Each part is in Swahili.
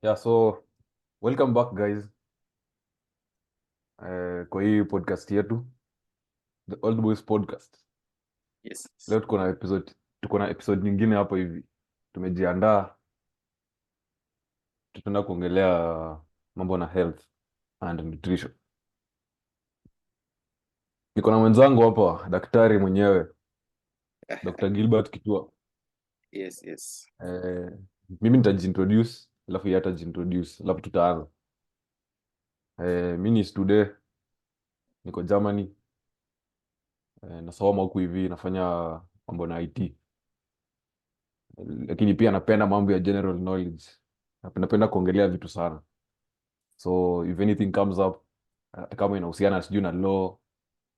Yeah, so welcome back guys. Kwa hii podcast yetu, The Old Boys Podcast. Yes. Leo tuko na episode nyingine hapo hivi. Tumejiandaa, tutaenda kuongelea mambo na health and nutrition. Niko na mwenzangu hapa, daktari mwenyewe, Dr. Gilbert Kitua. Yes. Mimi nitajiintroduce, alafu yeye atajiintroduce, alafu tutaanza. Mimi ni student, niko Germany. Nasoma huku hivi, nafanya mambo na IT. Lakini pia napenda mambo ya general knowledge. Napenda kuongelea vitu sana. So if anything comes up, kama inahusiana sijui na law,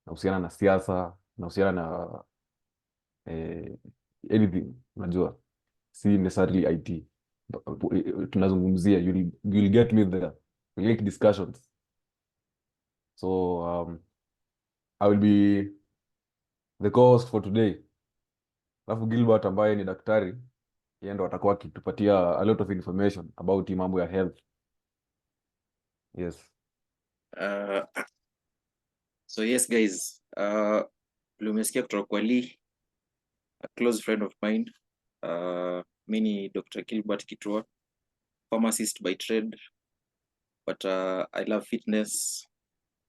inahusiana na siasa, inahusiana na anything, unajua, si necessarily IT. Tunazungumzia, you'll get me there. We'll make discussions. So I will be the co-host for today. Alafu Gilbert ambaye ni daktari, yeye ndo atakuwa akitupatia a lot of information about hii mambo ya health. Yes. So yes guys, umesikia kutoka kwa Lih, a close friend of mine. Mimi ni Dr. Gilbert Kitua, pharmacist by trade, but I love fitness,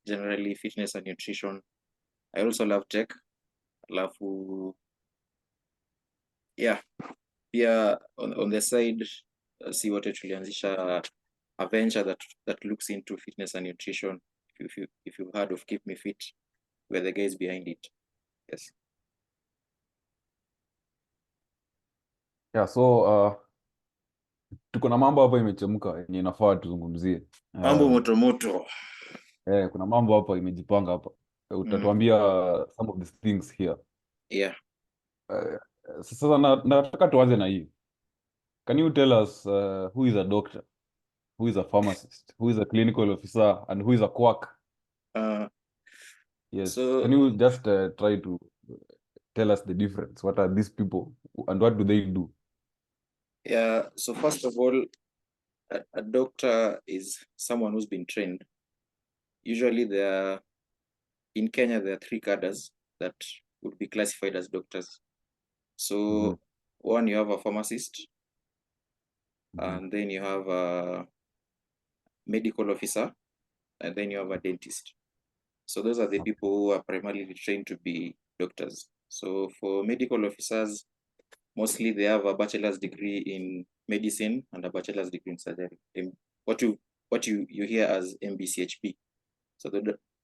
generally fitness and nutrition. I also love tech. Alafu yeah, pia on the side si wote tulianzisha a venture that looks into fitness and nutrition. If you've heard of KipMeFit, we're the guys behind it. Yes. Yeah, so tuko na mambo hapa imechemka yenye inafaa tuzungumzie. Mambo moto. Kuna mambo hapa imejipanga hapa. Utatuambia some of these things here. Yeah. Sasa nataka tuanze na hii. Can you tell us who is a doctor? Who is a pharmacist? Who is a clinical officer? And who is a quack? Yes. So, can you just try to tell us the difference? What are these people and what do they do? Yeah, so first of all, a doctor is someone who's been trained. Usually in Kenya, there are three cadres that would be classified as doctors. So one, you have a pharmacist, and then you have a medical officer, and then you have a dentist. So those are the people who are primarily trained to be doctors. So for medical officers, mostly they have a bachelor's degree in medicine and a bachelor's degree in surgery. What you hear as MBCHP. So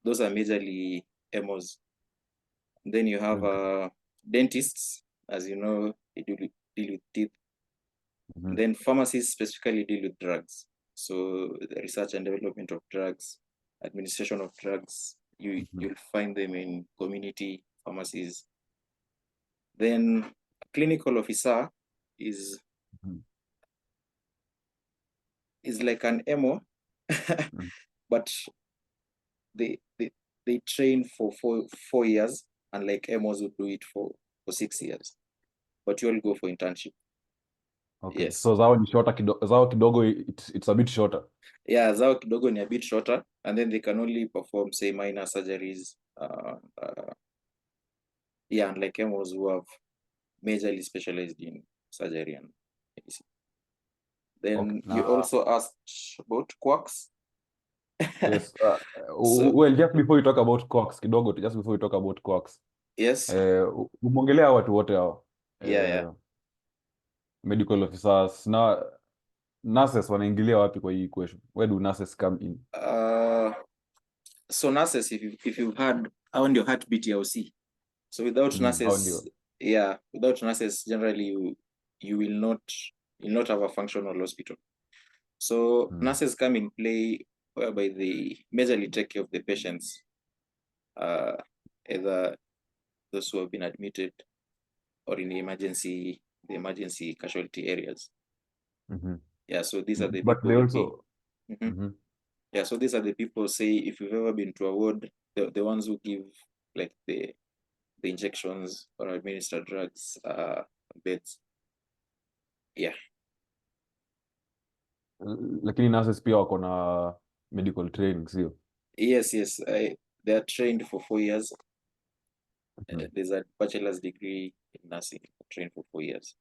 those are majorly MOs. Then you have dentists, as you know, they deal with teeth. Then pharmacists specifically deal with drugs. So the research and development of drugs, administration of drugs, you'll find them in community pharmacies. Then a clinical officer is like an MO, but they train for four years, and like MOs would do it for 6 years, but you all go for internship. Okay. Yes. So zao ni shorter zao kidogo, it's a bit shorter. Yeah, zao kidogo ni a bit shorter, and then they can only perform, say, minor surgeries. Yeah, and like MOs who have majorly specialized in surgery and medicine. Then Okay. you also asked about quacks. Yes. Well, just before you talk about quacks, kidogo, just before you talk about quacks. Yes. Umongelea watu wote hao. Yeah. Medical officers na nurses wanaingilia wapi kwa hii equation? Where do nurses come in? So nurses, if you've had on your heartbeat, you'll see. So without nurses, without nurses, generally you will not have a functional hospital. So nurses come in play whereby they majorly take care of the patients, either those who have been admitted or in the emergency casualty areas. Yeah, so these are the people. But they also Yeah, so these are the people, say, if you've ever been to a ward, the ones who give like the injections or administer drugs, beds. Yeah. Lakini nurses pia wako na medical training, sio? Yes, they are trained for 4 years. Mhm. There's a bachelor's degree in nursing, trained for 4 years.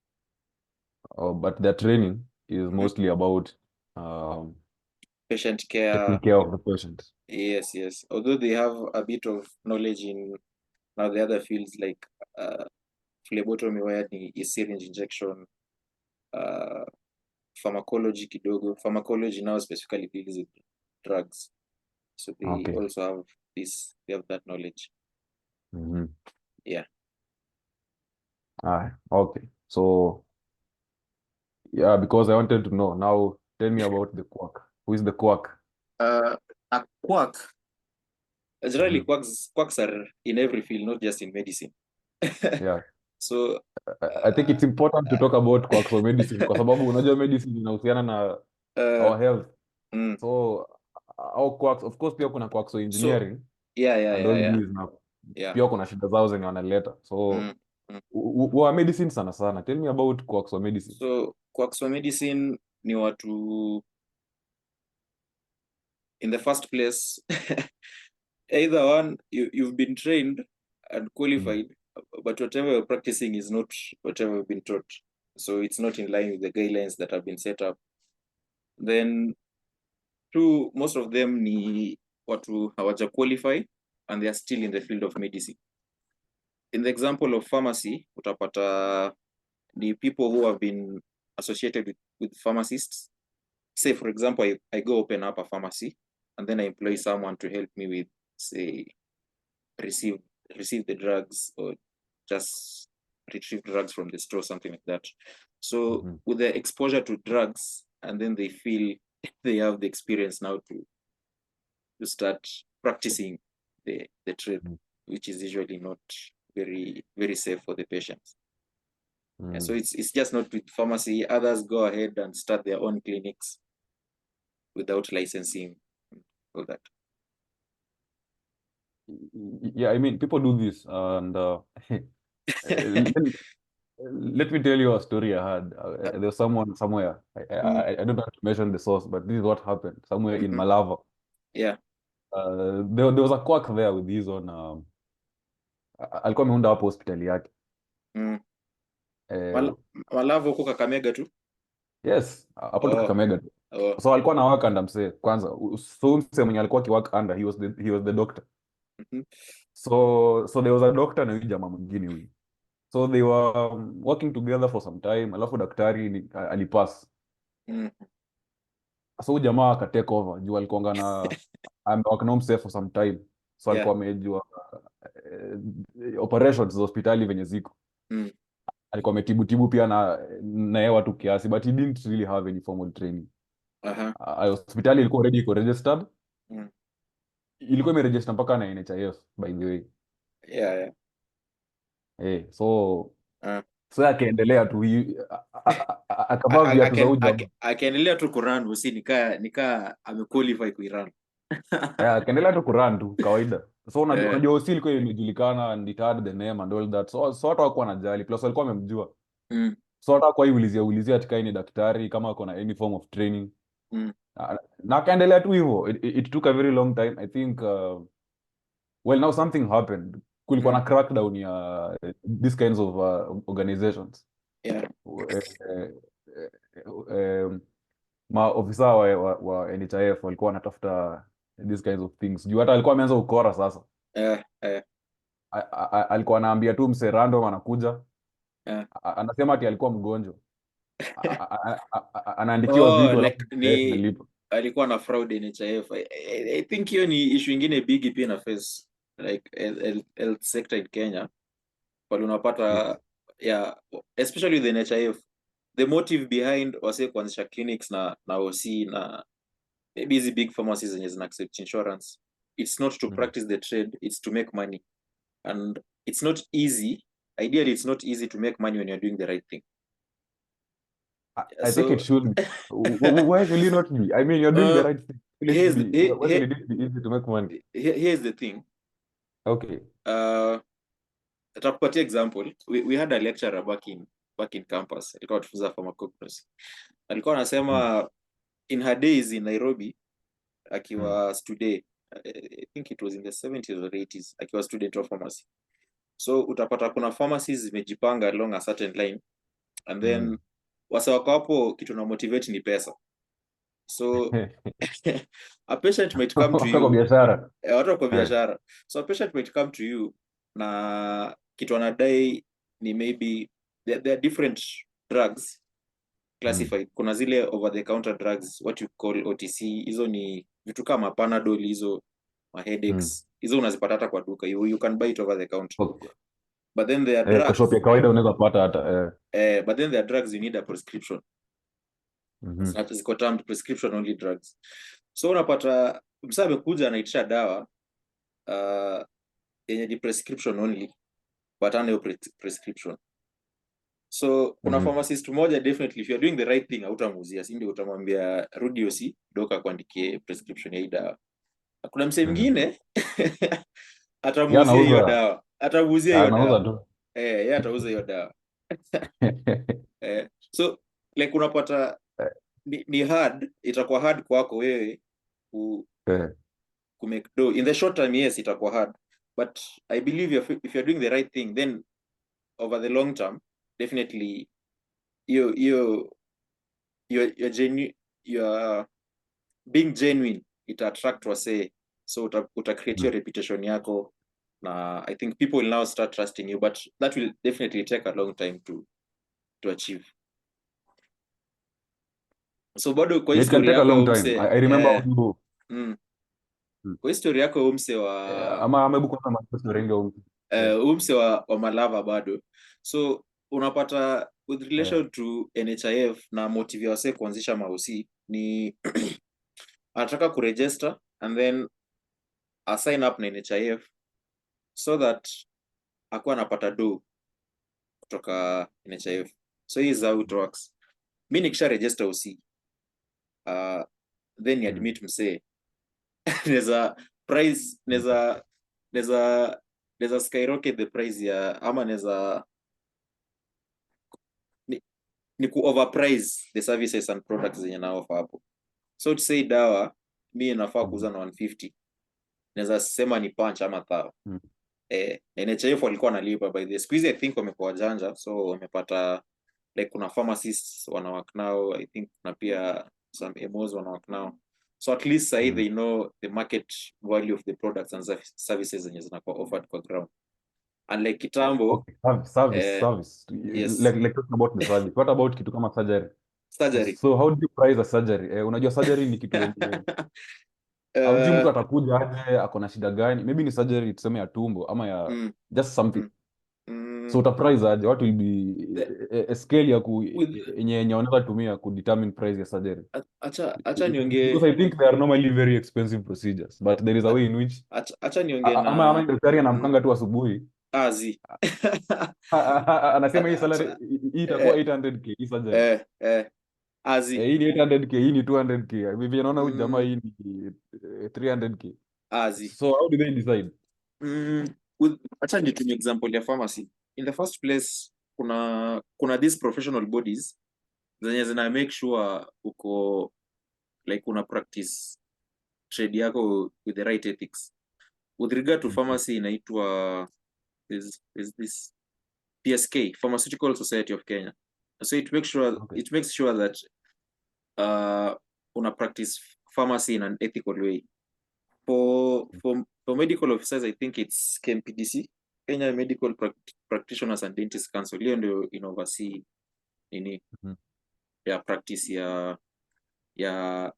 Oh, but their training is Mhm. mostly about um, Patient care. taking care of the patient. Yes. Although they have a bit of knowledge in now the other fields like uh, phlebotomy, where is syringe injection, uh, pharmacology kidogo. Pharmacology now specifically deals with drugs. So they Okay. also have they have that knowledge. Mm-hmm. Yeah. Okay. So, yeah, because I wanted to know. Now, tell me about the quack. Who is the quack? A quack. Generally, Mm-hmm. quacks are in every field, not just in medicine. Yeah. So, I think it's important to talk about quacks for medicine kwa sababu unajua medicine inahusiana na uh, our health. mm, So, our quacks, of course, pia kuna quacks for so engineering and all yeah. these na Yeah. pia kuna shida zao zenye wanaleta. So, Mm, mm. wa medicine sana sana. Tell me about quacks for medicine. So quacks for medicine ni watu in the first place either one you've been trained and Mm. qualified, but whatever you're practicing is not whatever you've been taught. So it's not in line with the guidelines that have been set up. Then two, most of them ni watu hawaja qualify and they are still in the field of medicine. In the example of pharmacy, utapata the people who have been associated with pharmacists. Say, for example, I go open up a pharmacy and then I employ someone to help me with, say, receive the drugs or just retrieve drugs from the store, something like that. So Mm-hmm. with the exposure to drugs, and then they feel they have the experience now to start practicing the trade, which is usually not very safe for the patients. Yeah, so Mm. it's just not with pharmacy. Others go ahead and start their own clinics without licensing, all that. Yeah, I mean, people do this, and let me tell you a story I had. There was someone somewhere. Mm, I don't want to mention the source, but this is what happened somewhere in mhm. Malava. Yeah. There was a quack there with his own. Alikuwa ameunda hapo hospitali yake. Mm. Eh, Malavo huko Kakamega tu. yes, hapo tu Oh, Kakamega tu. oh. So alikuwa na work under msee kwanza. So msee mwenye alikuwa akiwork under, he was the doctor. Mhm. So there was a doctor na huyu jamaa mwingine huyu. So they were working together for some time, alafu daktari alipass. Mm. So huyu jamaa aka take over juu alikuanga na amewaka na msee for some time. So Yeah. alikuwa amejua operations za hospitali venye ziko. Mm. Alikuwa ametibutibu pia na yeye watu kiasi, but he didn't really have any formal training. Uh-huh. Hospitali ilikuwa already iko registered, Mm. ilikuwa imeregister mpaka na NHIF by the way. Yeah. So Uh. so akaendelea tu akavaa viatu za ujamaa. Akaendelea tu kurun usi nikaa amequalify kuirun. Akaendelea tu kurun tu kawaida. So Eh. unajua hosi ilikuwa imejulikana and it had the name and all that. So watu hawakuwa wanajali, plus walikuwa wamemjua. Mm. So hata kwa ulizia ati kai ni daktari kama ako na any form of training. Mm. Na akaendelea tu hivyo. It took a very long time. I think well, now something happened. Kulikuwa Mm. na crackdown ya these kinds of organizations. Yeah. Eh, maofisa wa NHIF walikuwa wanatafuta these kinds of things. Juu hata alikuwa ameanza ukora sasa. Eh. Alikuwa anaambia tu mse random anakuja. Eh. Anasema ati alikuwa mgonjwa. Anaandikiwa Oh, vitu alafu like NHIF ni inalipa. alikuwa na fraud NHIF. I think hiyo ni issue ingine big pia na face like health sector in Kenya. Pale unapata, Yes. yeah, especially the NHIF, the motive behind wase kuanzisha clinics na OC na maybe hizi big pharmacies zenye zina accept insurance, it's not to Mm. practice the trade, it's to make money. And it's not easy. Ideally, it's not easy to make money when you're doing the right thing. I think it So should be. Why should it not be? I mean, you're doing the uh, right thing. Why should it be easy to make money? here's the thing. Okay. Takupatia example. We had a lecturer back in campus. Alikuwa atufunza pharmacognosy. Alikuwa Mm. anasema in her days in Nairobi akiwa student, I think it was in the 70s or 80s, akiwa student of pharmacy. So utapata kuna pharmacies zimejipanga along a certain line, and then wasa wako hapo, kitu na motivate ni pesa. So a patient might come to you, biashara. Watu kwa biashara. So a patient might come to you na kitu anadai ni maybe there are different drugs classified. Kuna zile over the counter drugs, what you call OTC. Hizo ni vitu kama Panadol, hizo headaches. Hizo unazipata hata kwa duka. You can buy it over the counter. But then there are drugs. Kwa shop ya kawaida unaweza pata hata but then there are drugs you need a prescription. Ziko termed prescription only drugs. So unapata msa amekuja anaitisha dawa yenye ni prescription only, but ana prescription. So kuna pharmacist moja, definitely if you're doing the right thing hautamuuzia, si ndio? Utamwambia rudi OC doka kuandikie prescription ya hii dawa. Kuna mse mwingine atamuuzia hiyo dawa, atamuuzia hiyo dawa. Yeye atauza hiyo dawa. So like unapata ni hard, itakuwa hard kwako wewe ku make dough in the short term. Yes, itakuwa hard, but I believe if you're doing the right thing, then over the long term, definitely you're being genuine, it attract wase, so uta create your reputation yako, na I think people will now start trusting you, but that will definitely take a long time to achieve. So bado kwa history yako umse, I remember you kwa history yako umse wa ama amebuka na story renga umse wa Malava bado. So unapata with relation to NHIF na motive wase kuanzisha mausi ni anataka kuregister and then a sign up na NHIF so that akuwa anapata do kutoka NHIF. So hii is how it works. Mi nikisha register OC, then ni admit msee neza price neza skyrocket the price ya, ama neza ni ku overprice the services and products zenye na offer hapo. So to say dawa mi nafaa kuuza na 150, neza sema ni punch ama thao. NHIF walikuwa nalipa by the squeeze. I think wamekuwa janja, so wamepata like kuna pharmacists wanawak now, I think na pia some MOs wanawak now, so at least say they know the market value of the products and services zenye zinakuwa offered kwa ground. And like kitambo service yes. like talking about the service, what about kitu kama surgery? So how do you price a surgery? Unajua surgery ni kitu yenye haujui mtu atakuja aje ako na shida gani, maybe ni surgery tuseme ya tumbo ama ya just something. So uta price aje, what will be a scale ya yenye wanaweza tumia ku determine price ya surgery? Acha niongee, because I think they are normally very expensive procedures, but there is a way in which acha niongee na ama daktari anamkanga tu asubuhi anasema hii salary hii itakuwa 800k hii surgery hii ni 800k, hii ni 200k, hivi naona huyu jamaa hii ni 300k. So how do they decide? Acha nitumie example ya pharmacy. In the first place, kuna these professional bodies zenye zina make sure uko like una practice trade yako with the right ethics. With regard to pharmacy, inaitwa is this PSK, Pharmaceutical Society of Kenya. So it makes sure that una practice pharmacy in an ethical way. For medical officers, I think it's KMPDC, Kenya Medical Practitioners and Dentists Council. Hiyo ndio oversee nini ya practice ya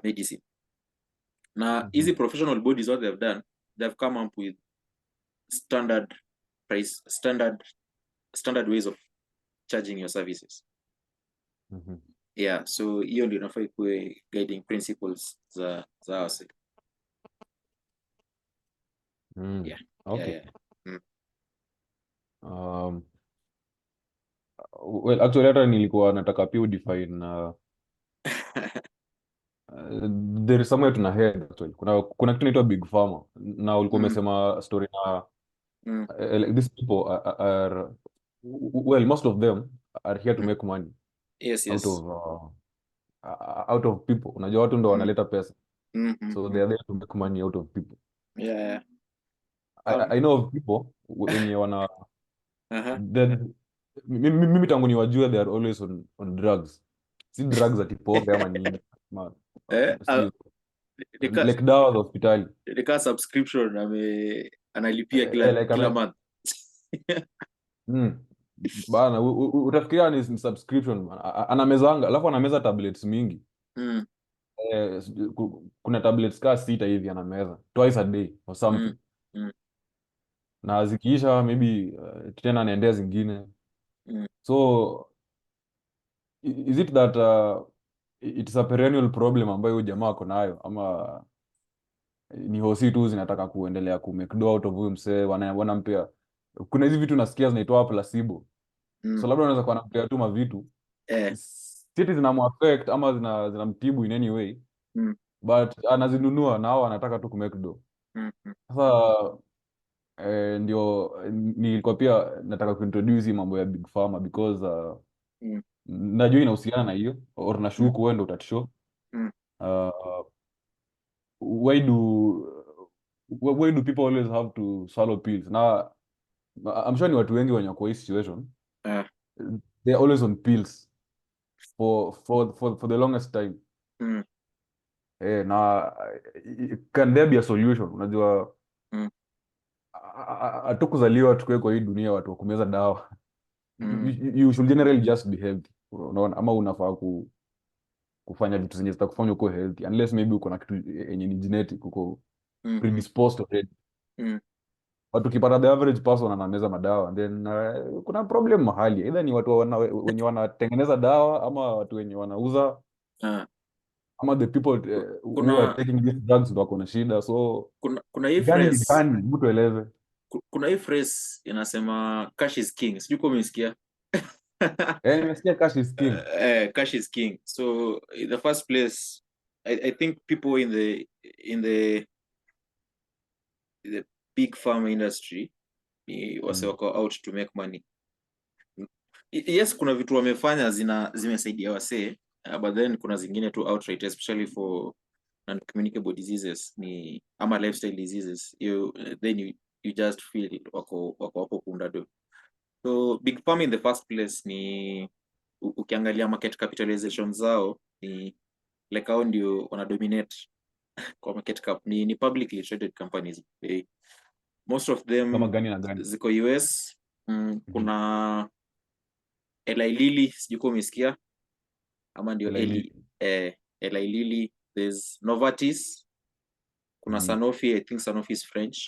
medicine. Na easy professional bodies, what they've done, they've come up with standard price, standard ways of charging your services. Yeah, so hiyo ndio inafaa ikuwe guiding principles za wase. Yeah. Okay. Yeah. Well, actually hata nilikuwa nataka pia udefine there is somewhere tuna head actually. Kuna kitu inaitwa big pharma na ulikuwa umesema story na like these people are well, most of them are here to make money yes out of out of people. Unajua watu ndo wanaleta pesa, Mm-hmm. so they are there to make money out of people. Yeah. I know of people wenye wana Uh-huh. then mimi tangu niwajue they are always on drugs, si drugs ati pombe ama nini sijui, Nika like dawa za hospitali. subscription analipia kila Like month. mm, bana utafikiria ni subscription bana. Anamezanga alafu anameza tablets mingi. Mm, Kuna tablets kaa 6 hivi anameza twice a day or something, mm, mm, na zikiisha maybe tena anaendea zingine. mm, So is it that it's a perennial problem ambayo huyu jamaa ako nayo, ama ni hosi tu zinataka kuendelea ku make do out of huyu msee, wanampea. Kuna hizi vitu nasikia zinaitwa placebo, mm. so labda unaweza kuwa nampea tu mavitu Eh, siti zinamuaffect ama zinamtibu in any way, mm, but anazinunua na hao anataka tu ku make do. mm, mm, Sasa ndio nilikuwa pia nataka kuintroduce hii mambo ya big pharma because mm, najua inahusiana na hiyo, or mm, nashuku wewe ndio utatishow. mm, uh, why do people always have to swallow pills? Na I'm sure ni watu wengi wenye kwa hii situation, eh, they are always on pills for the longest time. mm, Na can there be a solution? Unajua mm, hatukuzaliwa tukiwe kwa hii dunia watu wa kumeza dawa. mm, You should generally just be healthy, unaona, ama unafaa kufanya vitu zenye zitakufanya uko healthy, unless maybe uko na kitu yenye ni genetic, uko mm, mm, predisposed already. mm. But ukipata the average person anameza madawa, then kuna problem mahali, either ni watu wenye wanatengeneza dawa, ama watu wenye wanauza, Ah, ama the people who are kuna taking these drugs ndo wako na shida. So kuna hii gani ni phrase, gani, mtu eleze. kuna hii phrase inasema cash is king. Sijui kama umesikia. Nimesikia cash is king. Cash is king. So in the first place, I think people in the big pharma industry ni wase wako out to make money. Yes, kuna vitu wamefanya zimesaidia wasee, but then kuna zingine tu outright, especially for non-communicable diseases ni ama lifestyle diseases, then you just feel wako hapo punda do. So big pharma in the first place ni ukiangalia market capitalization zao ni like hao ndio wana dominate kwa market cap, ni publicly traded companies. Most of Kama them gani na gani? ziko US. Kuna Eli Lilly, sijui kama umesikia ama ndio Eli. Eli Lilly, there's Novartis, kuna Sanofi, I think Sanofi is French,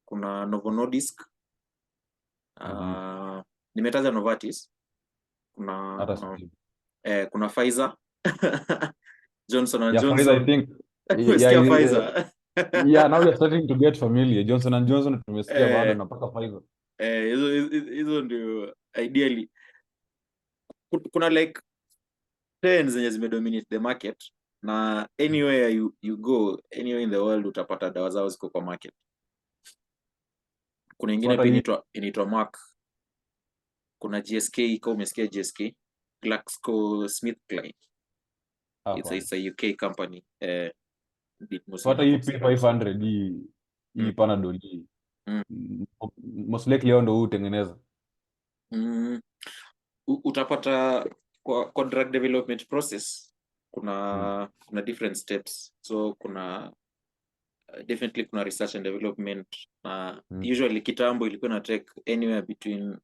kuna Novo Nordisk, nimetaja Novartis, kuna Pfizer, Johnson and Pfizer, I Johnson. think. Umesikia Pfizer? Now we are starting to get familiar. Johnson and Johnson tumesikia bado, napaka Pfizer. Hizo ndio ideally. Kuna like 10 zenye zimedominate the market, na anywhere you go, anywhere in the world utapata dawa zao ziko kwa market. Kuna ingine tu inaitwa Merck, kuna GSK, kama umesikia GSK, GlaxoSmithKline. It's a UK company. Hata hii P500 hii Panadol hii, most likely hao ndio hutengeneza. Utapata kwa drug development process kuna different steps, so kuna definitely kuna research and development, usually kitambo ilikuwa na take anywhere between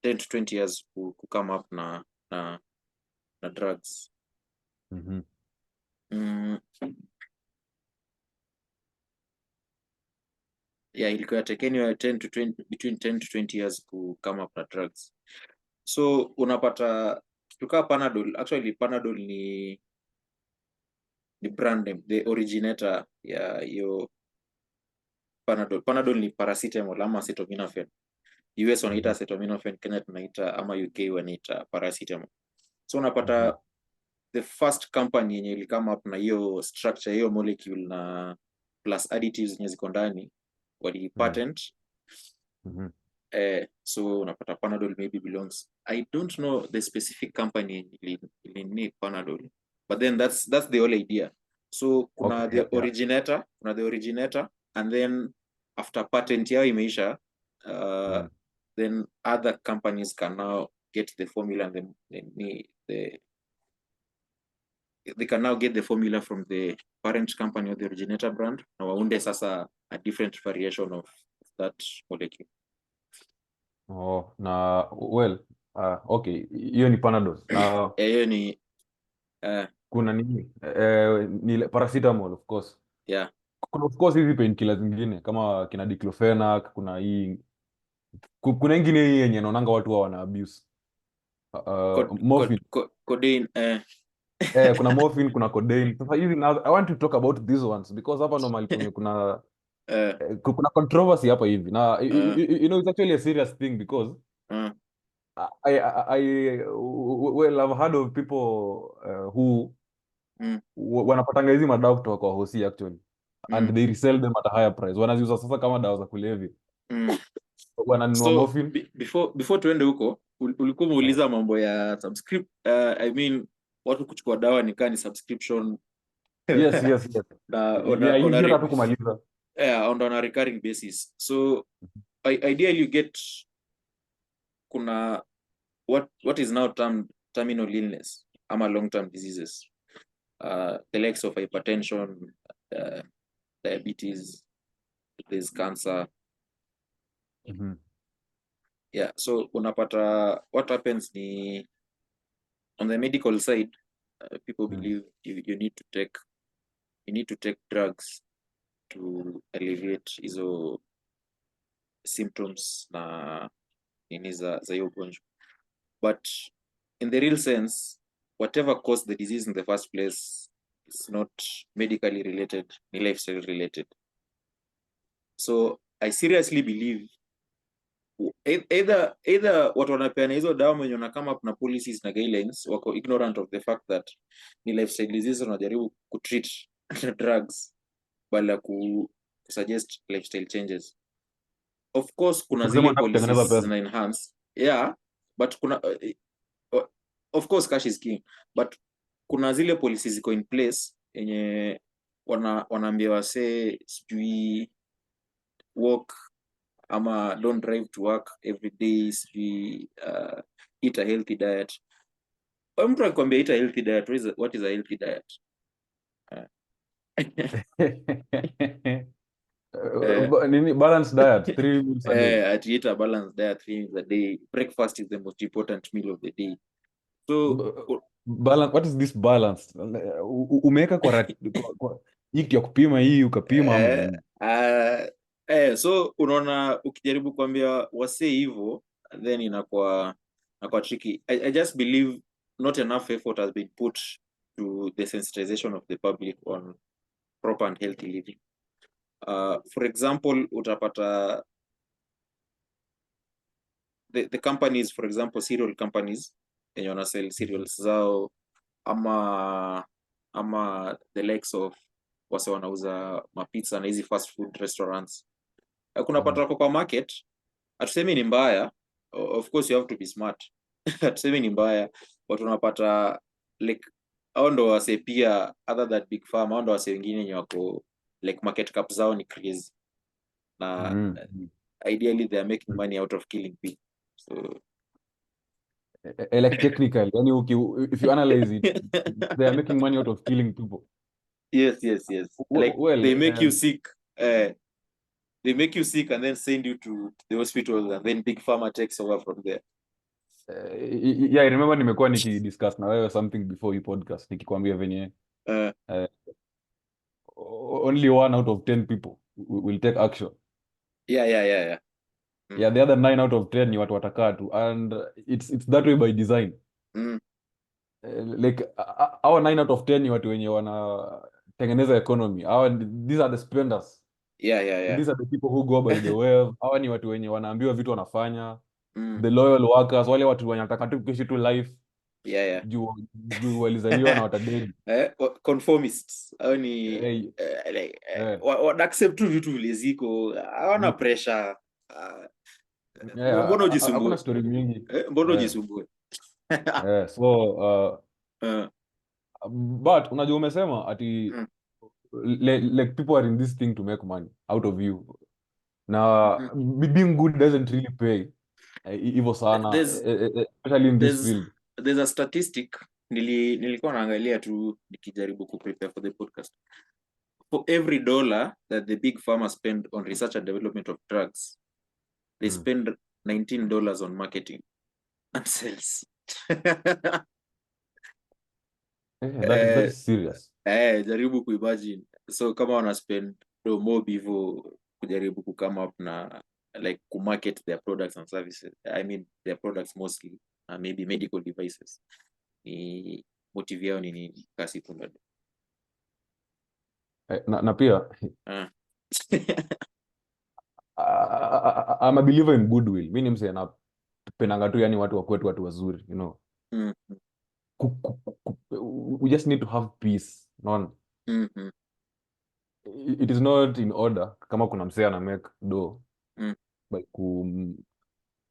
10 to 20 years to come up na drugs. Ilikuwa take anywhere between 10 to 20 years to come up na drugs. So unapata tukaa Panadol, actually Panadol ni brand name, the originator ya hiyo Panadol ni paracetamol ama acetaminophen. US wanaita acetaminophen, Kenya tunaita ama UK wanaita paracetamol. So unapata the first company yenye ilikama up na hiyo structure, hiyo molecule na plus additives zenye ziko ndani wali patent. So unapata Panadol maybe belongs, I don't know the specific company ili Panadol, but then that's the whole idea. So kuna Okay, the originator, and then after patent yao imeisha, then other companies can now get the formula, and then they can now get the formula from the parent company or the originator brand, na waunde sasa a different variation of that molecule. Oh, na well, okay, hiyo ni Panadol. Na Hiyo ni kuna nini? Ni paracetamol of course. yeah. Kuna of course hizi painkillers zingine kama kina diclofenac, kuna hii kuna ingine hii yenye naonanga watu wa wana abuse. Morphine. Codeine Kuna morphine, kuna codeine. Sasa hizi I want to talk about these ones because hapa ndo mahali penye kuna kuna controversy hapa hivi. Na you know it's actually a serious thing because well, I've heard of people who wanapatanga hizi madawa kutoka kwa hosi actually and they resell them at a higher price, wanaziuza sasa kama dawa za kulevya. Wananunua So morphine. before tuende huko, ulikuwa umeuliza mambo ya I mean watu kuchukua dawa ni subscription. Yes. Na Hiyo tatu kumaliza. On a recurring basis. So ideally you get kuna what is now termed terminal illness ama long-term diseases, the likes of hypertension, diabetes, there's cancer. Yeah, so unapata what happens ni on the medical side, people believe you need to take drugs to alleviate hizo symptoms na nini za hiyo ugonjwa, but in the real sense whatever caused the disease in the first place is not medically related, ni lifestyle related. So I seriously believe either watu wanapeana hizo dawa mwenye na kama kuna policies na guidelines wako ignorant of the fact that ni lifestyle disease, wanajaribu kutreat drugs bala kusuggest lifestyle changes. Of course kuna zile policies zina enhance, yeah, but kuna of course cash is king, but kuna zile policies ziko in place yenye wanaambia wase sijui walk ama don't drive to work every day, sijui eat a healthy diet. Mtu akikwambia eat a healthy diet, what is a healthy diet? Balanced diet 3 meals a day. At eat a balanced diet 3 meals a day. Breakfast is the most important meal of the day. So balance, what is this balance? Umeweka kwa hii ya kupima hii ukapima ama so unaona ukijaribu kuambia wase hivyo then inakuwa tricky. I just believe not enough effort has been put to the sensitization of the public on proper and healthy living. For example, utapata the companies, for example, cereal companies yenye wana sell cereals zao ama the likes of wase wanauza mapizza na hizi fast food restaurants. Kunapata kwa market, hatusemi ni mbaya, of course you have to be smart. Hatusemi ni mbaya, but unapata like hao ndo wase pia other than big pharma, hao ndo wase wengine wenye wako like market cap zao ni crazy na ideally they are making money out of killing people. So like technically, if you analyze it, they are making money out of killing people. Yes. Like they make you sick. They make you sick and then send you to the hospital, and then big pharma takes over from there. Yeah, I remember nimekuwa nikidiscuss na wewe something before you podcast, nikikwambia venye only 1 out of 10 people will take action. Yeah. Yeah, the other 9 out of 10 ni watu watakaa tu, and it's that way by design. Like our 9 out of 10 ni watu wenye wanatengeneza economy. These are the spenders. Yeah. These are the people who go by the wave. Hawa ni watu wenye wanaambiwa vitu wanafanya. The loyal workers, wale watu wenye wanataka tu kuishi tu life. Yeah. Juu walizaliwa na watadedi. Conformists. Hao ni wana accept tu vitu vile ziko. Hawana pressure. Mbona ujisumbue? Hakuna story mingi. Mbona ujisumbue? So but unajua umesema ati like people are in this thing to make money out of you. Na being good doesn't really pay hivyo sana, There's especially in this there's field. there's a statistic nilikuwa naangalia tu nikijaribu kuprepare for the podcast. For every dollar that the big pharma spend on research and development of drugs, they spend $19 on marketing and sales. That is serious. Jaribu kuimagine. So kama wana spend more hivyo kujaribu ku come up na like ku market their products and services. I mean their products mostly, maybe medical devices. Ni motive yao ni nini? Kasi kuna. Na pia I'm a believer in goodwill. Mimi ni msee napendanga tu yani watu wa kwetu, watu wazuri, you know. We just need to have peace, unaona. It is not in order kama kuna msee ana make do by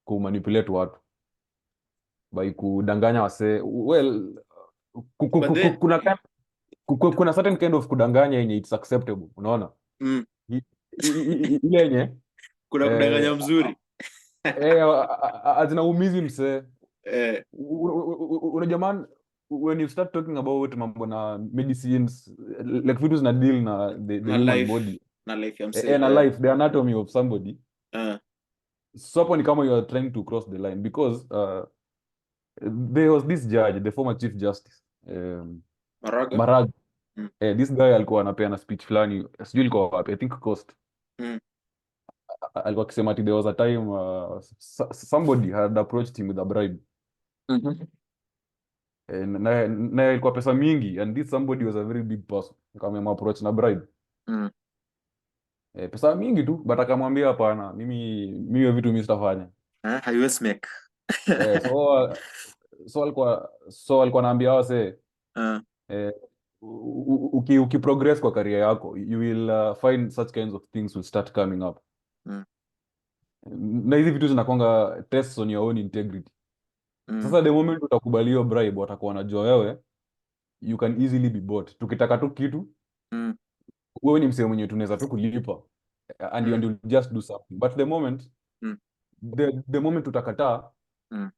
ku manipulate watu, by kudanganya wasee. Well, But then kuna certain kind of kudanganya yenye it's acceptable, unaona. Ile yenye kuna kudanganya mzuri. azinaumizi msee. Eh, Unajua man, when you start talking about mambo na medicines, like vitu zina deal na the human body na life ya msee. and a life, the anatomy of somebody, so hapo ni kama you are trying to cross the line, because there was this judge, the former chief justice, Maraga. This guy alikuwa anapeana speech fulani, sijui ilikuwa wapi, I think Coast. Alikuwa akisema ati there was a time somebody had approached him with a bribe. Na ilikuwa pesa mingi, and this somebody was a very big person, kama approach na bribe. Pesa mingi tu, but akamwambia hapana, mimi hiyo vitu mimi sitafanya. Haiwezi make. So alikuwa anaambia wase ukiprogress kwa career yako, you will find such kinds of things will start coming up. Na hizi vitu zinakwanga tests on your own integrity. Sasa the moment utakubali hiyo bribe, watakuwa wanajua wewe you can easily be bought. Tukitaka tu kitu, wewe ni msee mwenye tunaweza tu kulipa, and you just do something. But the moment the moment utakataa,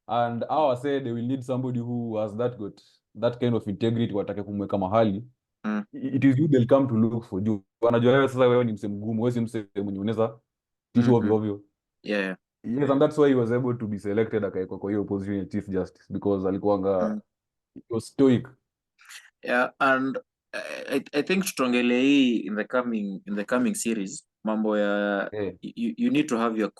and our say they will need somebody who has that kind of integrity, watake kumweka mahali, it is you they'll come to look for you. Wanajua wewe sasa, wewe ni msee mgumu, wewe si msee mwenye unaweza tishu ovyo ovyo. Yeah. Yes, and that's why he was able to be selected akaekwa kwa hiyo position ya chief justice, because alikuwanga he was stoic. Yeah, and I think tutongelee hii in the coming series mambo ya you need to have your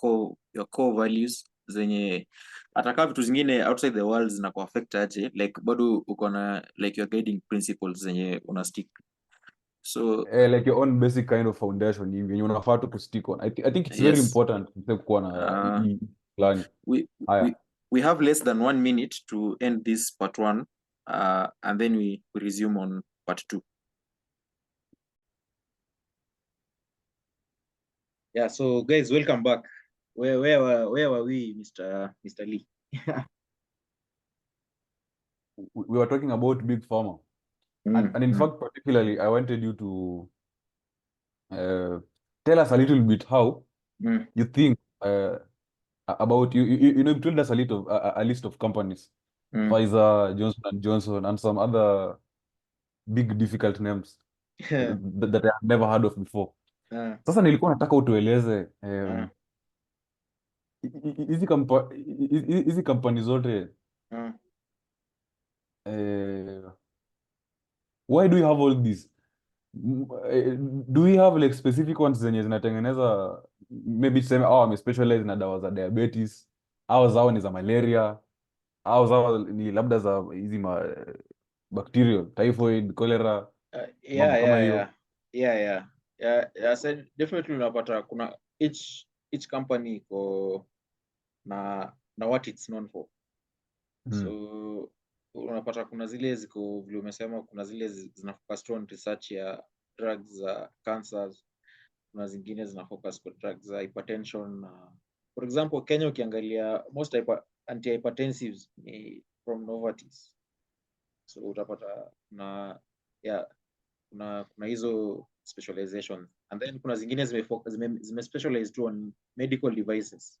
core values zenye ataka vitu zingine outside the world zina kuaffect aje, like bado uko na like your guiding principles zenye una stick. So Like your own basic kind of foundation yenye unafaa tu kustick on. I think it's very important kuwa na plan. we have less than 1 minute to end this part 1, and then we resume on part 2. Yeah, so guys, welcome back. Where were we, Mr. Lee? We were talking about big pharma, and in fact, particularly, I wanted you to tell us a little bit how you think about you know, you told us a list of companies, Pfizer, Johnson & Johnson, and some other big difficult names that I have never heard of before. Sasa nilikuwa nataka utueleze hizi kampani zote, why do you have all these? Do we have like specific ones zenye zinatengeneza, maybe tuseme wame specialize na dawa za diabetes, au zao ni za malaria, au zao ni labda za hizi bacterial, typhoid, cholera, mambo kama hiyo? So definitely unapata kuna each company iko na what it's known for. So unapata kuna zile ziko vile umesema, kuna zile zina focus on research ya drugs za cancers, kuna zingine zina focus kwa drugs za hypertension. For example, Kenya ukiangalia most antihypertensives ni from Novartis. So utapata kuna hizo specialization, and then kuna zingine zime specialize tu on medical devices.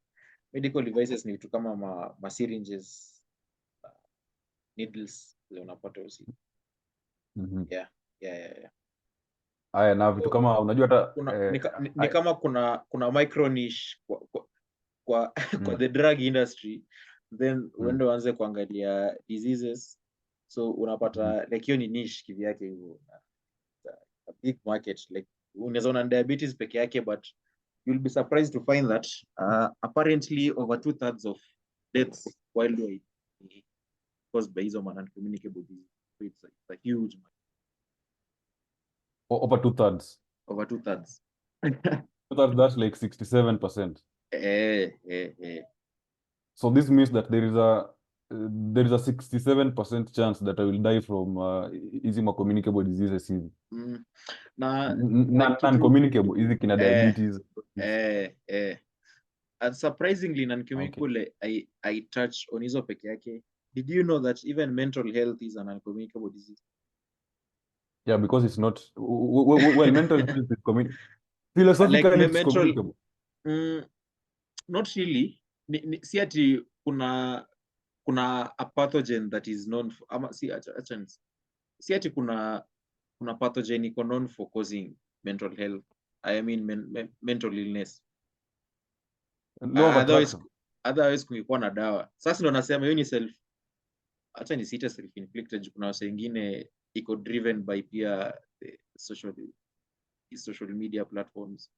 Medical devices ni vitu kama ma syringes, needles unapata usi. Yeah. Haya, na vitu kama unajua hata ni kama kuna micro niche kwa the drug industry, then uende uanze kuangalia diseases, so unapata like hiyo ni niche kivyake hivyo, a big market. Like unaweza ona diabetes peke yake, but you'll be surprised to find that apparently over 2/3 of deaths worldwide caused by hizo non-communicable diseases. So it's a huge market. Over 2/3. Over 2/3. That's like 67%. So this means that there is a 67% chance that I will die from easy communicable diseases hizi. Non-communicable hizi kina diabetes. And surprisingly non-communicable, I touch on hizo peke yake. Did you know that even mental health is an uncommunicable disease? Yeah, because it's not well mental health is philosophically like it's communicable. Not really. Si ati kuna a pathogen that is known for, ama si ati kuna pathogen iko known for causing mental health, I mean mental illness. Otherwise kungekuwa na dawa. Sasa ndo nasema hiyo ni acha nisite self-inflicted. Kuna wase wengine iko driven by pia the social media platforms,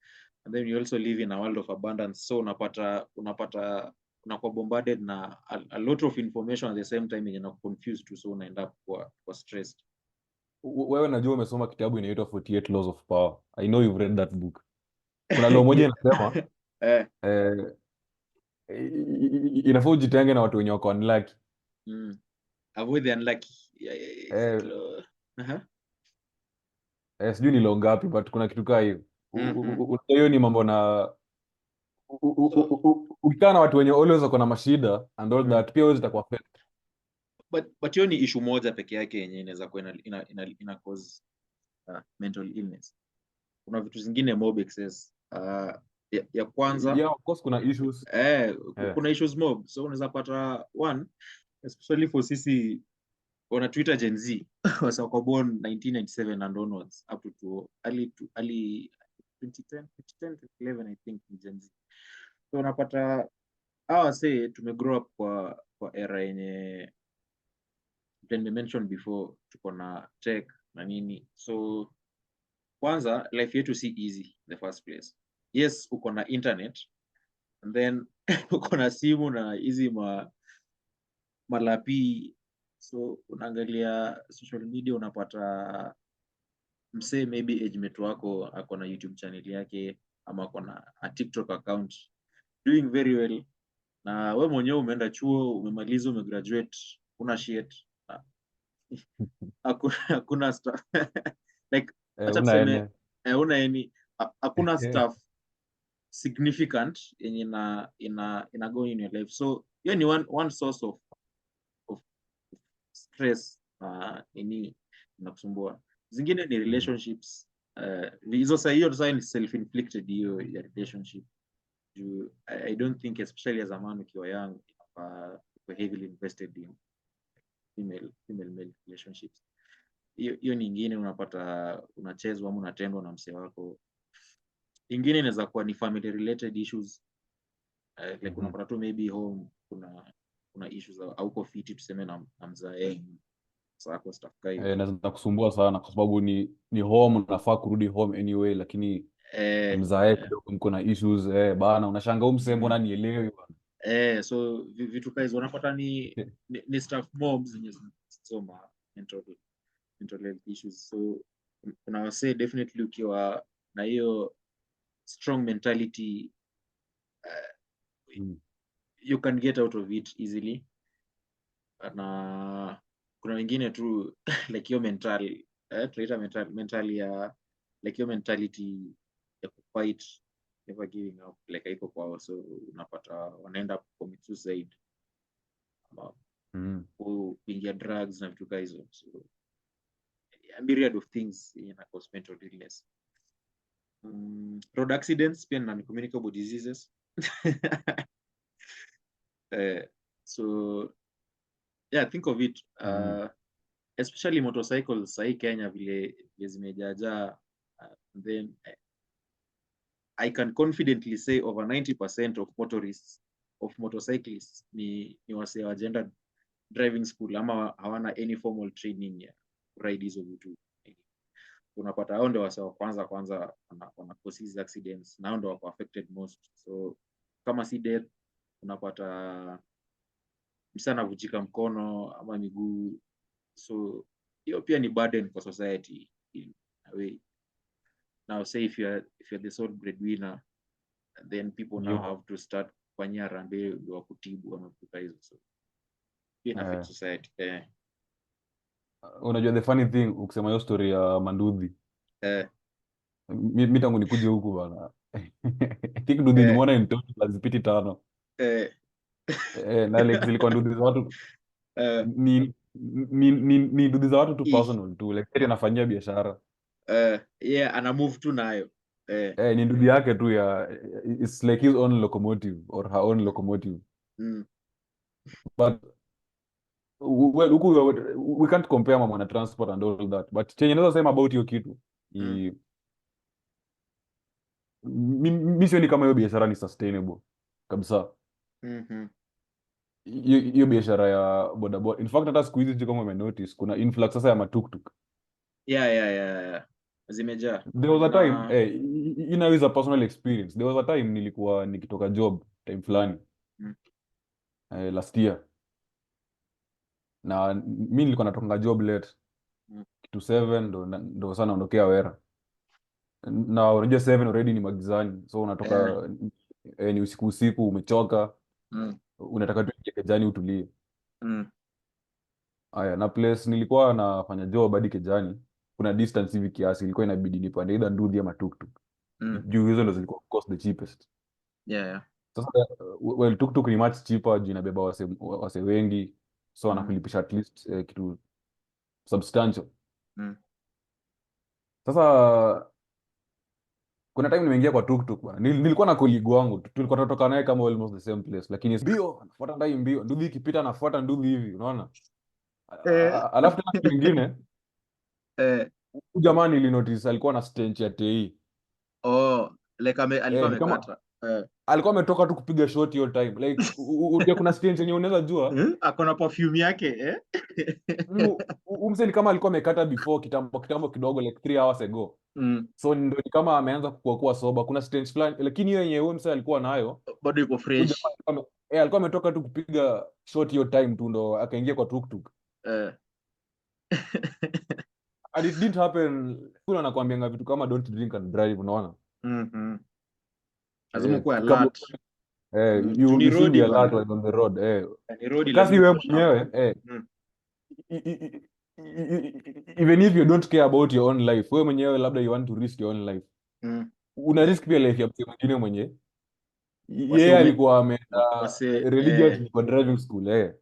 and then you also live in a world of abundance, so unapata unakuwa bombarded na a lot of information at the same time, yenye na confused tu, so unaenda kwa stressed. Wewe najua umesoma kitabu inaitwa 48 Laws of Power. I know you've read that book. Kuna law moja inasema inafaa ujitenge na watu wenye wako unlucky. Avoid the unlucky. Sijui ni law ngapi, but kuna kitu kaa hiyo. Hiyo ni mambo na ukikaa na watu wenye always wako na mashida and all that, pia wewe zitakuwa affect. But hiyo ni issue moja peke yake yenye inaweza kuwa ina cause mental illness. Kuna vitu zingine mob excess. Ya kwanza, yeah, of course kuna issues. Kuna issues mob, so unaweza pata one, especially for sisi on Twitter Gen Z was born 1997 and onwards up to early 2010 to 11 I think in Gen Z. So unapata say tumegrow up kwa era yenye then mentioned before, tuko na tech na nini, so kwanza life yetu si easy the first place. Yes, uko na internet, and then uko na simu na hizi malapi, so unaangalia social media, unapata msee maybe age mate wako ako na YouTube channel yake ama ako na a TikTok account doing very well, na we mwenyewe umeenda chuo, umemaliza, umegraduate, una shit, hakuna stuff like acha tuseme una any, hakuna stuff significant yenye ina go in your life, so hiyo ni one source of stress ini inakusumbua. Zingine ni relationships, hizo hiyo ni self-inflicted, hiyo ya relationship. I don't think especially as a man ukiwa young we're heavily invested in female relationships. Hiyo nyingine unapata unachezwa ama unatendwa na msee wako. Ingine inaweza kuwa ni family related issues, like unapata tu maybe home kuna issues hauko fiti tuseme na mzae sako stuff kai. Naweza kusumbua sana kwa sababu ni home, unafaa kurudi home anyway, lakini mzae kidogo mko na issues bana, unashangaa msee mbona nielewi bana. So vitu kai unapata ni stuff mobs zenye zinasoma mental health issues. So kuna wase definitely ukiwa na hiyo strong mentality, you can get out of it easily. Na kuna wengine tu like hiyo mental ya like hiyo mentality ya kufight, never giving up, like haiko kwao, so unapata wanaenda commit suicide kuingia drugs na vitu kama hizo. So a myriad of things in a cause mental illness. Road accidents pia na communicable diseases. So yeah, think of it, especially motorcycles sahi Kenya vile zimejaja, then I can confidently say over 90% of motorcyclists ni wase wa gender driving school ama hawana any formal training ya ride hizo vitu. Unapata hao ndio wase wa kwanza wana cause these accidents, na hao ndio wako affected most. So kama si death, unapata msana vujika mkono ama miguu. So hiyo pia ni burden for society in a way. Now say if you're the sole breadwinner, then people now have to start kufanyia rambe wa kutibu ama kuta hizo. So in affect society. Unajua the funny thing ukisema hiyo story ya Manduthi, mimi tangu nikuje huku bana I think Nduthi nimeona in total lazipiti 5 na like zilikuwa Nduthi za watu ni Nduthi za watu tu personal tu, like anafanyia biashara yeah, ana move tu nayo ni Nduthi yake tu ya, it's like his own locomotive or her own locomotive. But well, we can't compare mambo na transport and all that, but chenye naweza sema about hiyo kitu mimi sioni kama hiyo biashara ni sustainable kabisa. Hiyo biashara ya bodaboda, in fact hata siku hizi kama umenotice kuna influx sasa ya matuktuk. Yeah. Zimejaa. There was a time inaweza a personal experience. There was a time nilikuwa nikitoka job time fulani last year, na mimi nilikuwa natoka job late kitu 7 ndo sana naondokea Wera, na unajua 7 already ni magizani, so unatoka ni usiku umechoka, unataka tu kejani utulie. Aya, na place nilikuwa nafanya job hadi kejani kuna distance hivi kiasi, ilikuwa inabidi nipande either Nduthi ama tuktuk. Juu hizo ndo zilikuwa cost the cheapest. Sasa well, tuktuk ni much cheaper juu inabeba wase wengi, so anakulipisha at least kitu substantial. Sasa kuna time nimeingia kwa tuktuk bwana, nilikuwa na colleague wangu, tulikuwa tunatoka naye kama almost the same place, lakini mbio anafuata ndai mbio, Nduthi ikipita anafuata Nduthi hivi, unaona. Alafu tena kitu kingine jamaa nilinotice alikuwa na stench ya TI. Like alikuwa amekata. Alikuwa ametoka tu kupiga shot hiyo time, like kuna stench yenye unaweza jua akona perfume yake umseni kama alikuwa amekata before kitambo kidogo, like 3 hours ago. So ndio ni kama ameanza kuwa soba, kuna stench fulani, lakini hiyo yenye huyo msee alikuwa nayo bado iko fresh. Alikuwa ametoka tu kupiga shot hiyo time tu ndo akaingia kwa tuktuk. And it didn't happen. Kuna nakwambianga vitu kama don't drink and drive, unaona. Lazima kuwa alert. You should be alert on the road. Kasi wewe mwenyewe even if you don't care about your own life, wewe mwenyewe labda you want to risk your own life, una risk pia life ya mtu mwingine mwenye yeye alikuwa ameenda religious for driving school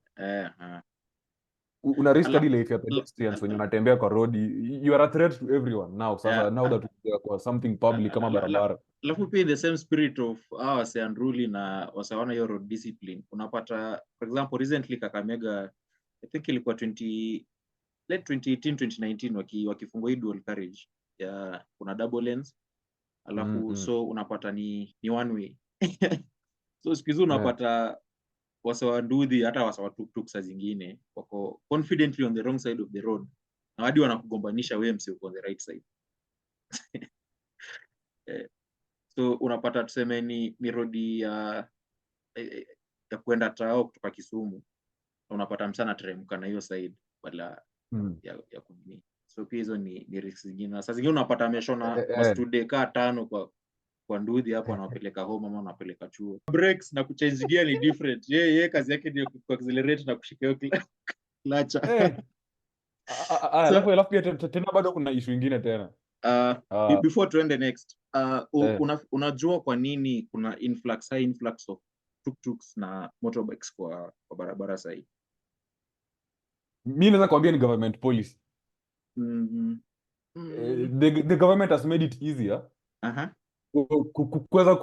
una risk hadi life ya pedestrians wenye unatembea kwa road, you are a threat to everyone now. Sasa now that we kwa something public kama barabara, alafu pia the same spirit of wase unruly na wasawana hiyo road discipline, unapata for example recently Kakamega, I think ilikuwa late 2018 2019 wakifungua hii dual carriage ya kuna double lanes, alafu so unapata ni one way so siku hizo unapata wasa wa Nduthi hata wasa wa tuktuk saa zingine wako confidently on the wrong side of the road, na hadi wanakugombanisha wewe mse uko on the right side. So unapata tuseme ni road ya kwenda Tao kutoka Kisumu, unapata msana teremka na hiyo side badala ya kunini. So pia hizo ni risks zingine. Sasa zingine unapata ameshona mastude ka 5 kwa Nduthi hapo anawapeleka home ama anawapeleka chuo. Brakes na kuchange gear ni different. Yeye kazi yake ni accelerate na kushika hiyo clutch. Alafu pia tena bado kuna issue nyingine tena. Before tuende next. Unajua kwa nini kuna high influx of tuk-tuks na motorbikes kwa barabara sasa hivi? mi naweza kuambia ni government policy. Mm. The government has made it easier Aha. kuweza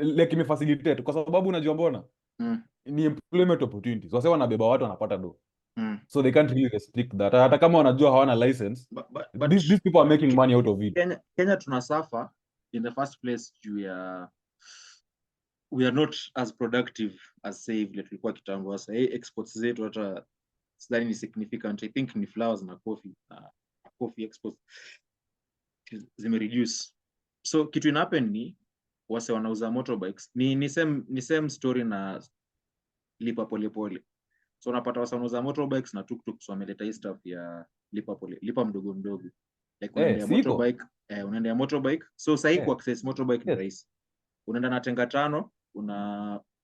like imefacilitate, kwa sababu unajua mbona Mm. ni employment opportunities. Wase wanabeba watu wanapata do, Mm. so they can't really restrict that. Hata kama wanajua hawana license, But these people are making money out of it. Kenya tuna suffer in the first place juu ya we are not as productive as say vile tulikuwa kitambo. Sasa exports zetu hata sidhani ni significant. I think ni flowers na coffee. Coffee exports zimereduce. So kitu ina happen ni wase wanauza motorbikes. Ni same story na lipa polepole. So unapata wase wanauza motorbikes na tuktuk, so wameleta hii stuff ya lipa mdogo mdogo. Like unaendea motorbike, unaendea motorbike. So sahi ku access motorbike ni rahisi. Unaenda na tenga 5,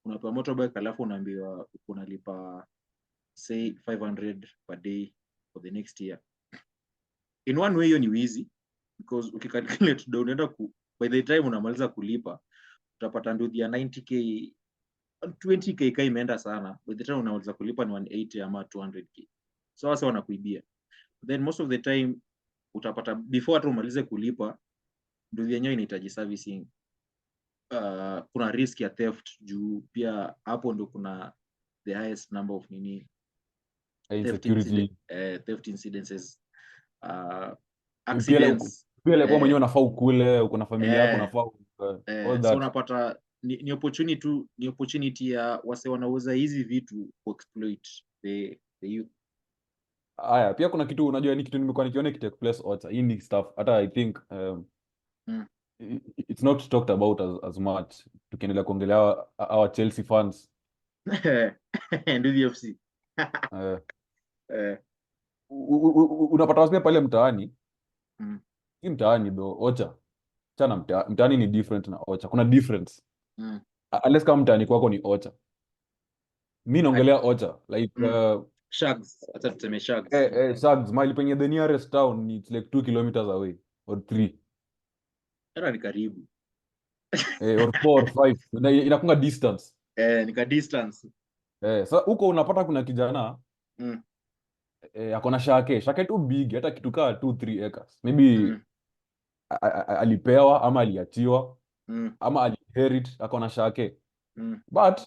unapewa motorbike, alafu unaambiwa unalipa say 500 per day for the next year. In one way hiyo ni wizi, because ukicalculate down unaenda by the time unamaliza kulipa utapata nduthi ya 90k 20k kai imeenda sana. By the time unamaliza kulipa ni 180 ama 200k. So wasa wanakuibia. Then most of the time utapata before hata umalize kulipa nduthi yenyewe inahitaji servicing. Kuna risk ya theft juu pia hapo ndo kuna the highest number of theft incidences, accidents. Pia like mwenyewe unafaa ukule, uko na familia yako, unafaa all that. So unapata ni opportunity ya wase wanauza hizi vitu ku exploit the youth. Aya, pia kuna kitu unajua, ni kitu nimekuwa nikiona kitake place Ocha. Hii ni stuff hata I think it's not talked about as much. Tukiendelea kuongelea our Chelsea fans Ndio the FC. Unapata wasipia pale mtaani. Hii mtaani do Ocha. Chana mtaani ni different na Ocha. Kuna difference. Unless kama mtaani kwako ni Ocha. Mimi naongelea Ocha like Shags, hata tuseme Shags. Shags, mahali penye the nearest town ni it's like 2 kilometers away or 3. Era ni karibu. Or 4 or 5. Inakunga distance. Ni ka distance. Sasa huko unapata kuna kijana akona shake tu big, hata kitu kaa 2-3 acres. Maybe alipewa ama aliachiwa ama aliinherit, akona shake. But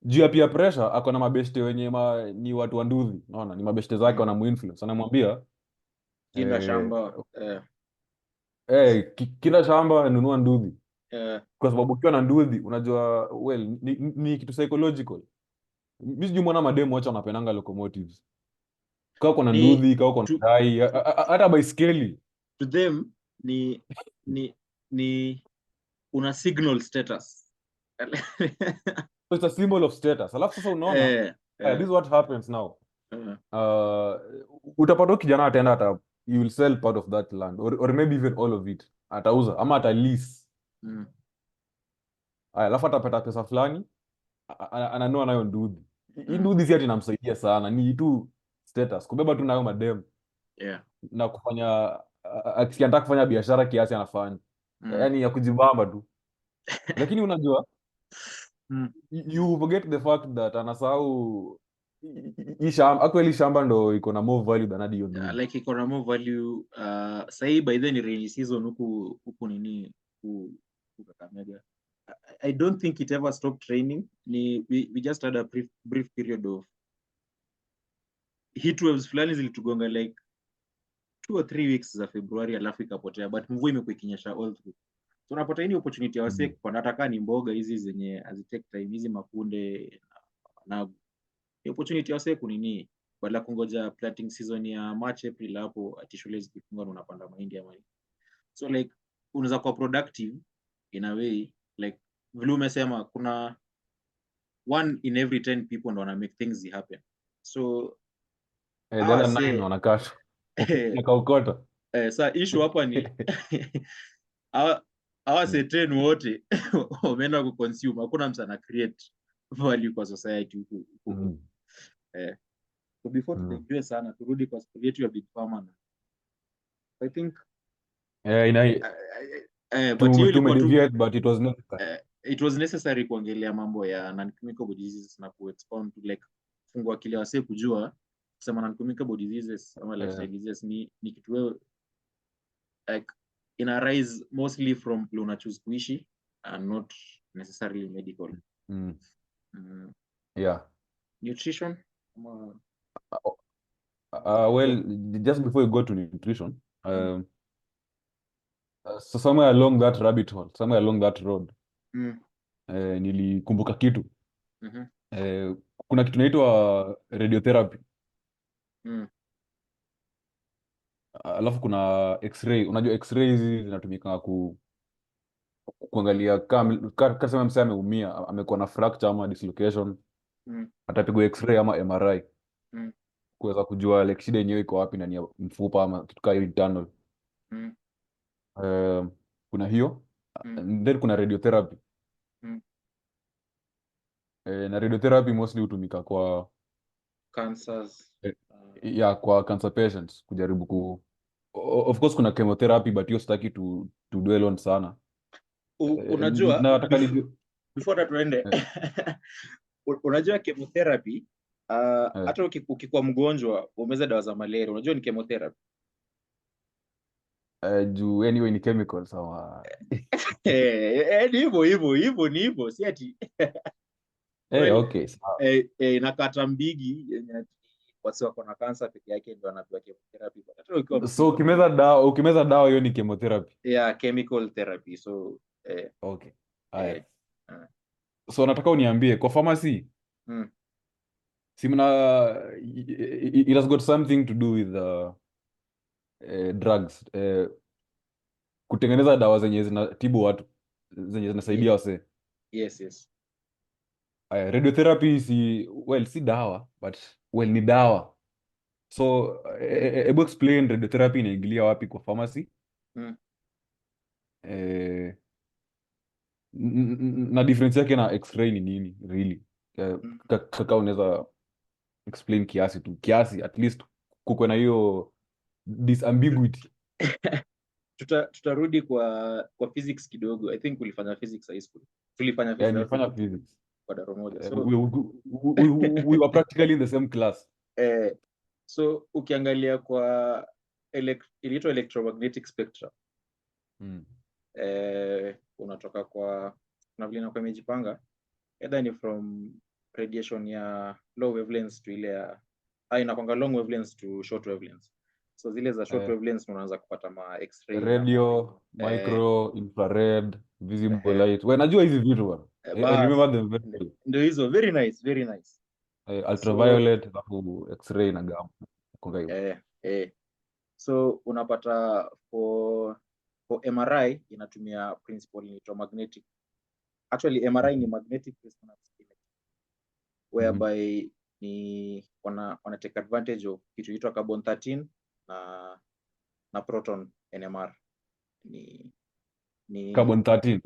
juu ya peer pressure akona mabeshte wenye ni watu wa nduthi, unaona, ni mabeshte zake wana muinfluence, anamwambia kinda shamba kila shamba nunua nduthi. Kwa sababu ukiwa na nduthi unajua well ni kitu psychological. Mimi sijui mbona mademu wacha wanapendanga locomotives. Kwa kuna nduthi, kwa kuna dai, hata baiskeli. To them ni una signal status. So it's a symbol of status. Alafu sasa unaona this is what happens now. Utapata kijana ataenda you will sell part of that land or maybe even all of it. Atauza ama ata lease. Alafu atapata pesa fulani ananua nayo nduthi. Hii nduthi si ati inamsaidia sana, ni tu status, kubeba tu nayo madem. Na kufanya akisikia kufanya biashara kiasi anafanya. Yaani ya kujibamba tu. Lakini unajua you forget the fact that anasahau actually shamba ndo iko na more value than hiyo nduthi. Like iko na more value. Sahi by then rainy season huku nini Kakamega. I don't think it ever stopped raining. We just had a brief period of heat waves fulani zilitugonga like 2 or 3 weeks za February, alafu ikapotea, but mvua imekuwa ikinyesha all through. So unapata hii opportunity ya wase kupanda hata kama ni mboga hizi zenye azitake time, hizi makunde na opportunity ya wase kunini badala kungoja planting season ya March April, hapo ati shule zikifunga na unapanda mahindi ama nini. So like unaweza kuwa productive in a way, like vile umesema kuna 1 in every 10 people ndo wana make things happen. So the other 9 wanakata nakaukota. Sasa issue hapa ni hawa certain wote wameenda ku consume, hakuna mtu ana create value kwa society huku. So before tuendelee sana, turudi kwa story yetu ya Big Pharma. I think but it was necessary. It was necessary kuongelea mambo ya non-communicable diseases na ku expound to like fungua kile wase kujua kusema non-communicable diseases ama lifestyle diseases ni kitu wewe like in arise mostly from una choose kuishi and not necessarily medical. Yeah. Nutrition well, just before you go to nutrition, so somewhere along that rabbit hole, somewhere along that road, nilikumbuka kitu. Kuna kitu inaitwa radiotherapy. Alafu kuna x-ray. Unajua x-ray hizi zinatumika kuangalia kama msee ameumia, amekuwa na fracture ama dislocation, atapigwa x-ray ama MRI kuweza kujua like shida yenyewe iko wapi, ndani ya mfupa ama kitu kama internal. Kuna hiyo then kuna radiotherapy. Na radiotherapy mostly hutumika kwa cancers. Kwa cancer patients kujaribu of course kuna chemotherapy, but hiyo sitaki to dwell on sana. Unajua nataka before tuende unajua chemotherapy hata ukikuwa mgonjwa umeza dawa za malaria, unajua ni chemotherapy. Juu anyway ni chemicals sawa. Ni hivyo si ati okay sawa. Inakata mbigi yenye wasi wako na cancer peke yake ndio anapewa chemotherapy. So ukimeza dawa hiyo ni chemotherapy. Chemical therapy. So okay. So nataka uniambie kwa pharmacy it has got something to do with drugs, kutengeneza dawa zenye zinatibu watu, zenye zinasaidia wasee. Yes. Radiotherapy si dawa, but ni dawa. So hebu explain radiotherapy inaingilia wapi kwa pharmacy? Na difference yake na x-ray ni nini really? Kaka unaweza explain kiasi at least kuko na hiyo disambiguity. Tutarudi kwa physics kidogo. I think ulifanya physics high school. Tulifanya physics kwa darasa moja. So we were practically in the same class. So ukiangalia kwa inaitwa electromagnetic spectrum. Unatoka kwa vile kwa imejipanga either ni from radiation ya low wavelengths to ile ya inakwanga long wavelengths to short wavelengths. So zile za short wavelengths unaanza kupata ma x-ray, radio, micro, infrared, visible light. Wewe najua hizi vitu bwana. I remember them very well. Ndio hizo, very nice. Ultraviolet, alafu x-ray na gamma. So unapata for MRI inatumia principle inaitwa magnetic. Actually MRI ni magnetic resonance imaging, whereby ni wana take advantage of kitu inaitwa carbon 13 na proton NMR. Ni carbon 13.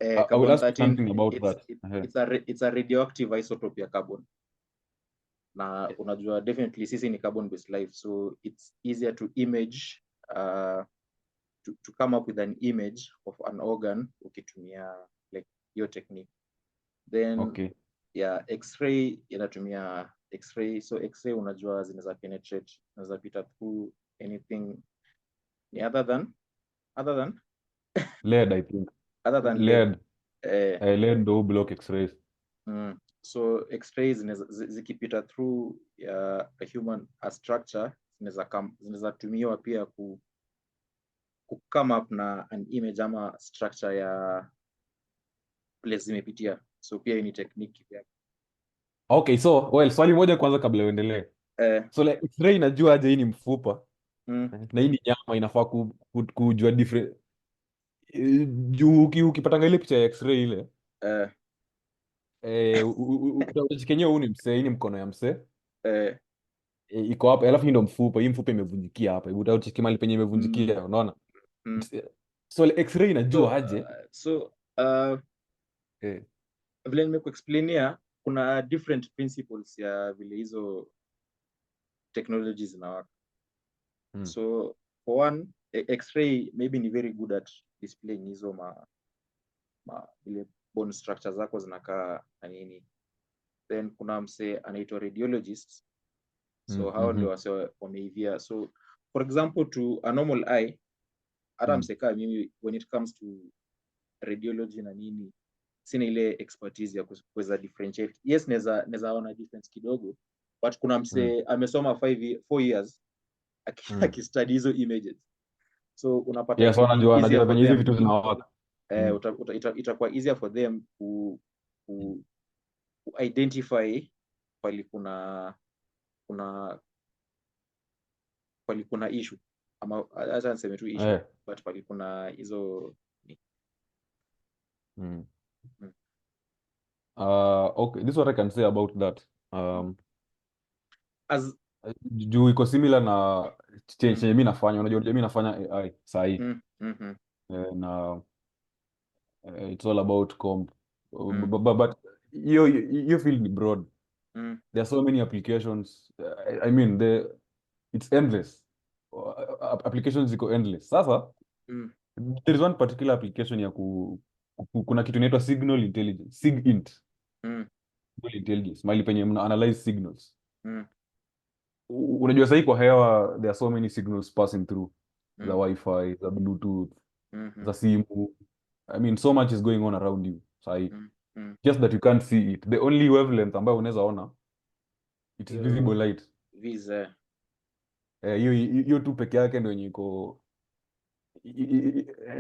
I will ask something about that. It's a radioactive isotope ya carbon. Na unajua definitely sisi ni carbon based life, so it's easier to image to come up with an image of an organ ukitumia like your technique. Then x-ray inatumia x-ray. So x-ray unajua zinaweza penetrate, zinaweza pita through anything other than lead, I think. Other than lead. Lead do block x-rays. So x-rays zikipita through a human structure zinaweza tumiwa pia ku come up na an image ama structure ya place zimepitia. So pia ni technique yake. Okay, so swali moja kwanza kabla uendelee. So like x-ray inajua aje hii ni mfupa na hii ni nyama, inafaa kujua different juu ukipatanga ile picha ya x-ray ile utachikenyewe huu ni msee, hii ni mkono ya msee iko hapa, alafu hii ndo mfupa, hii mfupa imevunjikia hapa, utachikia mahali penye imevunjikia, unaona? So x-ray inajua aje? Vile nimekuexplainia kuna different principles ya vile hizo technologies zinawaka. So for one, x-ray maybe ni very good at displaying hizo vile bone structures zako zinakaa na nini. Then kuna mse anaitwa radiologist So hao ndio wase wameivia. So for example, to a normal eye, hata mseka mimi, when it comes to radiology na nini, sina ile expertise ya kuweza differentiate. Yes, neza ona difference kidogo, but kuna mse amesoma 4 years akistudy hizo images, so unapata Yes, easier najua for venye hizi them. vitu zinawaka. Itakuwa easier for them ku identify pali kuna issue, ama acha niseme tu issue, but pali kuna hizo okay, this is what I can say about that. as Juu iko similar na chenye mimi nafanya. Unajua mimi nafanya AI sahi. Na it's all about comp. But you feel ni broad. There are so many applications. I mean, it's endless. Applications ziko endless. Sasa there is one particular application ya kuna kitu inaitwa signal intelligence, SIGINT. Signal intelligence, mahali penye mna analyze signals. Unajua sahi kwa hewa there are so many signals passing through, the Wi-Fi, the Bluetooth, the simu. I mean, so much is going on around you sahi. Just that you can't see it. The only wavelength ambayo unaweza ona, it's visible light. Hiyo tu peke yake ndio yenye iko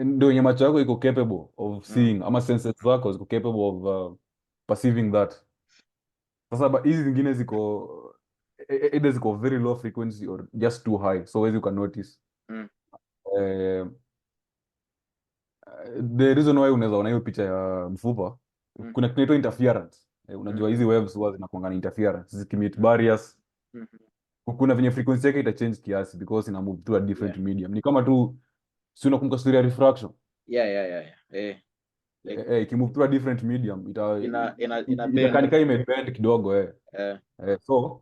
ndio yenye macho yako iko capable of seeing, ama senses zako ziko capable of perceiving that. Sasa hizi zingine ziko either ziko very low frequency or just too high, so as you can notice. The reason why unaweza ona hiyo picha ya mfupa, kuna kitu inaitwa interference. Unajua hizi waves huwa zinakuanga na interference zikimit barriers. Kuna venye frequency yake itachange kiasi because ina move through a different medium. Ni kama tu si unakumbuka story ya refraction. Like ikimove through a different medium itakaa imebend kidogo. So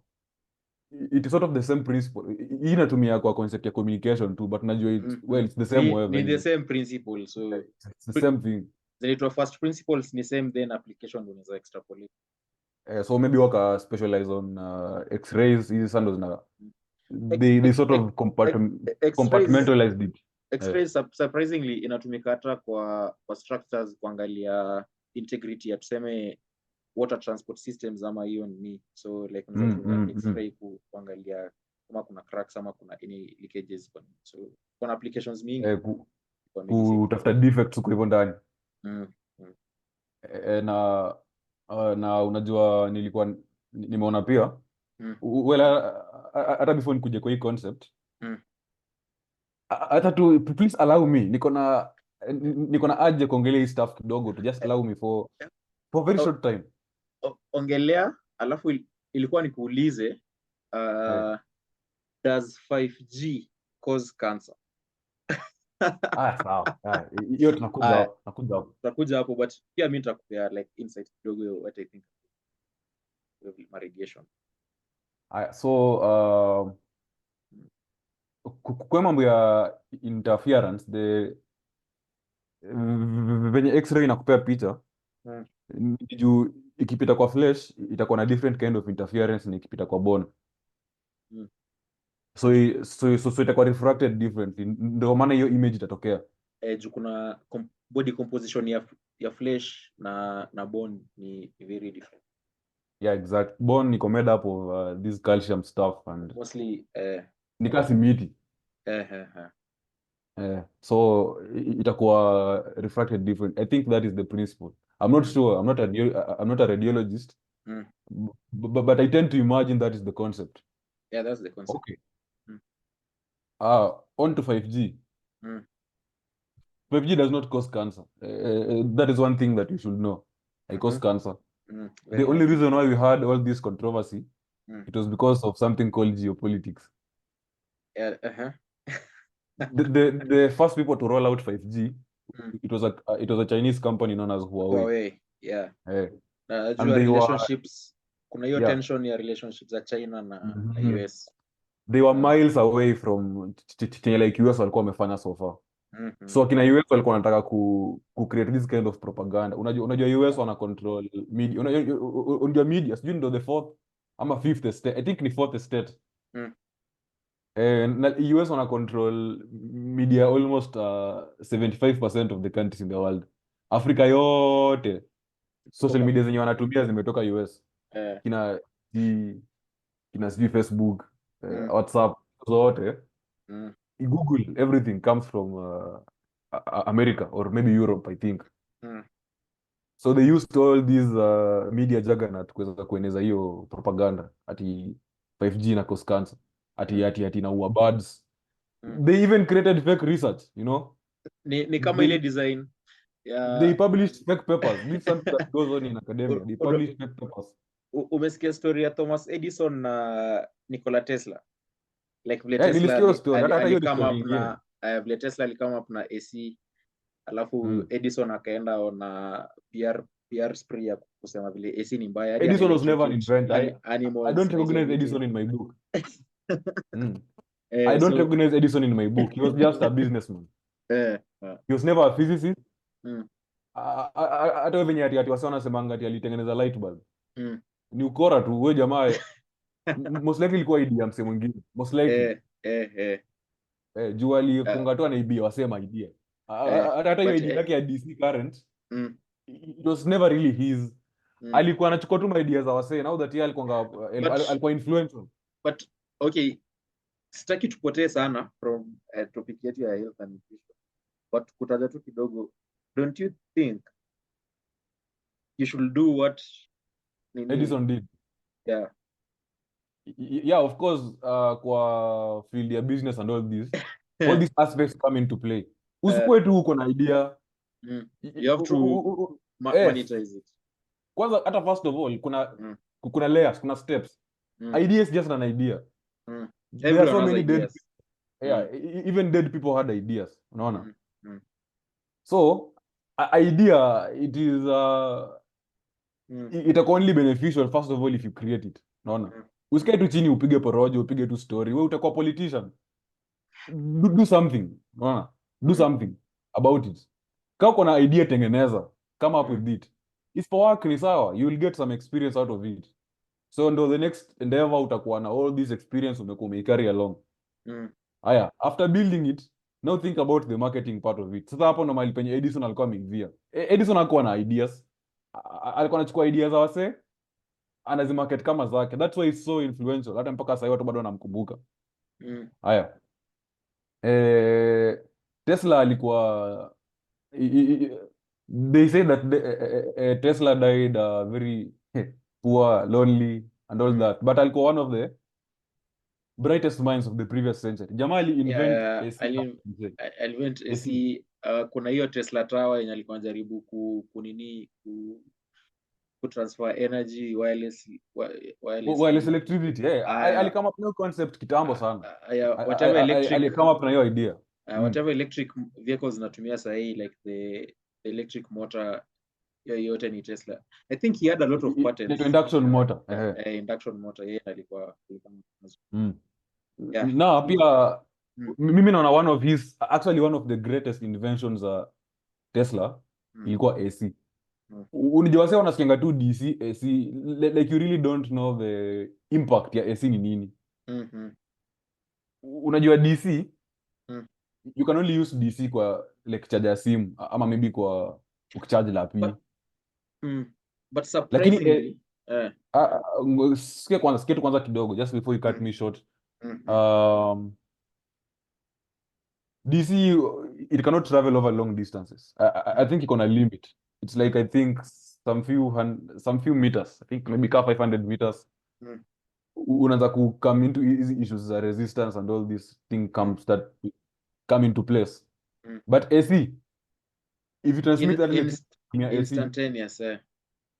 it is sort of the same principle. Hii inatumia kwa concept ya communication too, but najua it's the same way. Ni the same principle, so it's the same thing. The first principles ni same, then application unaweza extrapolate. So maybe waka specialize on X-rays. Hizi sando zina they sort of compartmentalized it. X-rays surprisingly inatumika hata kwa structures kuangalia integrity ya tuseme water transport systems ama hiyo ni, so like unaweza X-ray kuangalia kama kuna cracks ama kuna any leakages, so kuna applications mingi kutafuta defects huko hivyo ndani. Na unajua nilikuwa nimeona pia hata before nikuje kwa hii concept, hata tu please allow me, niko na aje kuongelea hii stuff kidogo tu, just allow me for very short time. Ongelea, alafu ilikuwa nikuulize does 5G cause cancer? Sawa. Hiyo tunakuja hapo, but pia mimi nitakupea like insight kidogo what I think of radiation. So kwa mambo ya interference, venye x-ray inakupea picha juu ikipita kwa flesh itakuwa na different kind of interference ni ikipita kwa bone. So itakuwa refracted differently, ndio maana hiyo image itatokea. Juu kuna body composition ya flesh na bone ni very different. Yeah, exact. Bone iko made up of this calcium stuff and mostly ni kasi miti. So itakuwa refracted different. I think that is the principle. I'm not sure. I'm not a radiologist. But I tend to imagine that is the concept. Yeah, that's the concept. Okay. On to 5G. 5G does not cause cancer. That is one thing that you should know. It causes cancer. The only reason why we had all this controversy, it was because of something called geopolitics. The first people to roll out 5G, it was a Chinese company known as Huawei. Yeah. And they relationships, kuna hiyo tension ya relationships za China na US. They were miles away from like US walikuwa wamefanya so far. So kina US walikuwa wanataka ku create this kind of propaganda. Unajua US wana control media. Unajua media, sijui ndio the fourth ama fifth state. I think ni fourth state Mm. Na US wana control media almost 75% of the countries in the world. Afrika yote social media zenye wanatumia zimetoka US. Eh. Kina kina sijui Facebook, Mm. WhatsApp zote. Mm. Google, everything comes from America or maybe Europe, I think. Mm. So they used all these media juggernaut kuweza kueneza hiyo propaganda ati 5G na cause cancer, ati inaua birds. Mm. They even created fake research, you know. Ni kama ile They design they ya published fake papers. This is something that goes on in academia. They publish fake papers. umesikia story ya Thomas Edison na Nikola Tesla, like vile Tesla Nilisikia hiyo story. Hata hiyo ni alikama story up nyingine. na vile Tesla alikama up na AC, alafu Edison akaenda na PR spree ya kusema vile AC ni mbaya, hadi Edison was never an electrocute inventor. I animals don't na hizo recognize vitu. Edison in my book. I don't So recognize Edison in my book. He was just a businessman. He was never a physicist. Mm. Hata venye ati wasi wanasemanga ati alitengeneza light bulb. Mm. Ni ukora tu. Huyo jamaa most likely ilikuwa idea ya msee mwingine. Most likely. Juu alifunga tu anaibia wasema idea. Hata hiyo but idea yake ya DC current, mm. it was never really his. Mm. Alikuwa anachukua tu idea za wasee. Now that yeye alikuwa influential. But okay, sitaki tupotee sana from topic yetu ya health and nutrition, but kutaja tu kidogo, don't you think you should do what Edison did. Yeah. Yeah, of course, kwa field ya business and all these aspects come into play. Usikuwe tu uko na idea. You have to monetize it. Kwanza hata first of all kuna layers, kuna steps. Idea is just an idea. There are so many dead people. Yeah, even dead people had ideas, unaona? So idea, it is itakuwa only beneficial first of all if you create it, unaona? Usikae tu chini upige porojo, upige tu story. Wewe utakuwa politician. Do something, unaona? Do something about it. Kama uko na idea tengeneza, come up with it. Isipo work ni sawa, you will get some experience out of it. So ndo the next endeavor utakuwa na all this experience umekuwa umecarry along. Aya, after building it, now think about the marketing part of it. Sasa hapo ndo mahali penye Edison alikuwa ameivia. Edison hakuwa na ideas. Alikuwa anachukua ideas za wasee, anazimarket kama zake. That's why it's so influential. Hata mpaka sasa watu bado wanamkumbuka. Aya. Tesla alikuwa they say that Tesla died very poor, lonely and all that, but alikuwa one of the brightest minds of the previous century. Jamaa invent AC. Kuna hiyo Tesla Tower yenye alikuwa anajaribu ku transfer energy wireless electricity. Alikama up na concept kitambo sana. Whatever electric, alikama up na hiyo idea. Whatever electric vehicles natumia sahi, like the electric motor, yote ni Tesla. I think he had a lot of patents. Induction motor. Induction motor, yeye alikuwa Na pia mimi naona actually one of the greatest inventions Tesla ilikuwa AC. Unajua wase wanasikianga tu DC, AC, like you really don't know the impact ya AC ni nini. Unajua DC, you can only use DC kwa like charge ya simu ama maybe kwa ukicharge lapi. But surprisingly, sikia kwanza kidogo just before you cut me short. DC, it cannot travel over long distances. I think iko na limit. It's like I think some few meters. I think maybe 500 meters. Unaanza ku come into easy issues za resistance and all these things come into place. But AC, if you transmit that instantaneous,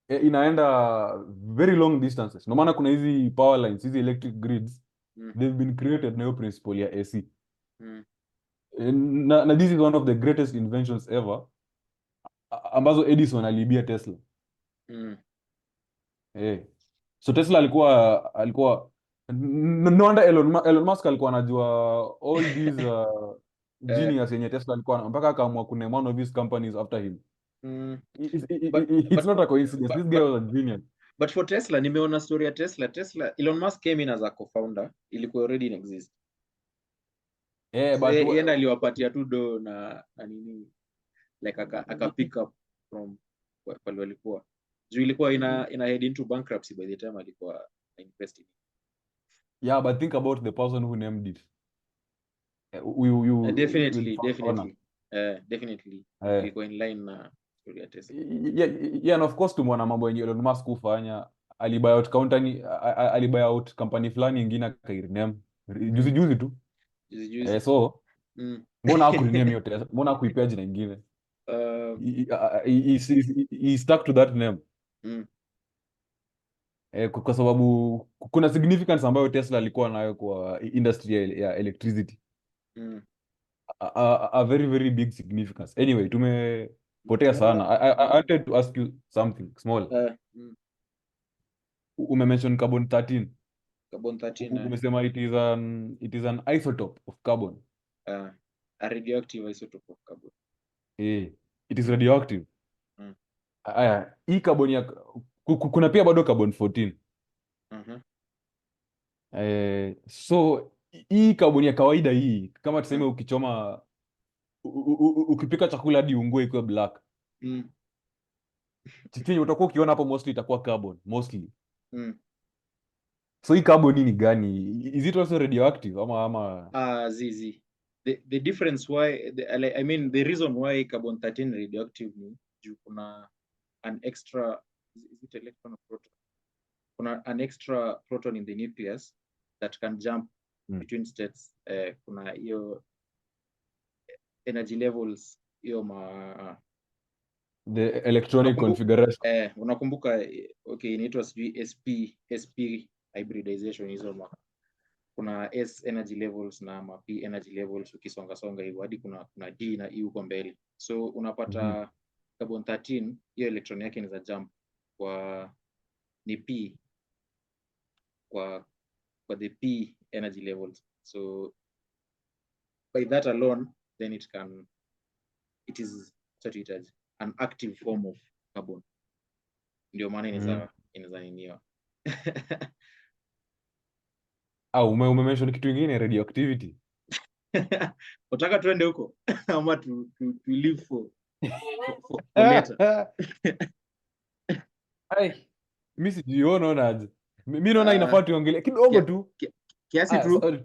inaenda very long distances. No maana kuna hizi power lines, hizi electric grids, they've been created na hiyo principle ya AC. Na this is one of the greatest inventions ever ambazo Edison alibia Tesla. So Tesla alikuwa no wonder Elon Musk alikuwa anajua all these genius yenye Tesla alikuwa mpaka akaamua kuname one of his companies after him. It's not a coincidence. This guy was a genius. But for Tesla, nimeona story ya Tesla, Elon Musk came in as a co-founder, ilikuwa already in exist. but Yeye aliwapatia tu do na nini, like aka pick up from pale walikuwa. Juu ilikuwa ina head into bankruptcy by the time alikuwa investing. yeah, but think about the person who named it. Definitely. Definitely. Ilikuwa in line na story ya Tesla. Yeah, and of course tumeona mambo yenye Elon Musk kufanya, alibuy out company fulani ingine akairename juzi tu. So mbona hakurename hiyo Tesla? Mbona hakuipea jina ingine? He stuck to that name. Kwa sababu kuna significance ambayo Tesla alikuwa nayo kwa industry ya electricity. A very very big significance. Anyway, tumepotea sana. I wanted to ask you something small. Umemention carbon 13. Umesema it is an isotope of carbon. A radioactive isotope of carbon. It is radioactive. Hii carbon ya kuna pia bado carbon 14. So hii carbon ya kawaida hii, kama tuseme ukichoma ukipika chakula hadi ungue ikuwe black. Chenye utakuwa ukiona hapo mostly itakuwa carbon mostly. So hii carbon ni gani? Is it also radioactive ama the difference why the reason why carbon 13 radioactive ni juu kuna an extra, is it electron or proton? Kuna an extra proton in the nucleus that can jump between states. Kuna hiyo energy levels, hiyo the electronic configuration. Unakumbuka inaitwa sp hybridization hizo kuna S energy levels na P energy levels, ukisonga hivyo hadi kuna D na E huko mbele. So unapata carbon 13 hiyo electron yake ni za jump kwa ni P kwa the P energy levels. So by that alone then it is an active form of carbon. Ndio maana inaweza niniwa. Umemention kitu kingine, radioactivity. Utaka tuende huko ama to live for later. Mimi sijiona aje. Mimi naona inafaa tuongelee kidogo tu. Kiasi tu.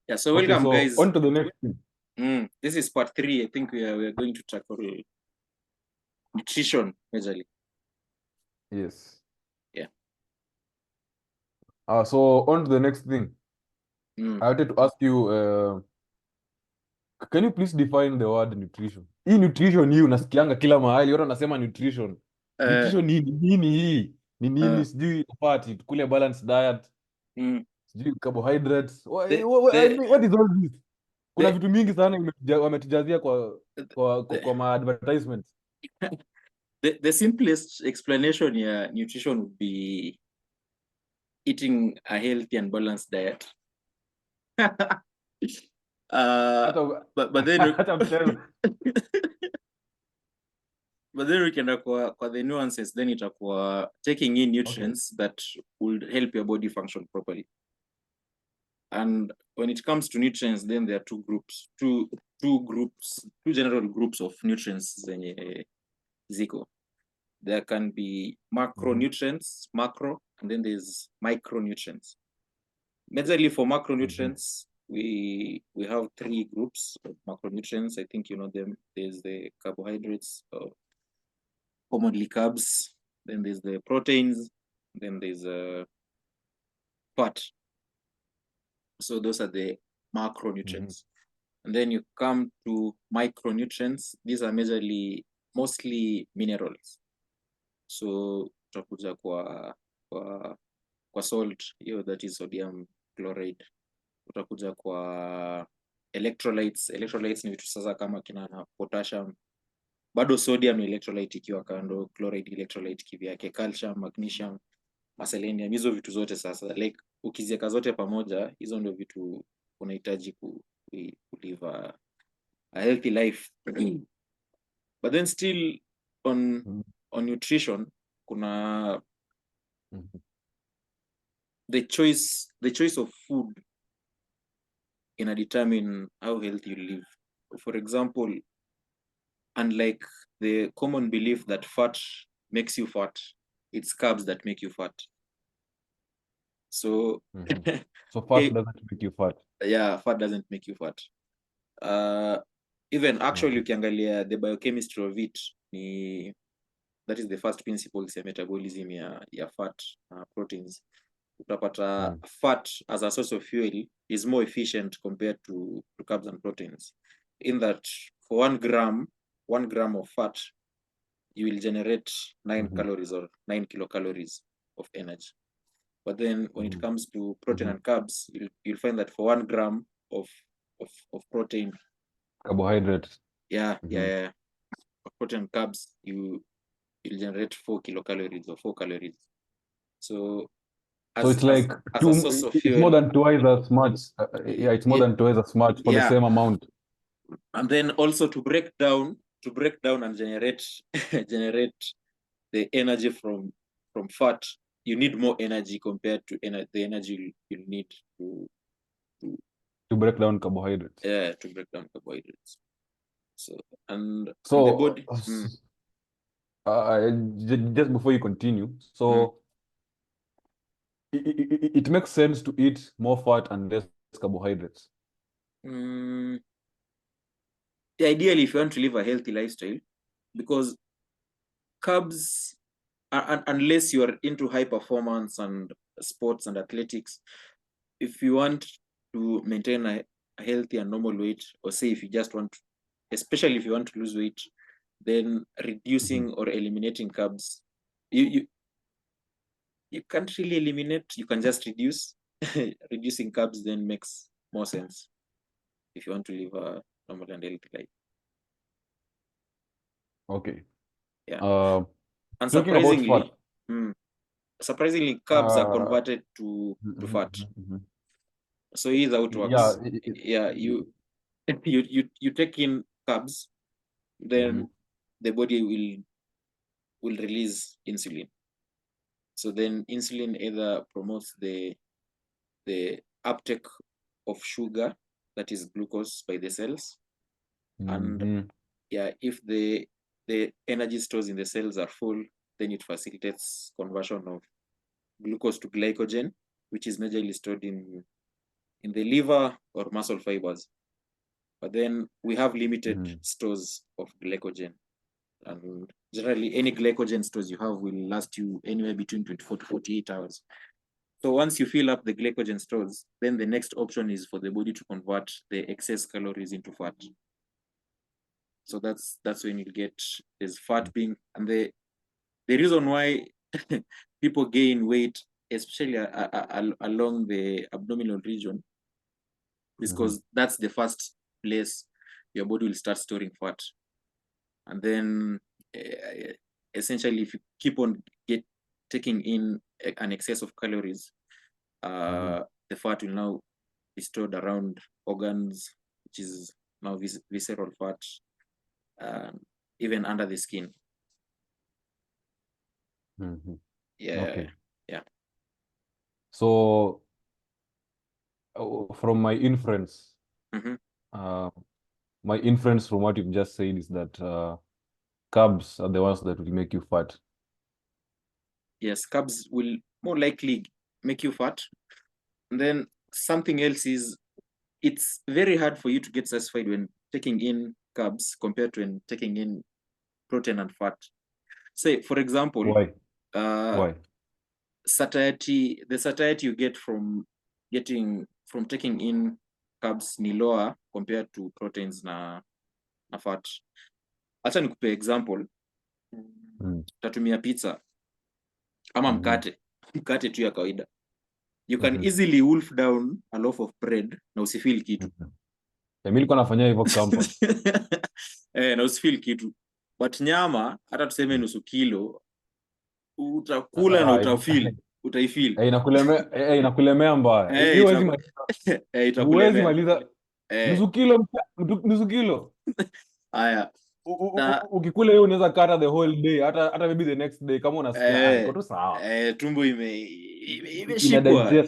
Yeah, so welcome guys. On to the next thing. This is part 3. I think we are going to tackle nutrition majorly. Yes. Yeah. So on to the next thing. I wanted to ask you, can you please define the word nutrition? Hii nutrition hii unasikianga kila mahali, watu wanasema nutrition. Nutrition hii ni nini? Sijui fat, kule balanced diet. Sijui carbohydrates. What is all this? Kuna vitu mingi sana wametujazia kwa ma advertisements. The simplest explanation ya nutrition would be eating a healthy and balanced diet. But then we can kwa the nuances, then itakuwa taking in nutrients that will help your body function properly. And when it comes to nutrients, then there are two general groups of nutrients zenye ziko. There can be macronutrients, macro, and then there's micronutrients. Majorly for macronutrients, we have 3 groups of macronutrients. I think you know them. There's the carbohydrates, commonly carbs. Then there's the proteins. Then there's fat. So those are the macronutrients. And then you come to micronutrients. These are mostly minerals. So tutakuja kwa salt, that is sodium chloride. Utakuja kwa electrolytes. Electrolytes ni vitu sasa kama kina potassium. Bado sodium electrolyte ikiwa kando, chloride electrolyte kivyake, calcium, magnesium, selenium, hizo vitu zote sasa. Like ukiziweka zote pamoja, hizo ndio vitu unahitaji ku live a healthy life. But then still on on nutrition, kuna Mhm. the choice of food determine how healthy you live. For example, unlike the common belief that fat makes you fat, it's carbs that make you fat. So Mhm. So fat it, doesn't make you fat. yeah, fat doesn't make you fat. Even actually, Mhm. ukiangalia the biochemistry of it, that is the first principles ya metabolism ya fat proteins. Utapata fat as a source of fuel is more efficient compared to carbs and proteins, in that for 1 gram of fat, you will generate 9 Mhm. calories or 9 kilocalories of energy. But then when it Mhm. comes to protein Mhm. and carbs, you'll find that for 1 gram of protein, Carbohydrates. yeah, of protein and carbs, you'll generate 4 kilocalories or 4 calories. So So it's like as a source of it's more fuel, than twice as much. Yeah, it's more than twice as much for the yeah. same amount. And then also to break down and generate generate the energy from fat, you need more energy compared to the energy you need to To break down carbohydrates. break down carbohydrates. So and the So body. just before you continue, so it makes sense to eat more fat and less carbohydrates. Ideally, if you want to live a healthy lifestyle, because carbs, unless you are into high performance and sports and athletics, if you want to maintain a healthy and normal weight, or say if you just want to, especially if you want to lose weight, then reducing or eliminating carbs, you can't really eliminate, you can just reduce. Reducing carbs then makes more sense if you want to live a normal and healthy life. Okay. Yeah. And Talking about fat. surprisingly, carbs are converted to fat. So here's how it works. Yeah, You take in carbs, then the body will release insulin. So then insulin either promotes the uptake of sugar, that is glucose, by the cells, and if the energy stores in the cells are full, then it facilitates conversion of glucose to glycogen, which is majorly stored in the liver or muscle fibers. But then we have limited stores of glycogen, and generally any glycogen stores you have will last you anywhere between 24 to 48 hours. So once you fill up the glycogen stores, then the next option is for the body to convert the excess calories into fat. So that's when you get this fat being, and the reason why people gain weight, especially along the abdominal region, is because that's the first place your body will start storing fat. And then essentially, if you keep on taking in an excess of calories, the fat will now be stored around organs, which is now visceral fat, even under the skin. Okay. Yeah. So from my inference, from what you've just said is that carbs are the ones that will make you fat. Yes, carbs will more likely make you fat. And then something else is, it's very hard for you to get satisfied when taking in carbs compared to when taking in protein and fat. Say, for example, Why? Satiety, the satiety you get from taking in carbs ni lower compared to proteins na fat. Acha nikupe example. Tatumia pizza ama mkate tu ya kawaida. You can easily wolf down a loaf of bread na usifeel kitu. Mimi nilikuwa nafanya hivyo campus. Na usifeel kitu. But nyama, hata tuseme nusu kilo, utakula na utaifeel. Inakulemea mbaya. Hiyo huwezi maliza nusu kilo. Haya. Na ukikula hiyo unaweza kata the whole day, hata maybe the next day kama unasikia iko tu sawa. tumbo ina imeshikwa,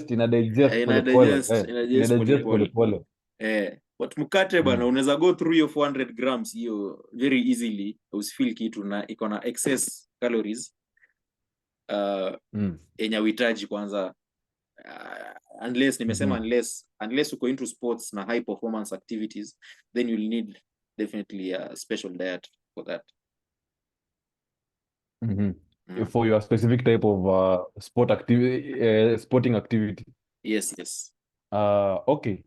ina digest ina polepole, digest, ina ina digest digest polepole. polepole. But mkate bana, Mm. unaweza go through your 400 grams hiyo very easily, usifeel kitu, na iko na excess calories yenye uhitaji kwanza, unless nimesema, unless uko into sports na high performance activities, then you'll need definitely a special diet for that. For your specific type of sporting activity. Yes. Okay.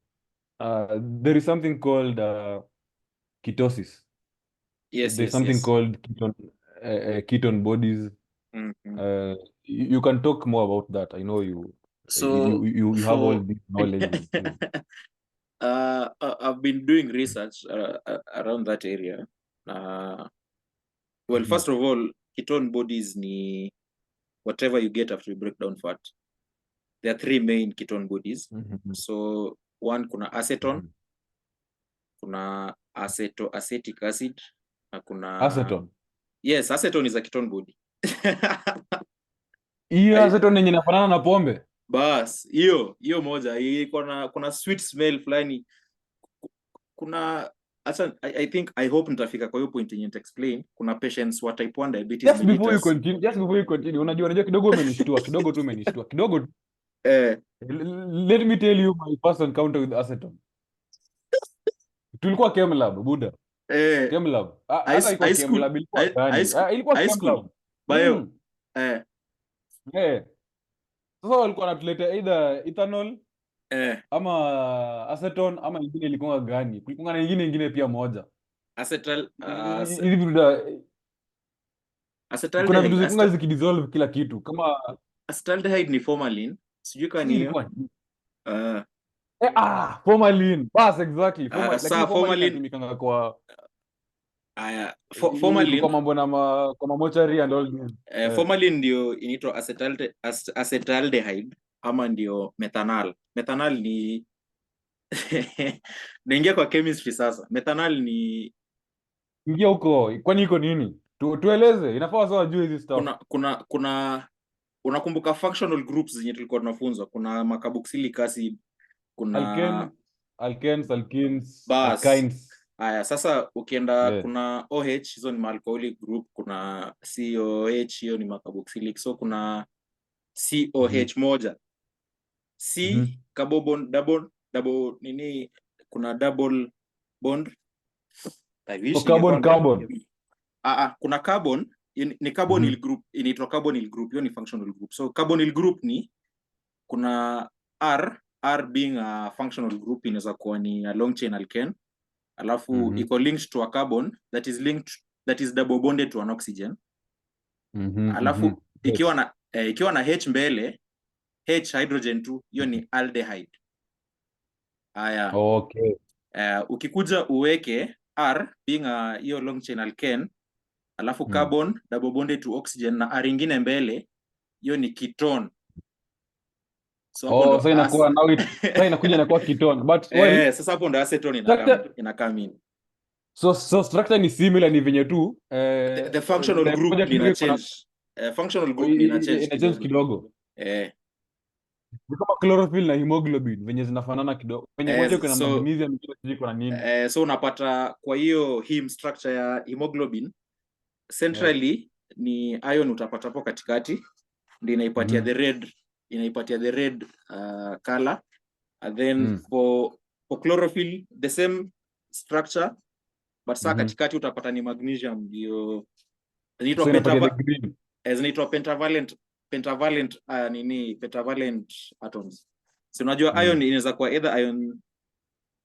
There is something called ketosis. There's something called ketone bodies. You can talk more about that. I know you have all this knowledge. I've been doing research around that area. Well, first of all, ketone bodies ni whatever you get after you break down fat. There are three main ketone bodies. So one, kuna acetone, kuna acetic acid, na kuna Acetone. Yes, acetone is a ketone body. Hiyo acetone yenye inafanana na pombe. Bas, hiyo moja kuna sweet smell fulani. Kuna I think, I hope nitafika kwa hiyo point yenye nita explain. Kuna patients wa type 1 diabetes just before you continue, unajua kidogo umenishtua, kidogo tu. Let me tell you my first encounter with acetone. Tulikuwa chem lab buda. Chem lab. Hata iko chem lab ilikuwa gani? Ilikuwa chem lab. Bio. Sasa walikuwa wanatuletea either ethanol ama acetone, ama nyingine ilikuwa gani? Kulikuwa na nyingine pia moja. Kuna vitu zilikuwa zikidissolve kila kitu kama acetaldehyde ni formalin. Sijui kama hiyo. Formalin. Bas, exactly. Lakini formalin formalin inatumikanga kwa formalin kwa mambo na kwa mochari and all this. Formalin ndio inaitwa acetaldehyde ama ndio methanol. Methanol ni naingia kwa chemistry sasa. Methanol ni ingia huko. Kwani iko nini? Tueleze. Inafaa sawa juu hizi stuff. Kuna unakumbuka functional groups zenye tulikuwa tunafunzwa? Kuna macarboxylic acid, kuna alkenes, alkynes. Haya, sasa ukienda kuna OH, hizo ni alcoholic group. Kuna COH, hiyo ni macarboxylic. So kuna COH moja, carbon double nini, kuna double bond. Carbon. Kuna carbon ni carbonyl group, inaitwa carbonyl group, hiyo ni functional group. So carbonyl group ni kuna R being a functional group, inaweza kuwa ni a long chain alkane, alafu iko linked to a carbon that is double bonded to an oxygen. Alafu ikiwa na H mbele, H hydrogen 2, hiyo ni aldehyde. Haya. Okay. Ukikuja uweke R being a hiyo long chain alkane, alafu carbon double bonded to oxygen na R ingine mbele, hiyo ni ketone. So inakuwa inakuja inakuwa ketone, but sasa hapo ndo acetone inakaa mini. So structure ni similar, ni venye tu the functional group lina change. Functional group lina change kidogo. Ni kama chlorophyll na hemoglobin venye zinafanana kidogo. Venye moja kuna magnesium, nyingine kuna nini. So unapata kwa hiyo heme structure ya hemoglobin centrally ni iron utapata hapo katikati, ndio inaipatia the red color. And then for chlorophyll the same structure, but saa katikati utapata ni magnesium, ndio zinaitwa pentavalent atoms. So unajua ion inaweza kuwa either ion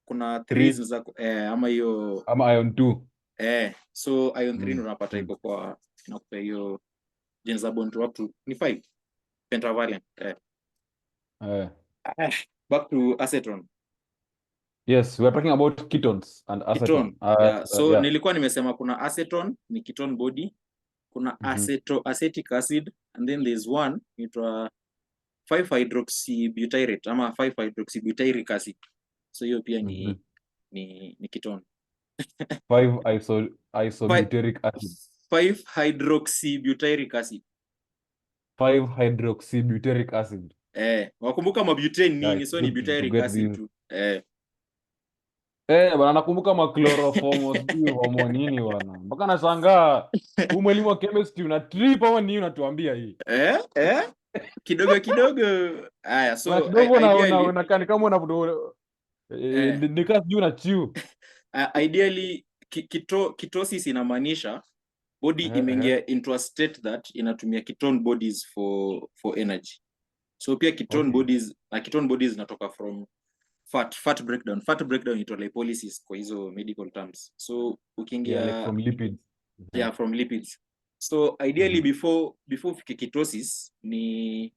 kuna 3 za ama hiyo ama ion 2. So ion 3 unapata iko kwa inakupa hiyo genes za bond up to ni 5 pentavalent. Back to acetone. Yes, we are talking about ketones and acetone. So nilikuwa nimesema kuna acetone ni ketone body, kuna acetic acid, and then there's one inaitwa 5-hydroxybutyrate ama 5-hydroxybutyric acid. So hiyo pia ni ketone. isobutyric acid. 5-hydroxybutyric acid. 5-hydroxybutyric acid. Wakumbuka mabutane Yeah, nini, it's so ni good to butyric get acid these. tu. Bana nakumbuka machlorophomos sijui homo nini bwana. Mpaka nashangaa huu mwalimu wa chemistry una trip ama nini unatuambia hii? Kidogo kidogo. Haya, Kuna so kidogo ideally unakaa ni kama nikaa sijui na chew. Ideally ketosis inamaanisha body imeingia into a state that inatumia ketone bodies for energy. So pia ketone bodies zinatoka from fat breakdown. Fat breakdown ito lipolysis kwa hizo medical terms. So ukiingia like from lipids. From lipids. So ideally before ufike ketosis ni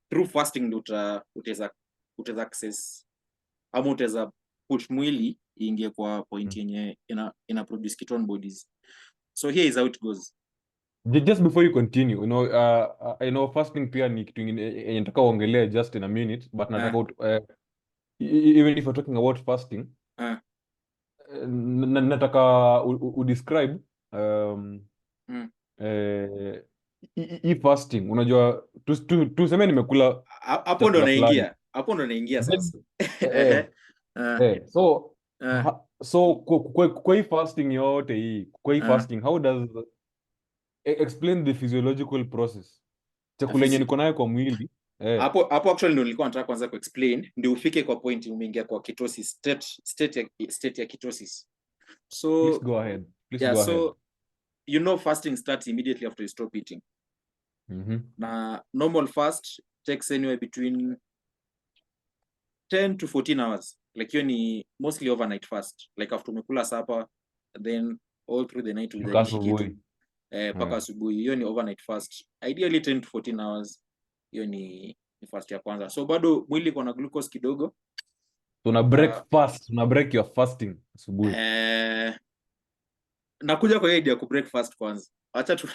through fasting ndio utaweza access ama utaweza push mwili iingie kwa point yenye ina produce ketone bodies. So here is how it goes. Just before you continue, I know fasting pia ni kitu ingine nataka uongelee just in a minute, but nataka even if you're talking about fasting, nataka udescribe hii fasting. Unajua tuseme nimekula hapo ndo naingia sasa. So kwa hii fasting yote hii, kwa hii fasting, how does explain the physiological process chakula yenye niko nayo kwa mwili hapo actually ndio nilikuwa nataka kwanza kuexplain ndio ufike kwa point umeingia kwa ketosis state ya ketosis. So please go ahead. So you know fasting starts immediately after you stop eating. Na normal fast takes anywhere between 10 to 14 hours. Like hiyo ni mostly overnight fast, like after umekula supper then all through the night utadishi kitu mpaka asubuhi. Hiyo ni overnight fast, ideally 10 to 14 hours. Hiyo ni fast ya kwanza. So bado mwili iko na glucose kidogo. Una break your fasting asubuhi. Nakuja kwa idea ku break fast kwanza. Acha tu.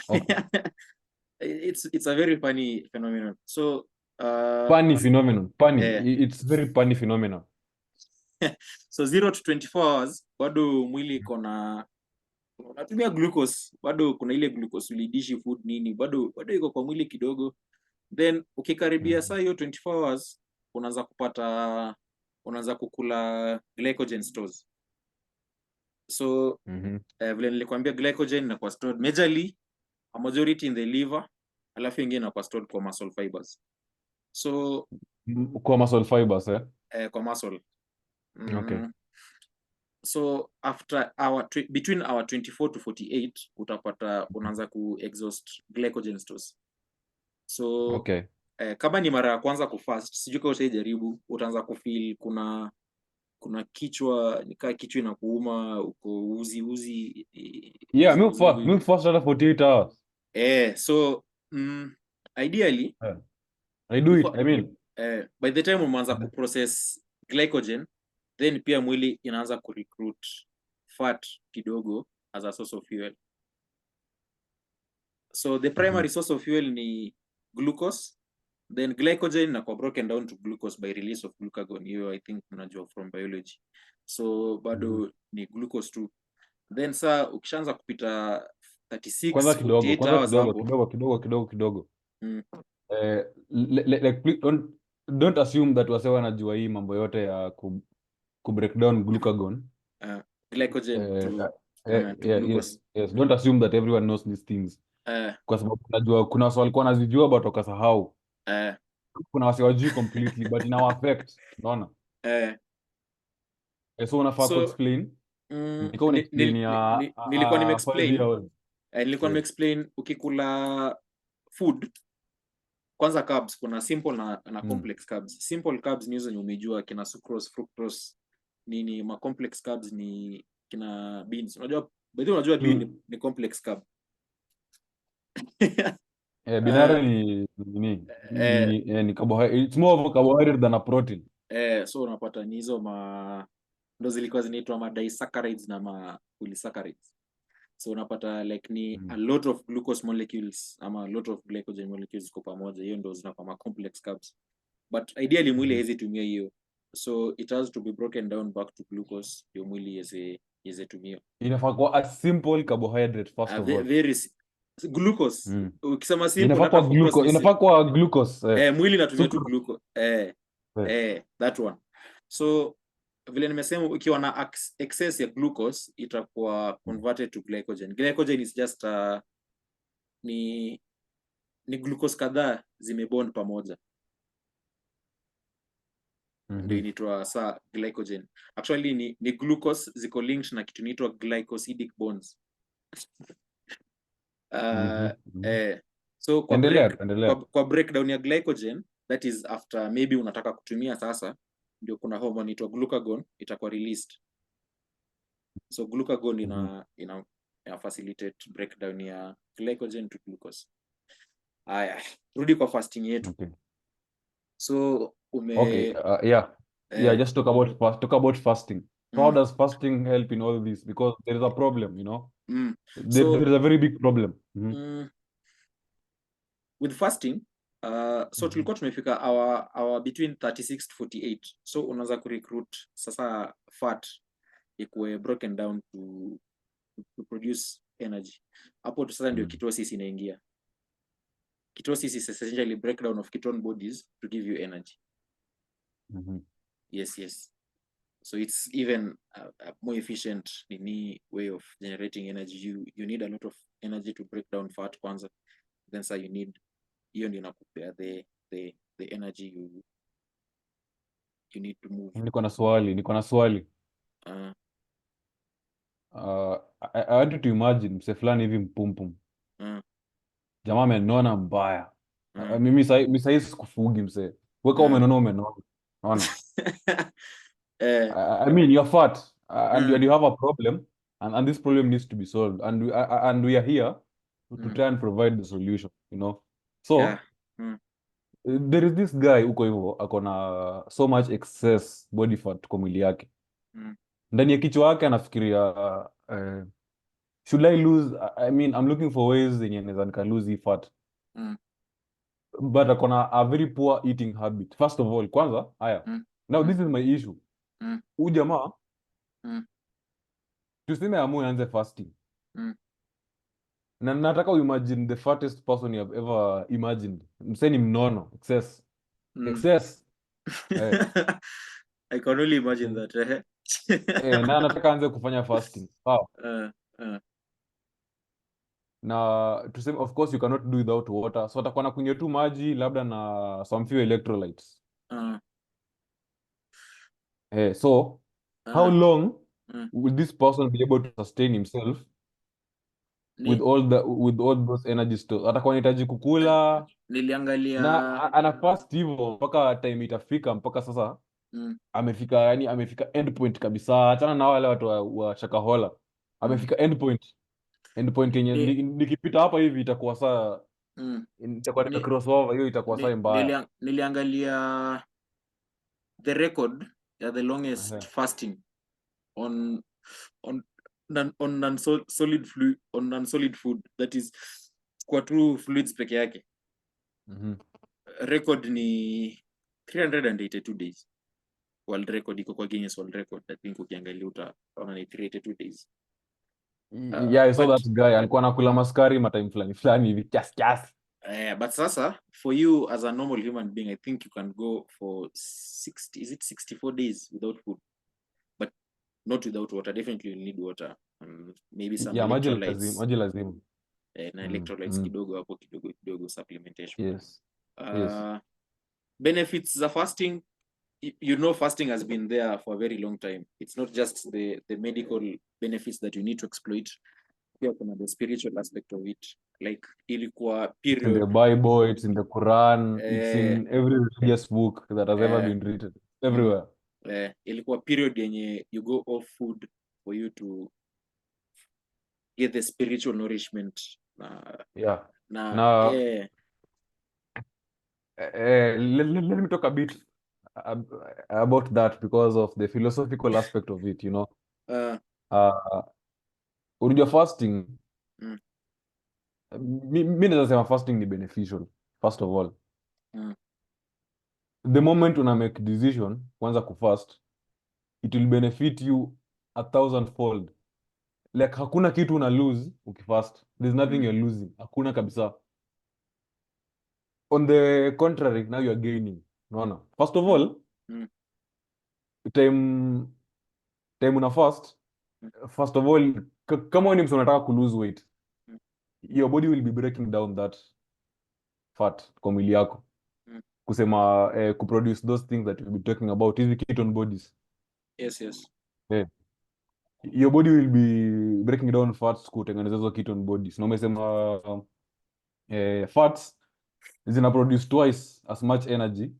It's a very funny phenomenon. So funny phenomenon. It's very funny phenomenon. So 0 to 24 hours bado mwili iko na unatumia glucose, bado kuna ile glucose ulidishi food nini, bado iko kwa mwili kidogo. Then ukikaribia saa hiyo 24 hours unaanza kukula glycogen stores. So vile nilikwambia glycogen inakuwa stored majorly, a majority in the liver, alafu ingine inakuwa stored kwa muscle fibers. So kwa muscle fibers kwa muscle. Okay. So after between our 24 to 48 utapata unaanza ku exhaust glycogen stores. So kama ni mara ya kwanza kufast, sijui kama utajaribu, utaanza kufeel kuna kichwa inakuuma, uko uzi. Yeah, me fast after 48 hours. So ideally I do it. I mean by the time umeanza ku process glycogen, then pia mwili inaanza ku recruit fat kidogo as a source of fuel. So the primary source of fuel ni glucose, then glycogen inakuwa broken down to glucose by release of glucagon. Hiyo I think unajua from biology. So bado ni glucose tu. Then ukishaanza kupita 36 48 hours hapo kidogo. Like don't assume that wase wanajua hii mambo yote ya ku break down glucagon, glycogen to glucose. Yes, don't assume that everyone knows these things. Kwa sababu najua kuna wase walikuwa wanazijua but wakasahau. Kuna wase wajui completely but ina affect, unaona? So unafaa ku explain. Nilikuwa nimeexplain ukikula food kwanza carbs, kuna simple na complex carbs. Simple carbs ni hizo zenye umejua, kina sucrose, fructose nini. Ma complex carbs ni kina beans. Unajua bean ni complex carb. Binary ni carbohydrate. It's more of a carbohydrate than a protein. So unapata ni hizo ndo zilikuwa zinaitwa ma disaccharides na ma polysaccharides. So unapata like ni a lot of glucose molecules ama a lot of glycogen molecules kwa pamoja. Hiyo ndo zinakuwa ma complex carbs. But ideally mwili haizi tumia hiyo. So it has to be broken down back to glucose ndio mwili izetumio. Inafaa kuwa a simple carbohydrate first of all. Very glucose. Ukisema simple Inafaa hata kuwa glucose, inafaa kuwa glucose. mwili inatumia tu Sucrose. glucose. That one. So vile nimesema ukiwa na excess ya glucose itakuwa converted to glycogen. Glycogen is just ni glucose kadhaa zimebond pamoja. Ndio inaitwa glycogen. Actually ni glucose ziko linked na kitu inaitwa glycosidic bonds. So kwa breakdown ya glycogen, that is after maybe unataka kutumia sasa, ndio kuna hormone inaitwa glucagon itakuwa released. So glucagon ina facilitate breakdown ya glycogen to glucose. Aya, rudi kwa fasting yetu. Okay. So just talk about fasting. How does fasting help in all this? Because there is a problem, you know. There is a very big problem. With fasting, so tulikuwa tumefika our between 36 to 48. So unaweza kurecruit sasa fat ikuwe broken down to produce energy. Hapo sasa ndio ketosis inaingia. Ketosis is essentially breakdown of ketone bodies to give you energy. Yes. So it's even a more efficient way of generating energy. You need a lot of energy to break down fat kwanza. Then you need hiyo ndio inakupea the energy you need to move. Niko na swali. I want you to imagine mse fulani hivi mpumpum. Jamaa amenona mbaya. Mimi sasa sikufugi mse. Weka umenona. Unaona? I mean you're fat and you have a problem and this problem needs to be solved and we are here to try and provide the solution, you know. So there is this guy uko hivyo akona so much excess body fat kwa mwili yake. Ndani ya kichwa yake anafikiria should I lose, I mean I'm looking for ways zenye naweza nika lose fat. But akona a very poor eating habit. First of all, kwanza now this is my issue. Huyu jamaa tuseme amue anze fasting. Na nataka uimagine the fattest person you have ever imagined. Mseni mnono, excess. I can only imagine that. Na nataka anze kufanya fasting. Wow. Na tuseme of course you cannot do without water. So atakuwa nakunywa tu maji labda na some few electrolytes. So how long will this person be able to sustain himself with all those energy stores? Atakuwa anahitaji kukula. Niliangalia na ana fast hivyo mpaka time itafika mpaka sasa amefika endpoint kabisa. Achana na wale watu wa shakahola. Amefika endpoint yenye nikipita hapa hivi itakuwa saa itakuwa ni crossover, hiyo itakuwa saa mbaya. Niliangalia the record ya the longest fasting on non-solid food, that is kwa true fluids peke yake. Record ni 382 days. World record iko kwa Guinness World Record. I think ukiangalia utaona ni 382 days. I saw that guy alikuwa anakula maskari matime fulani hivi kiasi. But sasa for you as a normal human being, I think you can go for 64 days without food, but not without water. Definitely you need water and maybe some electrolytes. Maji lazima. Na electrolytes kidogo hapo kidogo supplementation. Yes. Benefits of fasting, you know, fasting has been there for a very long time. It's not just the medical benefits that you need to exploit. Pia kuna the spiritual aspect of it. Like ilikuwa period. It's in the Bible, it's in the Quran, it's in every religious book that has ever been written. Everywhere. Ilikuwa period yenye you go off food for you to get the spiritual nourishment. Let me talk a bit about that because of the philosophical aspect of it, you know. Unajua fasting, mi naweza sema fasting ni beneficial first of all. The moment una make decision kwanza kufast, it will benefit you 1,000-fold. Like hakuna kitu una lose ukifast. There's nothing you're losing. Hakuna kabisa. On the contrary, now you're gaining. Unaona? First of all, time una fast, first of all, kama wewe ni mtu unataka ku lose weight, your body will be breaking down that fat kwa mwili yako. Kusema kuproduce those things that we'll be talking about, hizi ketone bodies. Yes. Your body will be breaking down fats kutengeneza hizo ketone bodies. Na umesema fats zina produce twice as much energy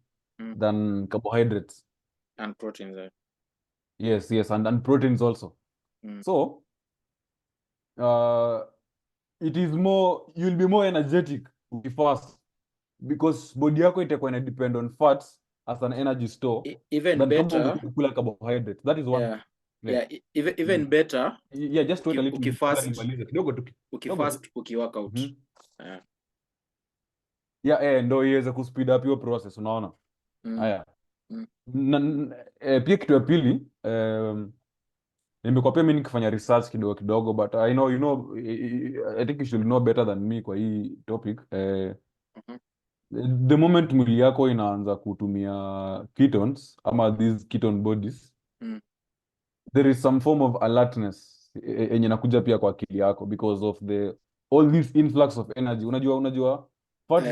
than carbohydrates and proteins. Yes, and proteins also. So it is more, you'll be more energetic fast because body yako itakuwa ina depend on fats as an energy store Even than kama better ungekula carbohydrates. That is one. Even better. Yeah, just wait a little bit. Kidogo tu. Ukifast ukiwork out. Ndo iweze kuspeed up your process, unaona. Haya. Pia kitu ya pili, nimekuwa pia mimi nikifanya research kidogo but I know I think you should know better than me kwa hii topic. The moment mwili yako inaanza kutumia ketones ama these ketone bodies, there is some form of alertness yenye nakuja pia kwa akili yako because of all this influx of energy. Unajua fats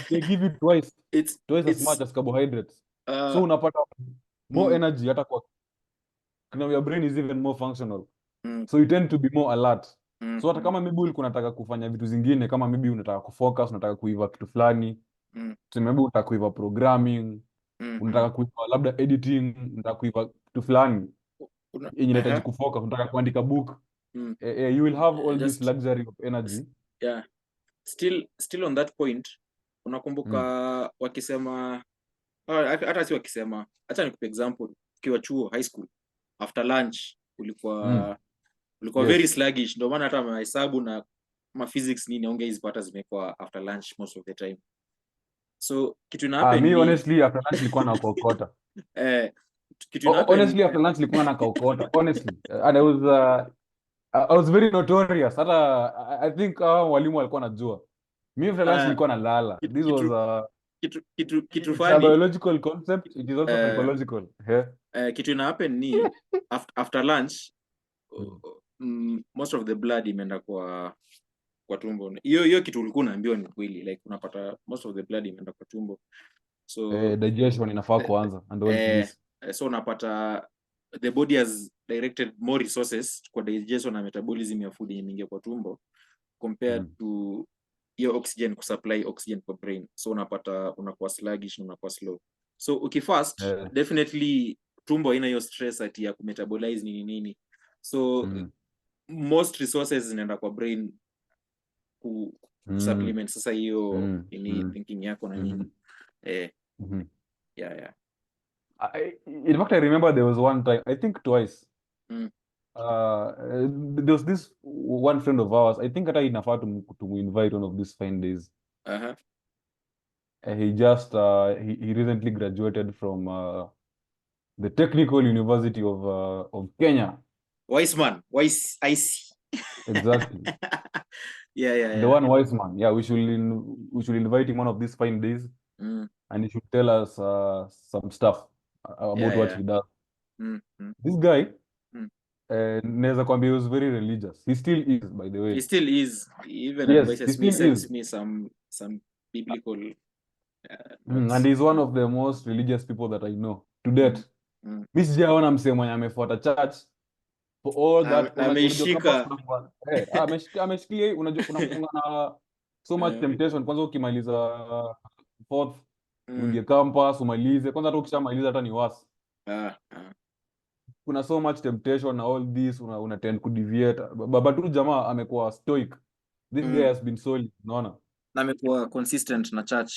they give you twice as much as carbohydrates. So unapata more energy hata kwa your brain is even more functional. So you tend to be more alert. So hata kama maybe ulikuwa unataka kufanya vitu zingine, kama maybe unataka kufocus, unataka kuiva kitu fulani, maybe unataka kuiva programming, unataka kuiva labda editing, unataka kuiva kitu fulani yenye inahitaji kufocus, unataka kuandika book, you will have all this luxury of energy. Still on that point, unakumbuka wakisema hata si wakisema, acha nikupe example, ukiwa chuo high school after lunch ulikuwa very sluggish, ndio maana hata mahesabu na physics nini ungezipata zimekuwa after lunch most of the time. So kitu ina happen me honestly after lunch nilikuwa na kokota. Kitu ina happen honestly after lunch nilikuwa na kokota honestly, and I was very notorious. Hata I think walimu walikuwa najua mimi after lunch nilikuwa nalala. This was kitu funny, biological concept, it is also psychological. Kitu ina happen ni after lunch most of the blood imeenda kwa tumbo. Hiyo kitu ulikuwa unaambiwa ni kweli, like unapata most of the blood imeenda kwa tumbo, so digestion inafaa kuanza and all this. So unapata the body has directed more resources kwa digestion na metabolism ya food imeingia kwa tumbo compared to your oxygen, kusupply oxygen kwa brain. So unapata unakuwa sluggish, unakuwa slow. So ukifast definitely tumbo ina hiyo stress ati ya kumetabolize nini. So most resources zinaenda kwa brain supplement sasa hiyo thinking yako na nini. Yeah. In fact I remember there was one time, I think twice, there was this one friend of ours, I think hata inafaa to invite one of these fine days. He just he recently graduated from the Technical University of Kenya. Wise man, wise IC. Exactly. Yeah. The one wise man. Yeah, we should invite him one of these fine days, and he should tell us some stuff about what he does. This guy, naweza kwambia, he was very religious. He still is, by the way. He still is. He even advises me, sends me some biblical and he's one of the most religious people that I know to date. Mi sijaona msee mwenye amefuata church for all that. Ameshikia, unafunga na so much temptation. Kwanza ukimaliza fourth uingie campus umalize kwanza, hata ukishamaliza hata ni worse. Kuna so much temptation na all this, una tend to deviate. Baba tu jamaa amekuwa stoic. This guy has been solid, unaona? Na amekuwa consistent na church.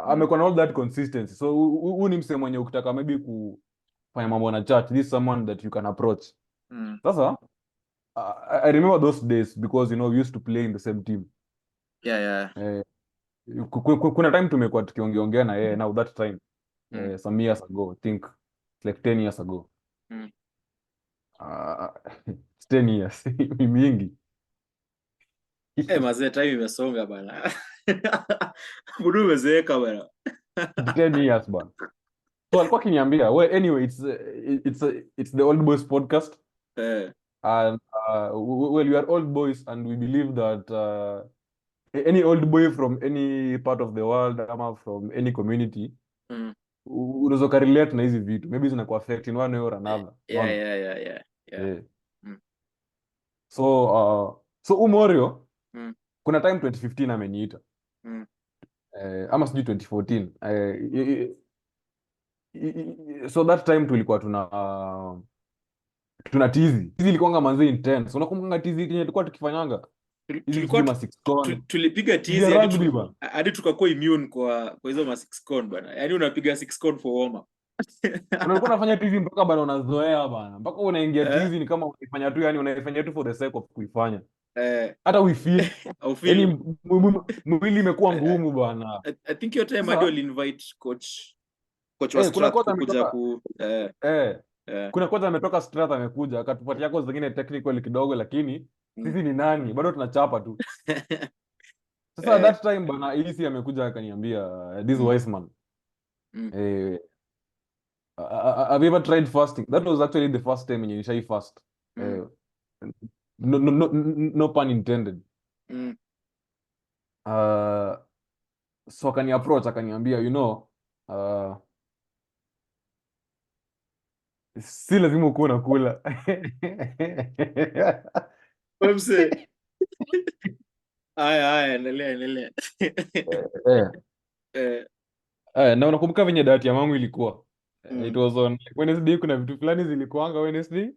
Amekuwa na all that consistency. So huu ni msee mwenye ukitaka maybe kufanya mambo na church, this is someone that you can approach. Sasa I remember those days because we used to play in the same team. Yeah. Kuna time tumekuwa tukiongea na yeye now that time some years ago, I think like 10 years ago. It's 10 years. Ni mingi. Mazee, time imesonga bana. Budu umezeeka bana. 10 years bana. So alikuwa akiniambia, well, anyway, it's the old boys podcast. And well, we are old boys and we believe that any old boy from any part of the world ama from any community unaweza ukarelate na hizi vitu, maybe zinakuaffect in one way or another. Yeah. Yeah. So Umorio kuna time 2015 ameniita ama sijui 2014 so that time tulikuwa tuna tizi ilikuwanga manzi intense. Unakumbuka tizi kenye tulikuwa tukifanyanga hizi ma 6 con tulipiga tizi hadi tukakuwa immune kwa hizo ma 6 con bana. Yaani unapiga 6 con for warm up. Unakuwa unafanya tizi mpaka bana unazoea bana, mpaka unaingia tizi ni kama unaifanya tu, yani unaifanya tu for the sake of kuifanya. Hata we feel yani mwili imekuwa ngumu bana. I think your time hadi will invite coach wa Strat kuja ku kuna kwanza ametoka Strat amekuja akatupatia yako zingine technical kidogo, lakini sisi ni nani bado tunachapa tu. Sasa that time bana Isi amekuja akaniambia this wise man have you ever tried fasting? That was actually the first time when you try fast. No pun intended. So akani approach akaniambia, you know, si lazima ukuwe unakula. Mse. Aya, endelea. Na unakumbuka venye diet ya mangu ilikuwa? It was on Wednesday, kuna vitu fulani zilikuanga Wednesday.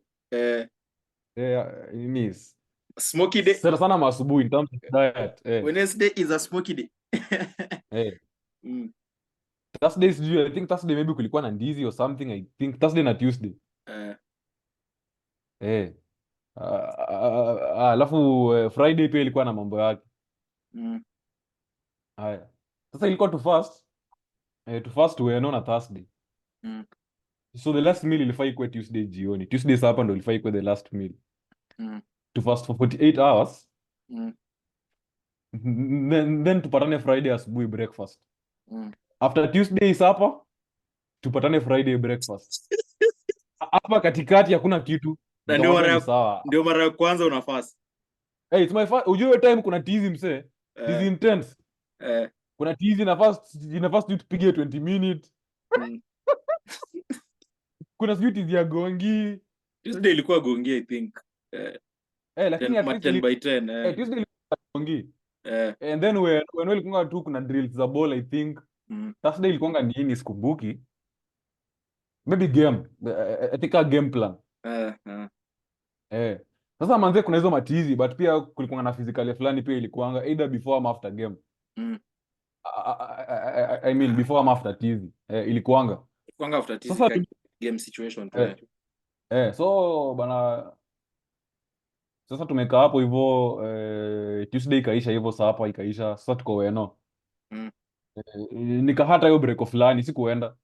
Nis. Smoky day. Sana masubuhi in terms of diet. Wednesday is a smoky day. Thursday sijui, I think Thursday maybe kulikuwa na ndizi or something. I think Thursday na Tuesday. Alafu Friday pia ilikuwa na mambo yake. Haya. Sasa ilikuwa to fast wewe na Thursday. So the last meal ilifai kwa Tuesday jioni. Tuesday hapa ndo ilifai kwa the last meal. To fast for 48 hours. Then tupatane Friday asubuhi breakfast. After Tuesday hapa tupatane Friday breakfast. Hapa katikati hakuna kitu. Ndio mara ya kwanza una fast. Hey, it's my first. Ujue time kuna tizi mse. Tizi intense. Kuna tizi na fast you tupige 20 minutes. Kuna sijui tizi ya gongi. Tuesday ilikuwa gongi I think. Lakini at least 10 by 10. Tuesday ilikuwa gongi. And then when ilikuwa tu kuna drills za ball I think. Thursday ilikuwa nini sikumbuki. Maybe game. I think a game plan. Sasa manze kuna hizo matizi but pia kulikuwa na physically fulani pia ilikuanga either before or after game. I mean before or after tizi. Ilikuanga after tizi sasa, game situation tu. So bana sasa tumekaa hapo hivyo Tuesday ikaisha hivyo saa hapa ikaisha sasa tuko weno. Nikahata hiyo break fulani sikuenda.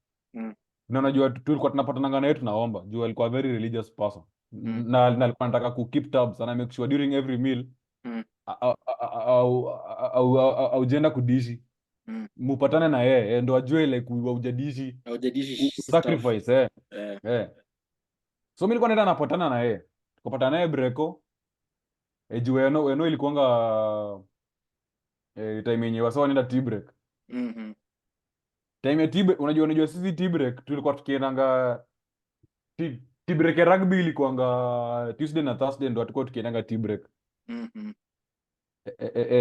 Na unajua tulikuwa tunapatana naye tunaomba. Juu alikuwa very religious person. Na alikuwa anataka ku keep tabs and I make sure during every meal au jenda kudishi. Mupatane na yeye ndo ajue like ujadishi sacrifice So mimi nilikuwa naenda napatana na yeye. Tukapatana naye breko. Juu weno ilikuanga time yenyewe wasa wanaenda tea break. Time ya tea break, unajua sisi tea break tulikuwa tukiendanga tea break ya rugby ilikuanga Tuesday na Thursday ndo tulikuwa tukiendanga tea break.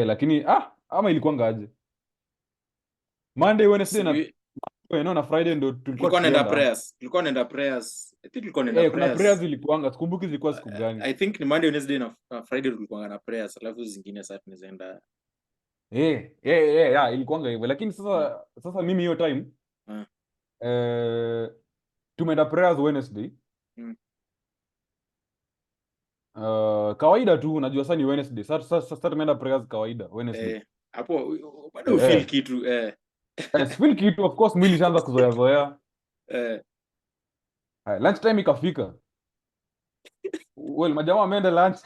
Lakini ama ilikuwanga aje? Monday, Wednesday na Friday ndo tulikuwa tunaenda prayers. Tulikuwa tunaenda prayers. I think tulikuwa tunaenda prayers. Kuna prayers ilikuwanga, sikumbuki zilikuwa siku gani. I think ni Monday, Wednesday na Friday tulikuwa na prayers, alafu zingine saa tunaenda. Ilikuwanga hivyo. Lakini sasa mimi hiyo time tumeenda prayers Wednesday. Kawaida tu unajua sasa ni Wednesday. Sasa tumeenda prayers kawaida Wednesday. Hapo bado feel kitu feel kitu of course mwili shaanza kuzoea. Lunch time ikafika. Well, majamaa wameenda lunch.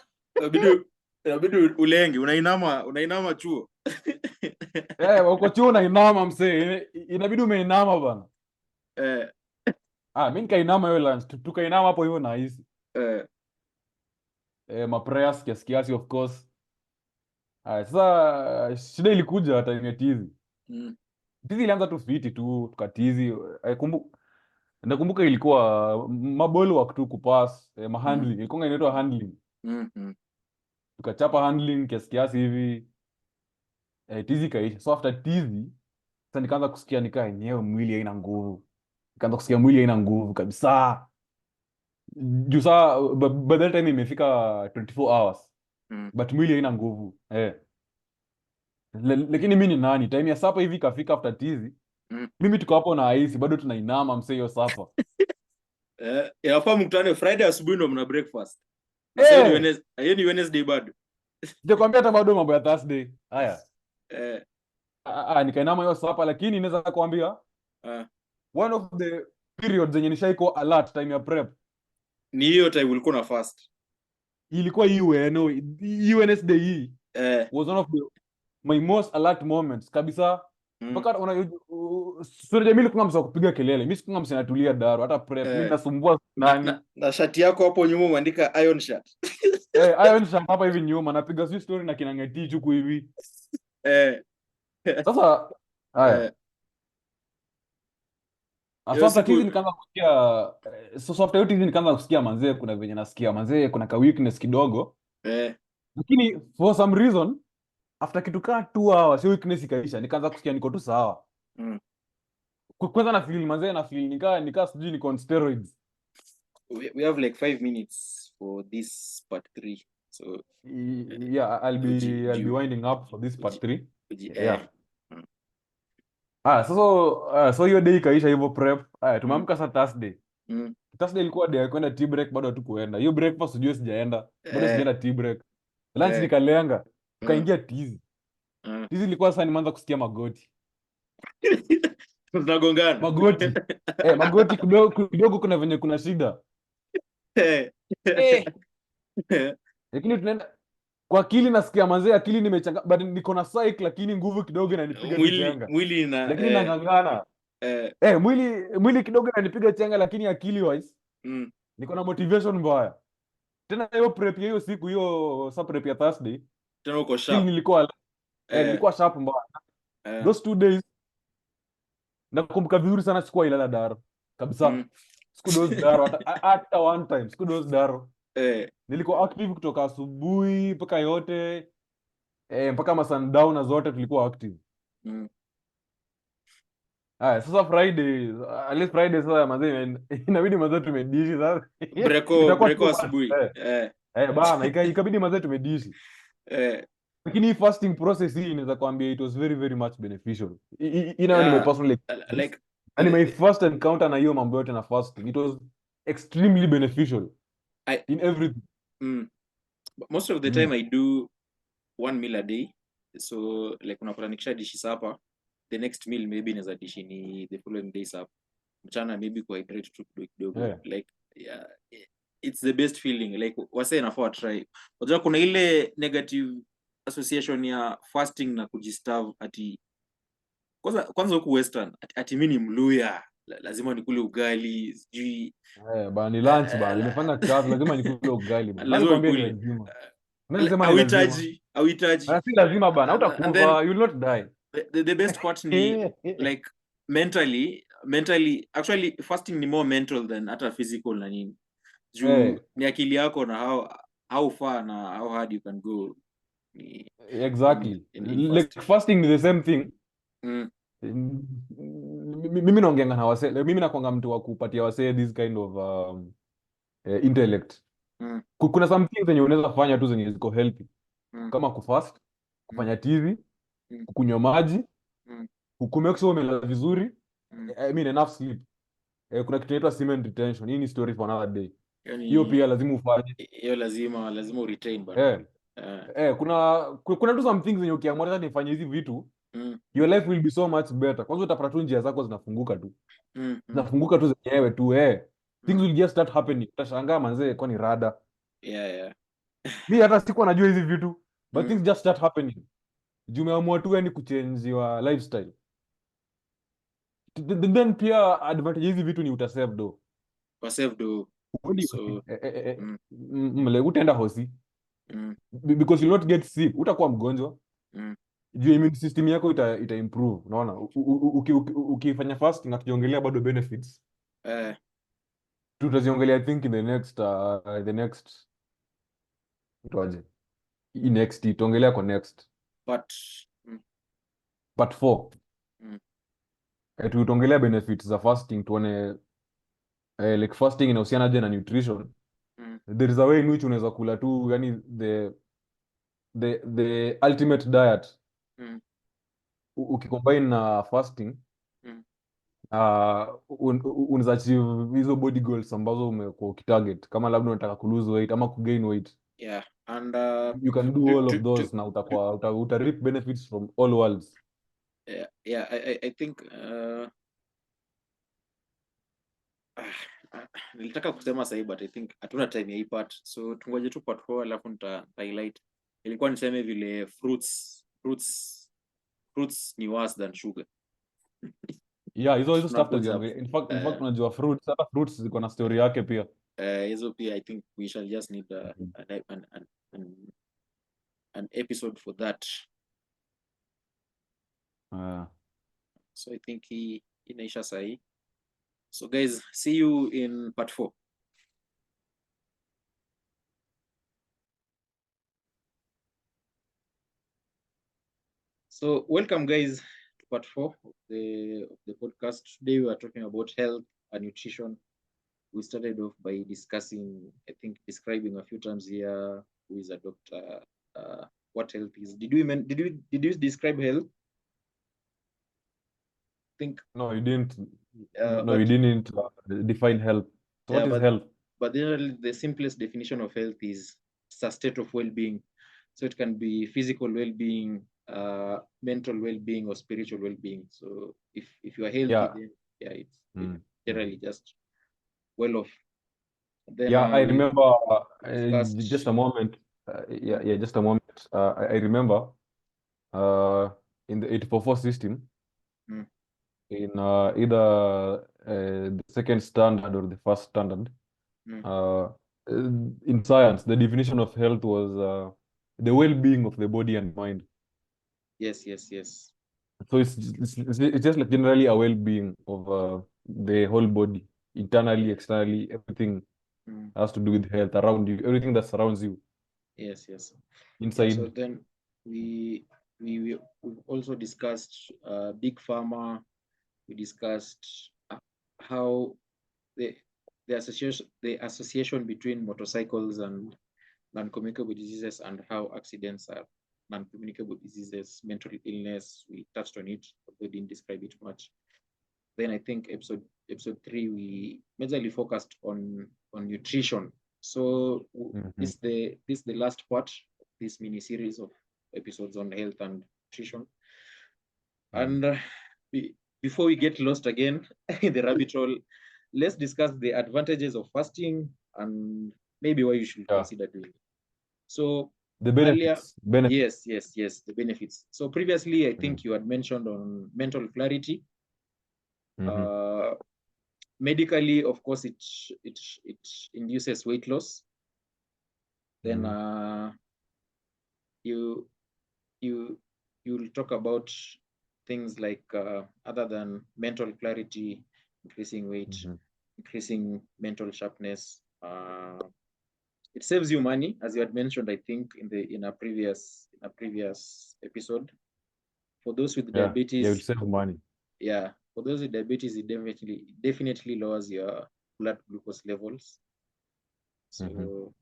Inabidi ulenge, unainama chuo. Uko chuo unainama msee. Inabidi umeinama bana. Mimi nikainama hiyo lunch. Tukainama hapo hivyo na hisi. Maprayers kiasi of course. Sasa shida ilikuja time ya tizi. Tizi ilianza tu fiti tu tukatizi. Nakumbuka ilikuwa mabolo wa tu kupass, handling. Ilikuwa inaitwa handling. Tukachapa handling kiasi hivi. Tizi kaisha. So after tizi sasa nikaanza kusikia nikaa yenyewe mwili haina nguvu. Nikaanza kusikia mwili haina nguvu kabisa. Juu saa by that time imefika 24 hours. But mwili haina nguvu. Lakini mimi ni nani? Time ya sapa hivi kafika after tizi. Mimi tuko hapo na aisi bado tunainama msee hiyo sapa. Yafaa mkutane Friday asubuhi ndo mna breakfast. Sasa ni Wednesday bado. Sijakwambia hata bado mambo ya Thursday. Haya. Nikainama hiyo sapa lakini naweza kuambia one of the periods zenye nishaiko alert time ya prep. Ni hiyo time ulikuwa na fast. Ilikuwa Wednesday hii. Was one of my most alert moments kabisa. Mpaka Jamili kuna msa kupiga kelele. Mimi sikunga msa natulia daro hata prep. Mimi nasumbua nani. Na shati yako hapo nyuma umeandika iron shirt. Iron shirt hapa hivi nyuma napiga sio story na kinangeti chuku hivi. Sasa haya. Sasa tizi nikaanza kusikia so after tizi nikaanza kusikia manzee kuna venye nasikia manzee kuna ka weakness kidogo. Lakini for some reason after kitu kaa 2 hours hiyo weakness ikaisha nikaanza kusikia niko tu sawa. Kwanza na feel nikaa sijui niko on steroids. We have like 5 minutes for this part 3. So yeah, I'll be winding up for this part 3. Yeah. So hiyo day ikaisha hivyo prep. Tumeamka saa Thursday. Thursday ilikuwa day ya kwenda tea break bado hatukuenda. Hiyo breakfast sijui sijaenda. Bado sijaenda tea break. Lunch nikalenga. Tukaingia tizi. Tizi ilikuwa sasa nimeanza kusikia magoti. Tunagongana. Magoti kidogo kuna venye kuna shida. Lakini tunaenda kwa akili nasikia manzee akili nimechanga but niko na psych lakini nguvu kidogo inanipiga chenga. Mwili lakini nangangana. Mwili kidogo inanipiga chenga lakini akili wise niko na motivation mbaya. Tena hiyo prep hiyo siku hiyo sa prep ya Thursday tena uko sharp. Nilikuwa sharp mbaya. Those 2 days nakumbuka vizuri sana sikuwa ilala daro kabisa. Sikudoze daro hata one time sikudoze daro. Nilikuwa active kutoka asubuhi mpaka yote mpaka masundown zote tulikuwa active. Sasa Friday at least Friday sasa mazee inabidi mazee tumedishi sasa. Breko asubuhi. Bana ikabidi mazee tumedishi. Lakini fasting process hii inaweza kuambia it was very very much beneficial. Ni my personal like and my first encounter na hiyo mambo yote na fasting it was extremely beneficial in everything. Most of the time I do 1 meal a day. So like unapata nikisha dishi sapa the next meal maybe inaweza dishi ni the following day sapa. Mchana maybe hydrate tu kidogo. Like it's the best feeling like wase inafaa try. Unajua kuna ile negative association ya fasting na kujistarve ati kwanza huku western ati mimi ni Mluya lazima nikule ugali sijui bana ni lunch bana nimefanya kazi lazima nikule ugali bana lazima ni lazima nasema hauhitaji si lazima bana utakufa you will not die. The best part ni like mentally actually fasting ni more mental than hata physical na nini juu ni akili yako na how far na how hard you can go. Exactly. Like fasting is the same thing. Mimi naongeanga na wase mimi nakwanga mtu wa kupatia wase this kind of intellect. Kuna some things zenye unaweza fanya tu zenye ziko healthy kama kufast, kufanya tizi, kukunywa maji, kumake sure umelala vizuri, I mean enough sleep. Kuna kitu inaitwa semen retention. Hii ni story for another day. Hiyo pia lazima ufanye. Hiyo lazima retain bana. Kuna tu some things zenye ukiamua hata nifanye hizi vitu your life will be so much better. Kwanza utapata tu njia zako zinafunguka tu. Zinafunguka tu zenyewe tu things will just start happening. Utashangaa manzee kwani rada. Yeah. Mi hata sikuwa najua hizi vitu, but Mm. things just start happening. Juu umeamua tu yani kuchange your lifestyle. Then pia advantage hizi vitu ni utasave do. For self do. Uendi So mm, mle utaenda hosi mm, because you'll not get sick, utakuwa mgonjwa. mm. Juu immune system yako ita improve, unaona? Ukifanya fasting na tukiongelea bado benefits. Tutaziongelea I think in the next itaje? Next itaongelea kwa next But mm, part 4. mm, Tutaongelea benefits za fasting, tuone like fasting inahusiana je na nutrition. mm, There is a way in which unaweza kula tu yani the ultimate diet mm, ukicombine na fasting mm. unaweza achieve hizo body goals ambazo umekuwa ukitarget, kama labda unataka ku lose weight ama ku gain weight. Yeah. And You can do all of to those na uta reap benefits from all worlds. yeah, I think nilitaka kusema sahi but I think hatuna time ya hii part, so tungoje tu part 4 alafu nita highlight. Ilikuwa niseme vile fruits ni worse than sugar. Yeah, hizo stuff Tunapoza in fact unajua hata fruits ziko na story yake pia. hizo pia I think we shall just need an episode for that. So I think hii inaisha sahi. So guys, see you in part 4. So welcome guys to part 4 of the podcast. Today we are talking about health and nutrition. We started off by discussing, I think, describing a few terms here. Who is a doctor? What health is? Did you describe health? I think No, you didn't. but You didn't define health. So what is health? But generally, the simplest definition of health is it's a state of well-being. So it can be physical well-being, mental well-being, or spiritual well-being. So if you are healthy, then it's generally just well off. Then I remember discussed... just a moment. Just a moment. I remember in the 844 system, in either the second standard or the first standard, in science, the definition of health was the well-being of the body and mind. Yes. So it's just like generally a well-being of the whole body, internally, externally, everything has to do with health around you, everything that surrounds you. Yes. Inside. Yeah, so then we've also discussed big pharma. We discussed how the association between motorcycles and non-communicable diseases, and how accidents are non-communicable diseases, mental illness. We touched on it, but we didn't describe it much. Then I think episode 3 we majorly focused on nutrition. So this is the last part of this mini series of episodes on health and nutrition. And before we get lost again in the rabbit hole, let's discuss the advantages of fasting and maybe why you should consider doing it. So the benefits. Yes, the benefits. So previously, I think you had mentioned on mental clarity. Medically, of course, it induces weight loss. Then you'll talk about things like other than mental clarity, increasing weight, increasing mental sharpness. It saves you money, as you had mentioned, I think, in a previous episode. For those with diabetes, it saves money. Yeah, for those with diabetes, it definitely lowers your blood glucose levels. So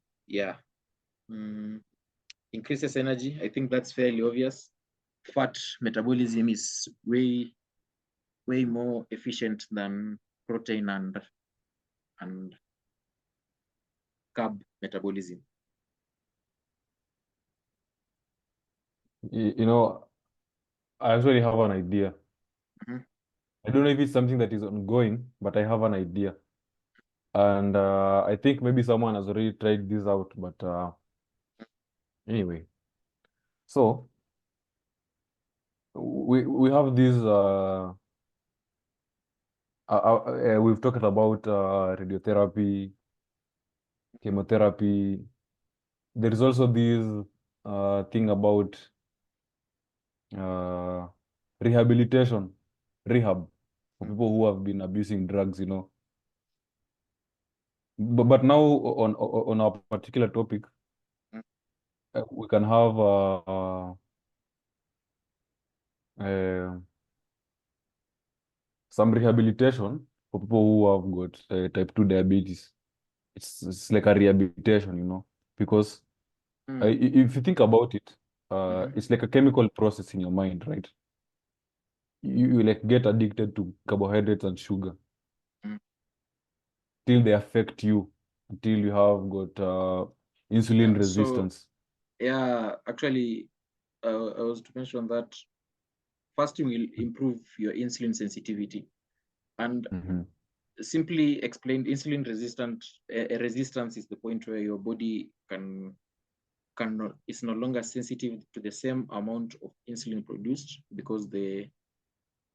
increases energy. I think that's fairly obvious. Fat metabolism is way more efficient than protein and carb metabolism. You know, I actually have an idea. I don't know if it's something that is ongoing, but I have an idea. And I think maybe someone has already tried this out, but anyway. So we have these we've talked about radiotherapy, chemotherapy. There is also this thing about rehabilitation, rehab for people who have been abusing drugs, you know. But now on our particular topic, we can have some rehabilitation for people who have got type 2 diabetes. It's like a rehabilitation, you know, because if you think about it, it's like a chemical process in your mind, right? You like get addicted to carbohydrates and sugar till they affect you, until you have got insulin So resistance. yeah, actually, I was to mention that fasting will improve your insulin sensitivity, and simply explained, insulin resistance is the point where your body is no longer sensitive to the same amount of insulin produced because the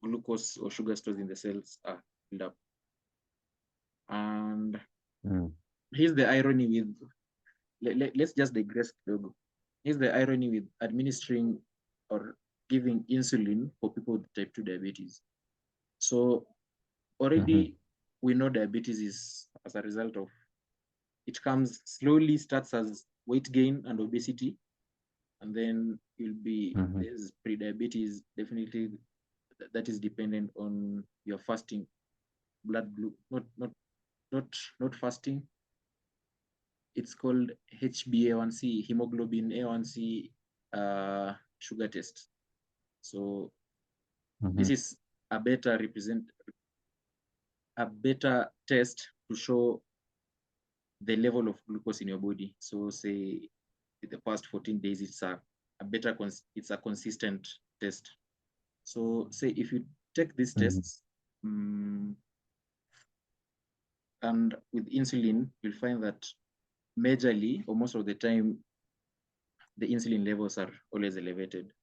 glucose or sugar stores in the cells are filled up. And here's the irony with, let's just digress. Here's the irony with administering or giving insulin for people with type 2 diabetes. So already we know diabetes is as a result of, it comes slowly, starts as weight gain and obesity, and then you'll be, there's pre-diabetes, definitely that is dependent on your fasting blood not fasting. It's called HbA1c, hemoglobin A1c sugar test. So this is a better test to show the level of glucose in your body. So say in the past 14 days, it's a consistent test. So say if you take these tests and with insulin, you'll find that majorly or most of the time, the insulin levels are always elevated.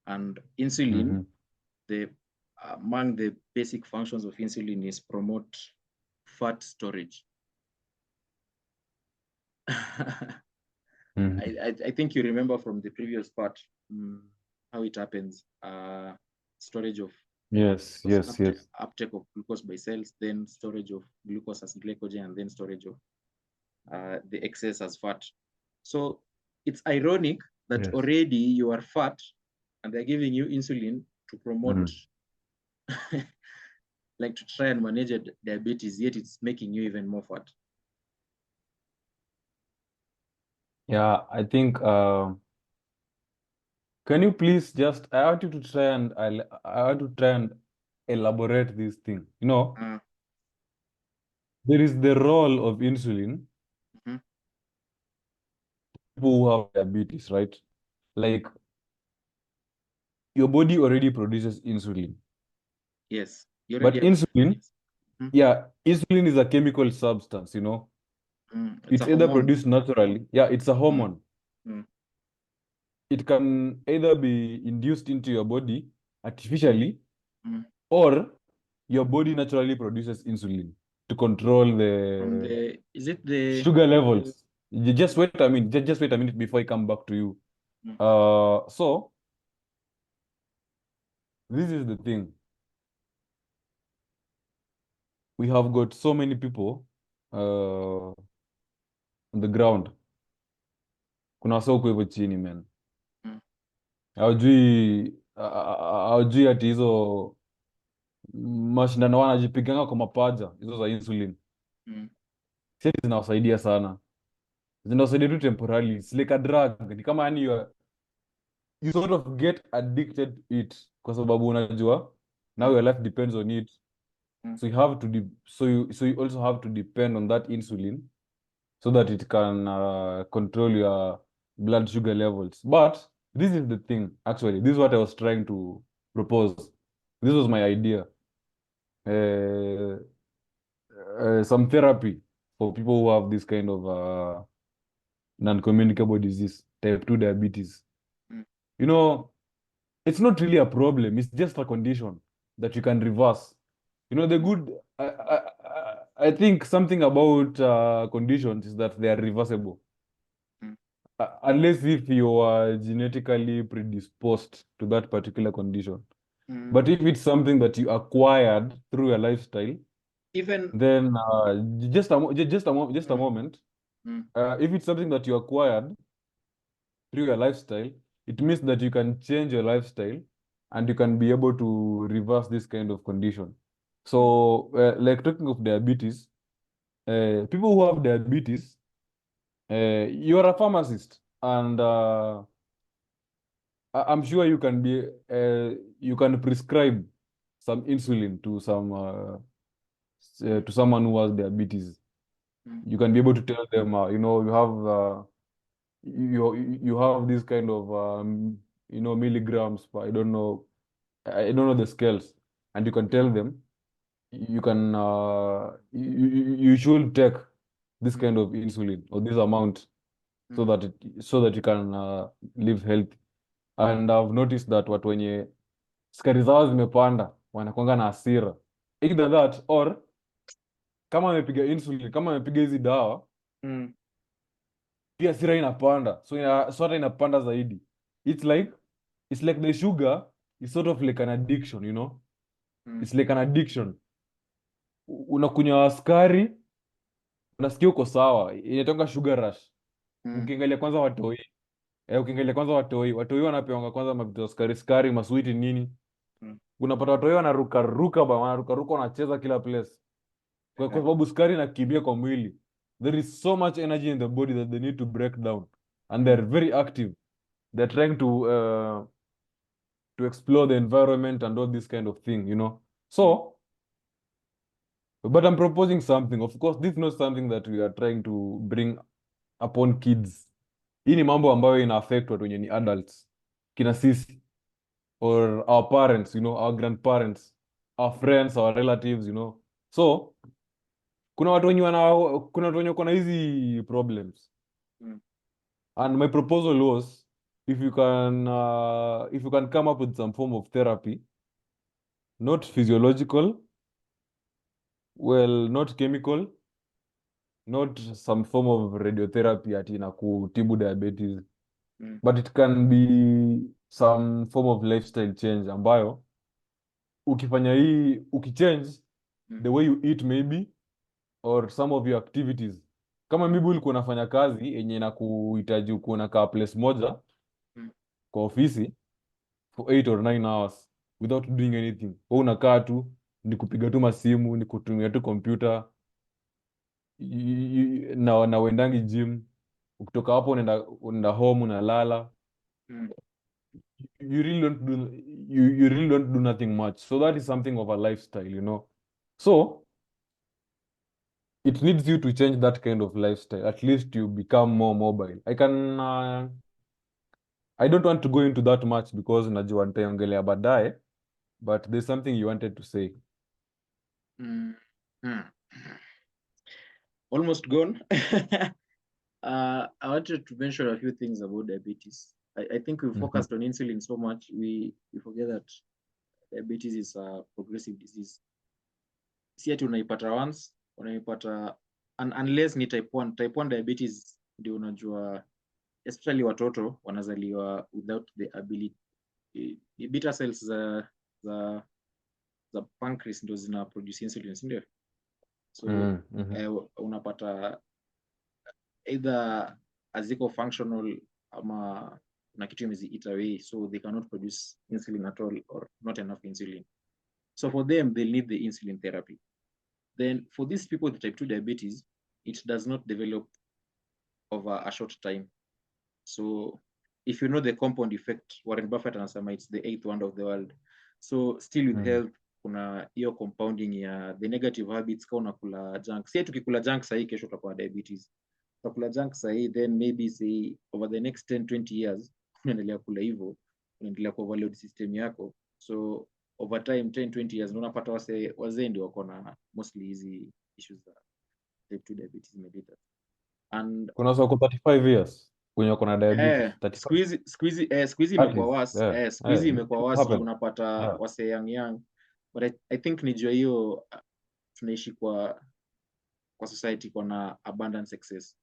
And insulin, among the basic functions of insulin is promote fat storage. I think you remember from the previous part how it happens. Storage of uptake of glucose by cells, then storage of glucose as glycogen, and then storage of the excess as fat. So it's ironic that already you are fat and they're giving you insulin to promote like to try and manage diabetes, yet it's making you even more fat. Yeah, I think can you please just, I want you to try and I want to try and elaborate this thing. You know, there is the role of insulin people who have diabetes, right? Like your body already produces insulin. Yes. But insulin, insulin is a chemical substance, you know. It's either produced naturally. Yeah, it's a hormone. It can either be induced into your body artificially, or your body naturally produces insulin to control the sugar levels. You just wait a minute. Just wait a minute before I come back to you. So this is the thing. We have got so many people on the ground. Kuna wasa huko hivyo chini, man. Hawajui ati hizo mashindano wanajipiganga kwa mapaja hizo za insulin. Si zinawasaidia sana. Zinawasaidia tu temporarily. It's like a drug. Ni kama yani you sort of get addicted to it kwa sababu unajua now your life depends on it. So you have to so you also have to depend on that insulin so that it can control your blood sugar levels. But this is the thing, actually. This is what I was trying to propose. This was my idea. some therapy for people who have this kind of non-communicable disease, type 2 diabetes. You know, it's not really a problem. It's just a condition that you can reverse. You know, the good, I think something about conditions is that they are reversible. Unless if you are genetically predisposed to that particular condition. But if it's something that you acquired through your lifestyle, Even then just a moment. If it's something that you acquired through your lifestyle, it means that you can change your lifestyle and you can be able to reverse this kind of condition. So, like talking of diabetes, people who have diabetes, you are a pharmacist, and I'm sure you can prescribe some insulin to to someone who has diabetes. You can be able to tell them, you know, you have this kind of you know, milligrams, but I don't know the scales, and you can tell them you should take this kind of insulin or this amount so that you can live healthy. And I've noticed that watu wenye sukari zao zimepanda wanakwanga na hasira, either that or kama amepiga insulin, kama amepiga hizi dawa pia hasira inapanda, so hata inapanda zaidi. It's like the sugar is sort of like an addiction, you know. It's like an addiction. Unakunywa sukari, unasikia uko sawa, inatonga sugar rush. Ukiangalia kwanza watoi wanapewa kwanza mavitu ya sukari maswiti nini. Unapata watoi wanaruka ruka wanacheza kila place. Kwa sababu sukari inakimbia kwa mwili. There is so much energy in the body that they need to break down, and they're very active. They're trying to explore the environment and all this kind of thing, you know. So, but I'm proposing something. Of course, this is not something that we are trying to bring upon kids. Hii ni mambo ambayo ina affect watu wenye ni adults, kina sisi, or our parents, you know, our grandparents, our friends, our relatives, you know. So kuna watu wenye wako na hizi problems. And my proposal was, if you can come up with some form of therapy, not physiological, well, not chemical, not some form of radiotherapy ati na kutibu diabetes, but it can be some form of lifestyle change ambayo ukifanya ukichange the way you eat maybe, or some of your activities. Kama maybe ulikuwa unafanya kazi yenye inakuhitaji ukuwe unakaa place moja kwa ofisi for 8 or 9 hours without doing anything, wewe unakaa tu, ni kupiga tu masimu, ni kutumia tu computer, na uendangi gym, ukitoka hapo unaenda home unalala. You really don't do you really don't do nothing much. So that is something of a lifestyle, you know. So it needs you to change that kind of lifestyle. At least you become more mobile. I don't want to go into that much because najua nitaongelea baadaye, but there's something you wanted to say. Almost gone. I wanted to mention a few things about diabetes. I think we focused on insulin so much, we forget that diabetes is a progressive disease. Si ati unaipata once, unaipata unless ni type 1. Type 1 diabetes ndio unajua, especially watoto wanazaliwa without the ability. Beta cells za pancreas ndio zina produce insulin, ndio. So unapata either aziko functional ama na kitu eat away, so they cannot produce insulin at all, or not enough insulin. So for them, they'll need the insulin therapy. Then for these people with type 2 diabetes, it does not develop over a short time. So if you know the compound effect, Warren Buffett anasema it's the 8th wonder of the world. So still with health, kuna hiyo compounding ya the negative habits. Kama unakula junk, si tukikula junk sahi kesho utakuwa diabetes. Utakula junk sahi, then maybe say over the next 10-20 years unaendelea kula hivyo, unaendelea ku overload system yako. So over time 10-20 years unapata wazee ndio wako na mostly hizi issues za type 2 diabetes mellitus. And Kuna watu wako 35 years wenye wako na diabetes. 35 siku hizi at imekuwa least. worse. Siku hizi imekuwa It worse juu happen. unapata Yeah. wase young. But I think ni juu hiyo tunaishi kwa society kuna abundance excess.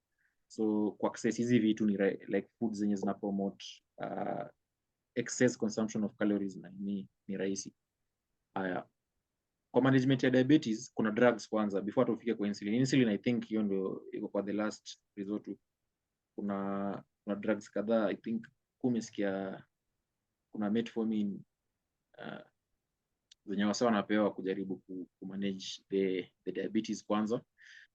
So kwa access hizi vitu ni like foods zenye zina promote excess consumption of calories na ni rahisi. Haya, kwa management ya diabetes kuna drugs kwanza before tufike kwa insulin. Insulin I think hiyo ndio iko kwa the last resort. Kuna drugs kadhaa I think kumesikia kuna metformin zenye wasa wanapewa kujaribu kumanage the diabetes kwanza.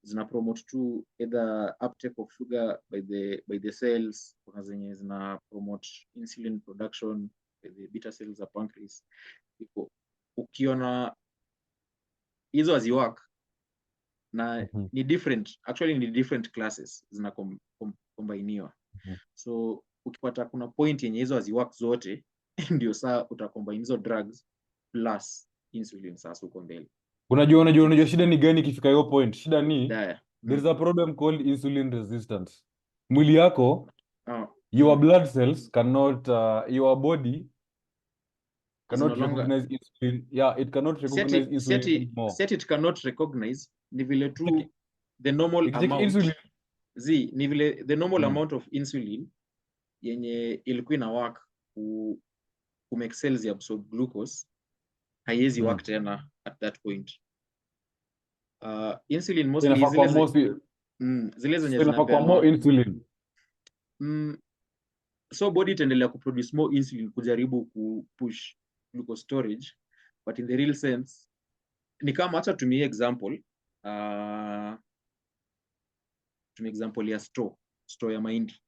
Zina promote to either uptake of sugar by the cells, kuna zenye zina promote insulin production by the beta cells of pancreas. Ukiona hizo haziwork na ni different, actually ni different classes zina combiniwa. So ukipata kuna point yenye hizo haziwork zote ndio saa utacombine hizo drugs plus insulin sasa uko mbele. Unajua shida ni gani ikifika hiyo point? Shida ni there is a problem called insulin resistance. Mwili yako your blood cells cannot your body cannot recognize insulin. Yeah, it cannot recognize insulin anymore. Set it cannot recognize ni vile tu the normal amount insulin. Ni vile the normal amount of insulin yenye ilikuwa ina work ku make cells absorb glucose haiwezi work tena at that point. Insulin mostly zile zenye zinapewa more insulin. So body itaendelea kuproduce more insulin kujaribu kupush glucose storage, but in the real sense ni kama hata tumie example ya store ya mahindi.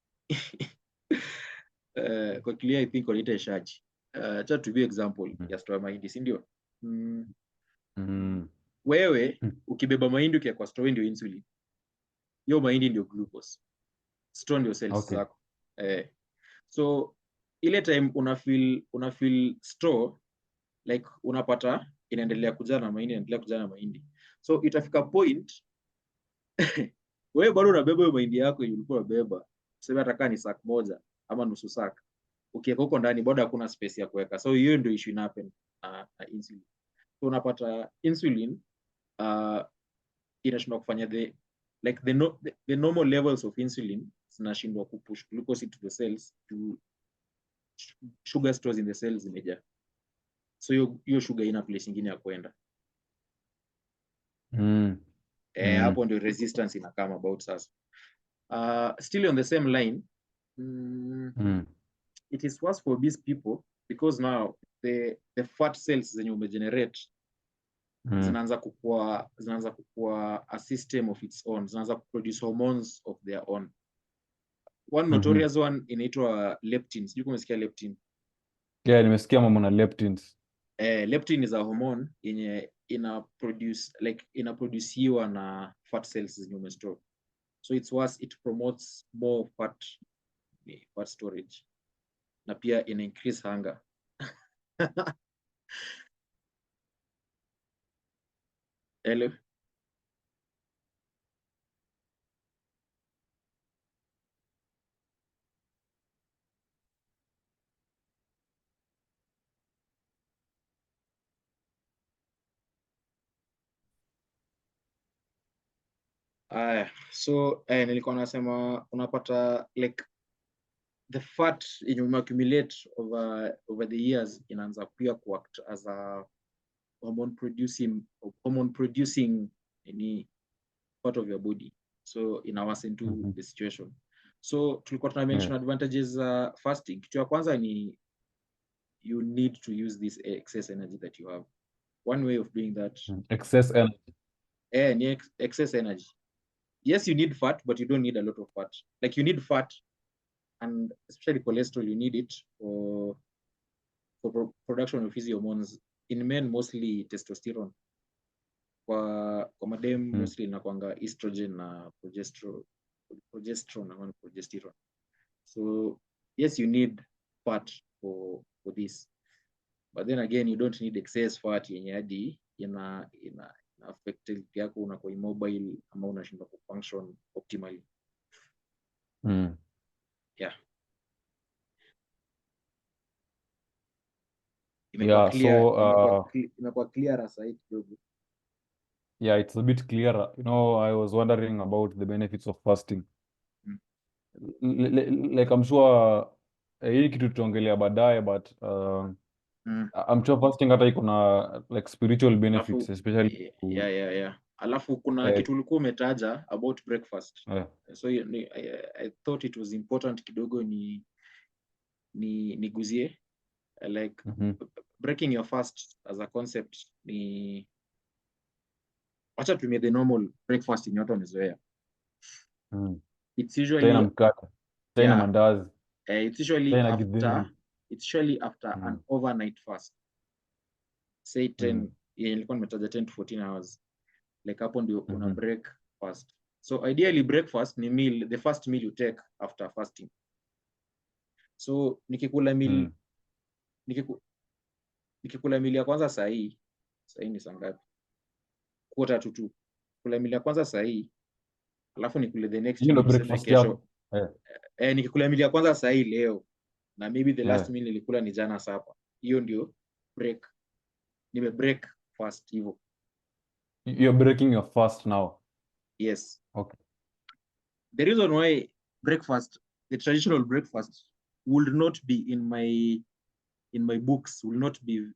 Kwa clear I think wanaita shaji. Acha tumie example ya store ya mahindi, si ndio? Wewe ukibeba mahindi ukiwa kwa store ndio insulin. Hiyo mahindi ndio glucose. Store ndio cells zako. So ile time una feel store like unapata inaendelea kujaa na mahindi. So itafika point wewe bado unabeba hiyo mahindi yako yenye ulikuwa unabeba. Sema hata kama ni sack moja ama nusu sack. Ukiweka huko ndani bado hakuna space ya kuweka. So hiyo ndio issue inappen na insulin. So unapata insulin inashindwa kufanya the normal levels of insulin zinashindwa kupush glucose to the cells to sugar stores in the cells imejaa. So hiyo sugar ina place nyingine ya kwenda. Hapo ndio resistance ina come about sasa. Still on the same line, it is worse for these people because now the fat cells zenye umegenerate zinaanza kukua a system of its own, zinaanza kuproduce hormones of their own. One notorious one inaitwa leptin. Sijui kama umesikia leptin. Yeah, nimesikia mambo na leptins. Leptin is a hormone yenye inaproduciwa na fat cells zenye umestore. So it's worse, it promotes more fat storage. Na pia ina increase hunger. Hello? So nilikuwa nasema unapata like the fat yenye umeaccumulate over the years inaanza pia kuact as a hormone producing any part of your body, so ina worsen to the situation. So tulikuwa tuna mention advantages fasting. Kitu ya kwanza ni you need to use this excess energy that you have. One way of doing that, excess energy. Excess energy. Yes, you need fat, but you don't need a lot of fat. Like you need fat, and especially cholesterol, you need it for production of these hormones. In men, mostly testosterone. Kwa madem, mostly inakuanga estrogen na progesterone na progesterone. So yes, you need fat for this, but then again, you don't need excess fat yenye hadi affect health yako, unakuwa immobile ama unashindwa kufunction optimally. Yeah. Yeah, so imekuwa clear sasa kidogo. yeah, it's a bit clearer. I was wondering about the benefits of fasting. Like I'm sure hii kitu tutaongelea baadaye, but I'm sure fasting hata iko na like spiritual benefits, especially Yeah. Alafu kuna kitu ulikuwa umetaja about breakfast. So I thought it was important kidogo niguzie like breaking your fast as a concept. Acha tumie the normal breakfast yenye watu wamezoea. It's usually mkate, mandazi. It's usually after an overnight fast. Say 10, nilikuwa nimetaja 10 to 14 hours. Like hapo ndio una break fast. So ideally breakfast ni meal, the first meal you take after fasting. So nikikula meal ya kwanza saa hii ni saa ngapi? 1:45. Kula meal ya kwanza saa hii, alafu nikule the next meal breakfast kesho. Nikikula meal ya kwanza saa hii leo na maybe the last meal nilikula ni jana sapa. Hiyo ndio break. Nime break fast hivyo. You're breaking your fast now. Yes. Okay. The reason why breakfast, the traditional breakfast, would not be in my books, will not be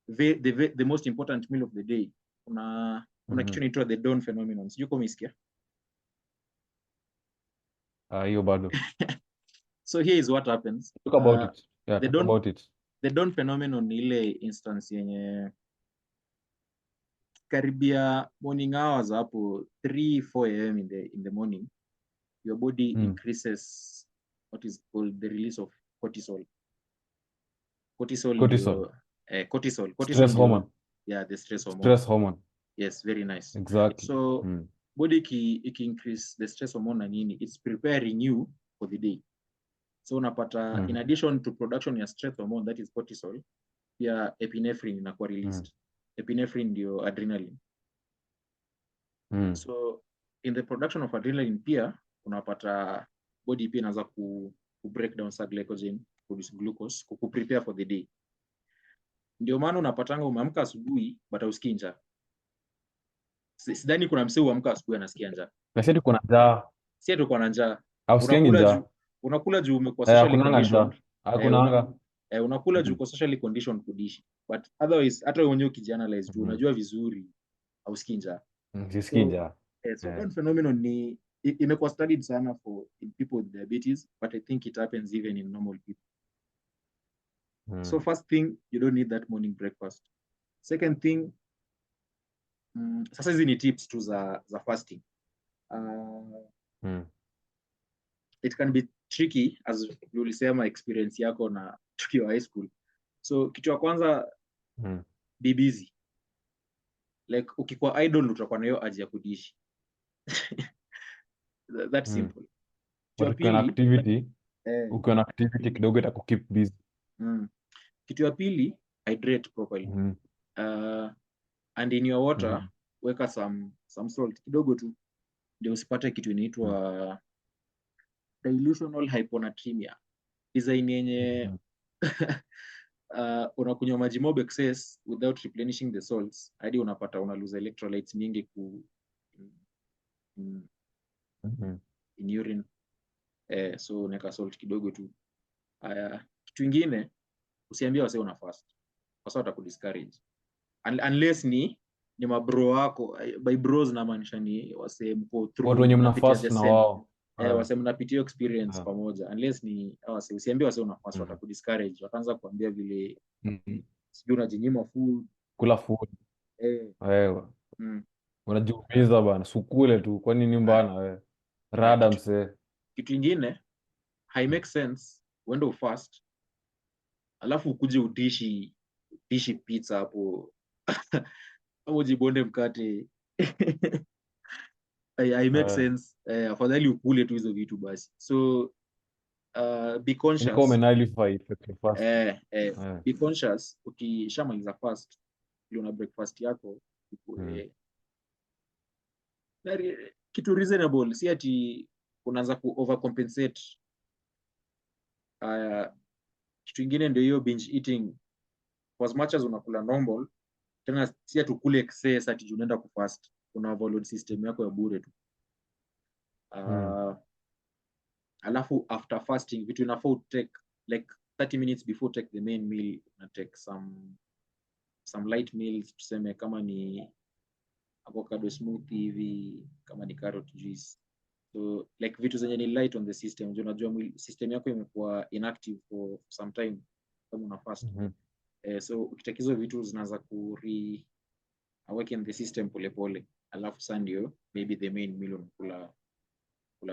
the most important meal of the day. Kuna kitu inaitwa the dawn phenomenon. Sijui kama umesikia. Hiyo bado. So here is what happens. Talk about it. Yeah, talk about it. The dawn phenomenon ni ile instance yenye karibia morning hours hapo 3-4 am in the morning, your body increases what is called the release of cortisol. Cortisol. Stress hormone. Yeah, the stress hormone. Stress hormone. Yes, very nice. Exactly. So body iki increase the stress hormone na nini, it's preparing you for the day. So unapata in addition to production ya stress hormone, that is cortisol, pia epinephrine inakuwa released. Epinephrine ndio adrenaline. So in the production of adrenaline pia unapata body pia inaanza ku break down glycogen, produce glucose, ku prepare for the day. Ndio maana unapatanga umeamka asubuhi but hausikii njaa. Sidhani kuna msee uamka asubuhi anasikia njaa. Nasema kuna njaa. Si eti uko na njaa. Unakula juu umekuwa socially conditioned. Unakula juu uko socially conditioned kudishi. But otherwise hata wewe mwenyewe ukijianalyze juu unajua vizuri hausikii njaa. Sisikii njaa. So that phenomenon ni imekuwa studied sana for in people with diabetes, but I think it happens even in normal people. So first thing, you don't need that morning breakfast. Second thing, sasa hizi ni tips tu za fasting. It can be tricky as ulisema experience yako na tukiwa high school. So kitu ya kwanza, be busy. Like ukikuwa idle utakuwa na hiyo aji ya kudishi. That's simple. Ukiwa na activity kidogo itakukeep busy. Kitu ya pili, hydrate properly. And in your water, weka some salt kidogo tu. Ndio usipate kitu inaitwa dilutional hyponatremia. Design yenye unakunywa maji mob excess without replenishing the salts, hadi unapata una lose electrolytes mingi in urine. So unaweka salt kidogo tu. Kitu ingine, usiambie wase una fast. Kwa sababu watakudiscourage. Unless ni mabro wako, by bros na maanisha ni wase mko through. Watu wenye mna fast na wao. Wase mnapitia experience pamoja. Unless ni wase usiambie wase una fast, watakudiscourage. Wataanza kuambia vile sijui unajinyima food. Kula food. Wewe. Unajiumiza bana, sukule tu. Kwa nini mbana wewe? Rada mse. Kitu ingine, hai make sense uende fast. Alafu ukuje udishi pizza hapo. Au jibonde mkate. I make sense. Afadhali ukule tu hizo vitu basi. So be conscious. Be conscious ukishamaliza fast, una breakfast yako, kitu reasonable, si ati unaanza ku overcompensate. Kitu ingine ndio hiyo binge eating, for as much as unakula normal, tena si ati ukule excess ati unaenda kufast, una overload system yako ya bure tu. Alafu after fasting vitu inafaa take like 30 minutes before take the main meal, na take some light meals, tuseme kama ni avocado smoothie hivi, kama ni carrot juice. So like vitu zenye ni light on the system, unajua system yako imekuwa inactive for some time kama una fast. So ukitaka hizo vitu zinaanza ku awaken the system pole, alafu sasa ndio maybe the main meal unakula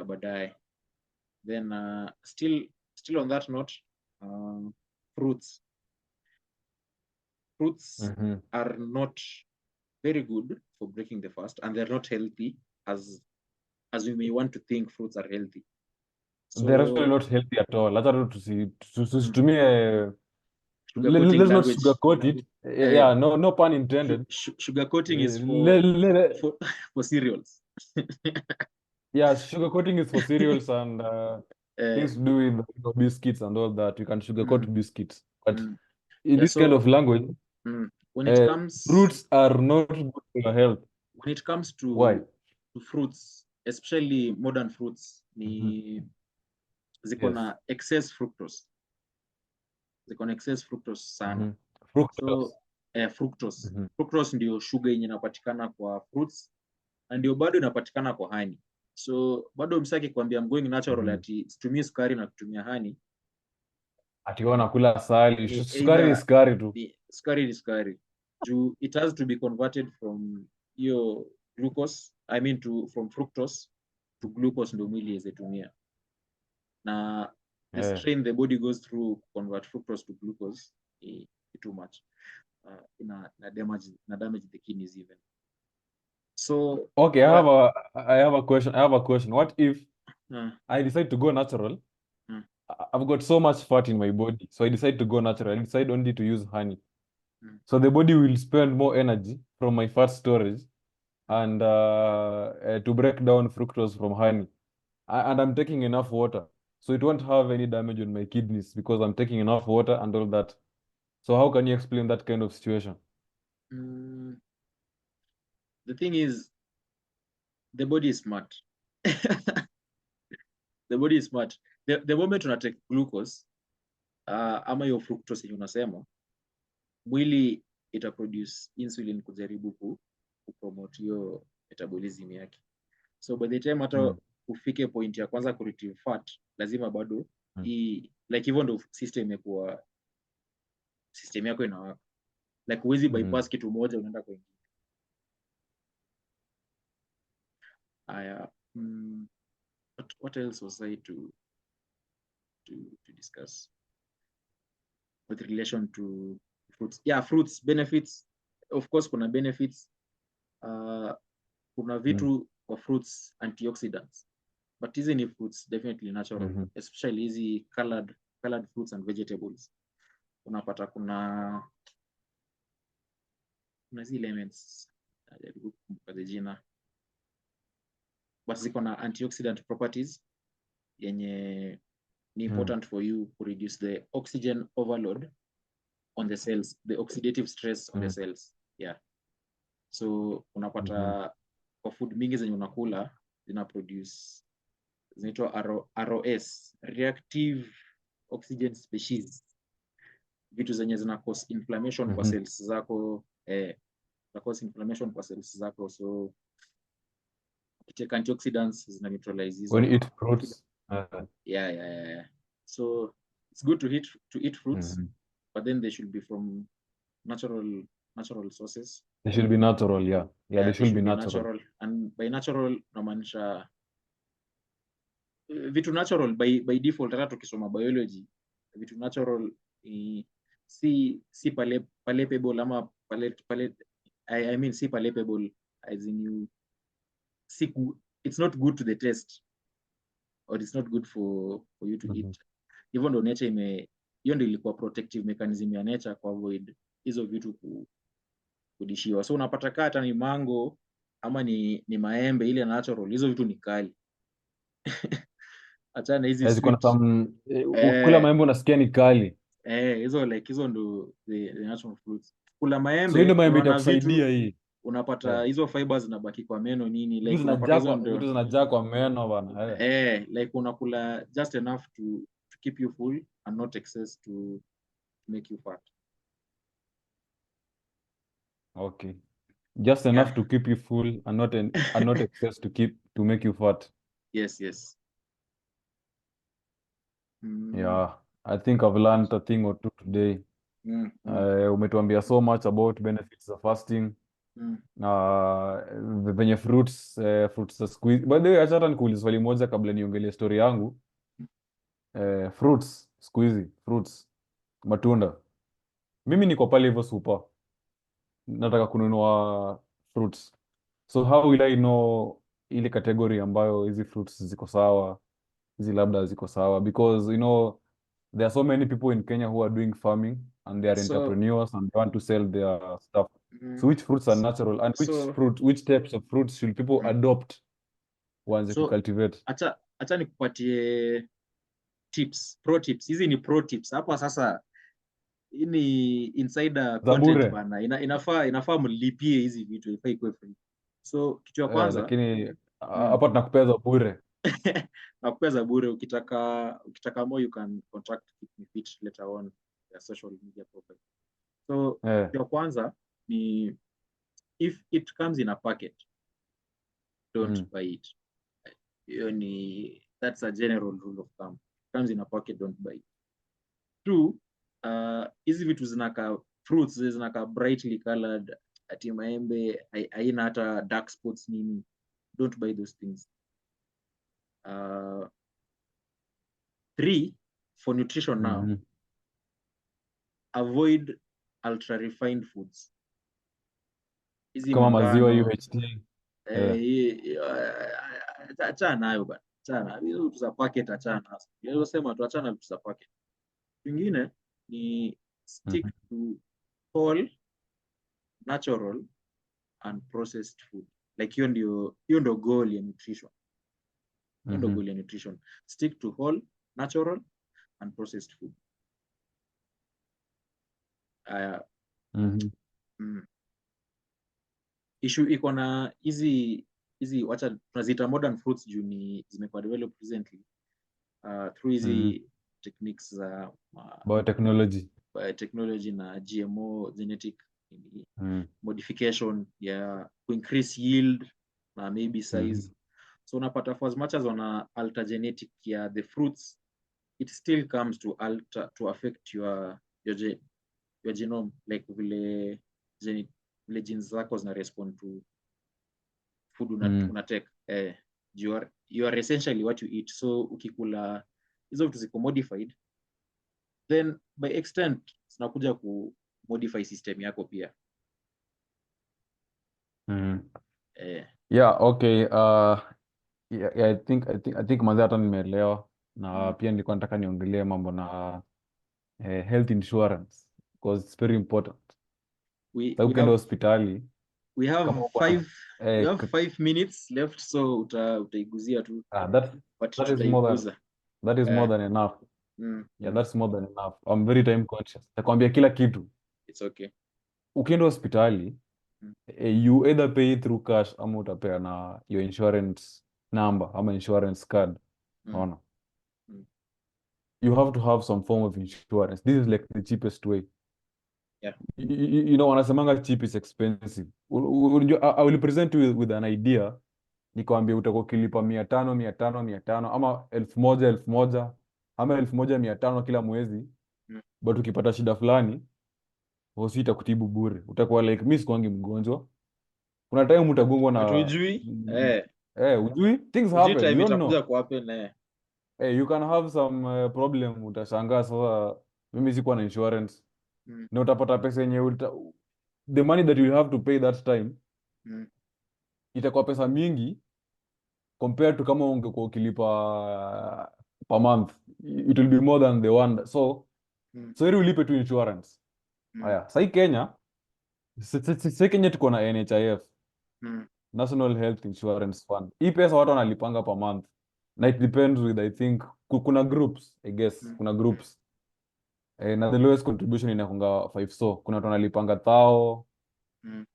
baadaye. Then still on that note, fruits are not very good for breaking the fast, and they're not healthy as we may want to think fruits are healthy. So they're actually not healthy at all. Hata tusitumie sugarcoating let's not language. sugarcoat it. Yeah, no pun intended. Sugarcoating is for cereals. Yeah, sugarcoating is for cereals and things to do with biscuits and all that. You can sugarcoat biscuits, but in this kind of language, when it comes fruits are not good for your health. When it comes to Why? To fruits, especially modern fruits, ni ziko na excess fructose. Ziko na excess fructose sana. Fructose. So fructose. Fructose ndio sugar yenye inapatikana kwa fruits, na ndio bado inapatikana kwa honey. So bado msaki kuambia I'm going natural ati situmii sukari na kutumia honey. Ati wanakula asali. Sukari ni sukari tu. Sukari ni sukari. It has to be converted from your glucose, from fructose to glucose ndio mwili izetumia. Na the strain the body goes through convert fructose to glucose is too much. Na damage the kidneys even. So okay, I have a question. What if I decide to go natural? I've got so much fat in my body, so I decide to go natural. I decide only to use honey. So the body will spend more energy from my fat storage and to break down fructose from honey. And I'm taking enough water, so it won't have any damage on my kidneys because I'm taking enough water and all that. So how can you explain that kind of situation? The thing is, the body is smart. The body is smart. The moment una take glucose, ama hiyo fructose yenye unasema, mwili ita produce insulin kujaribu kupromote hiyo metabolism yake. So by the time hata ufike point ya kwanza ku retrieve fat, lazima bado like even though system yako inawaka. Like huwezi bypass kitu moja unaenda kwa ingine. What else was I to discuss with relation to fruits? Yeah, fruits benefits. Of course, kuna benefits. Kuna vitu kwa fruits antioxidants. But hizi ni fruits definitely natural, especially hizi colored fruits and vegetables. Unapata kuna zile elements kwa jina, but ziko na antioxidant properties yenye ni important for you to reduce the oxygen overload on the cells, the oxidative stress on the cells. Yeah. So unapata kwa food mingi zenye unakula zina produce zinaitwa ROS, reactive oxygen species, vitu zenye zina cause inflammation kwa cells zako, cause inflammation kwa cells zako. So ukiteka antioxidants zina neutralize hizo. When you eat fruits, yeah. So it's good to eat fruits, but then they should be from natural sources. They should be natural, yeah. They should be natural. And by natural namaanisha vitu natural by default. Hata tukisoma biology, vitu natural si palatable ama I mean si palatable as in you it's not good to the taste, or it's not good for you to eat. Even though nature hiyo ndio ilikuwa protective mechanism ya nature kwa avoid hizo vitu kudishiwa. So unapata hata ni mango ama ni maembe ile natural, hizo vitu ni kali. Achana hizi Ziko na sweet. some ukikula maembe unasikia ni kali. Hizo like hizo ndo the natural fruits. Kula So maembe ndio maembe unaona vitu itakusaidia hii. unapata hizo fibers zinabaki kwa meno nini, Vitu like unapata hizo vitu ndio zinajaa kwa meno bana. like unakula just enough to keep you full and not excess to make you fat. Okay. Just enough to keep you full and not excess to make you fat. Yes. Yeah, I think I've learned a thing or two today. Umetuambia so much about benefits of fasting. Venye fruits za squeeze. By the way, acha hata nikuulize swali moja kabla niongelee story yangu. Fruits squeeze, fruits, matunda. Mimi niko pale hivyo super. Nataka kununua fruits. So how will I know ile category ambayo hizi fruits ziko sawa, hizi labda ziko sawa? Because there are so many people in Kenya who are doing farming and they are entrepreneurs and they want to sell their stuff. So which fruits are natural and which types of fruits should people adopt once to cultivate? Acha nikupatie pro tips. Hizi ni pro tips. Hapa sasa hii ni insider content bana. Inafaa mlipie hizi vitu, ifai ikuwe free. So kitu ya kwanza lakini hapa tunakupea za bure. Nakupea za bure. Ukitaka more you can contact KipMeFit later on their social media profile. So kitu ya kwanza ni if it comes in a packet, don't buy it. That's a general rule of thumb. If it comes in a packet, don't buy it. 2, hizi vitu zinaka fruits zinaka brightly colored, ati maembe haina hata dark spots nini, don't buy those things. 3, for nutrition now, avoid ultra refined foods. Hizi kama maziwa UHT. Achana nayo bana. Achana hizo vitu za packet, achana nazo. Leo sema tu achana vitu za packet. Vingine ni stick to whole, natural and processed food. Like hiyo ndio goal ya nutrition. Goal ya nutrition. Stick to whole, natural and processed food. Issue iko na hizi wacha tunaziita modern fruits juu ni zimekuwa developed recently through hizi techniques za biotechnology na GMO genetic modification ya to increase yield na maybe size. So unapata for as much as wana alter genetic ya the fruits, it still comes to affect your genome, like vile genes zako zina respond to food unatake. You are essentially what you eat. So ukikula hizo vitu ziko modified, then by extent zinakuja ku modify system yako pia. Yeah, okay. I think manze hata nimeelewa na pia nilikuwa nataka niongelee mambo na health insurance because it's very important. Ukienda hospitali we have 5 minutes left, so utaiguzia tu. That is more than enough. That's more than enough. I'm very time conscious. Nakwambia kila kitu. It's okay. Ukienda hospitali you either pay through cash ama utapea na your insurance number ama insurance card. Unaona? You have to have some form of insurance. This is like the cheapest way. Wanasemanga cheap is expensive. I will present you with an idea. Nikwambia utakuwa ukilipa 500 ama 1000 ama 1500 kila mwezi, but ukipata shida fulani hosi itakutibu bure. Utakuwa like mimi sikuangi mgonjwa. Kuna time utagongwa na ujui ujui things happen, you don't know. Happen, you can have some problem. Utashangaa sasa mimi sikuwa na insurance. Na utapata pesa yenye the money that you have to pay that time itakuwa pesa mingi compared to kama ungekuwa ukilipa per month. It will be more than the one. So ili ulipe tu insurance. Haya, sasa Kenya Sisi Kenya tuko na NHIF, Mm. National Health Insurance Fund. Hii pesa watu wanalipanga per month. Na it depends with, I think, kuna groups, I guess. Mm. Kuna groups. Na the lowest contribution inakunga 5 so. Kuna watu wanalipanga thao. Mm.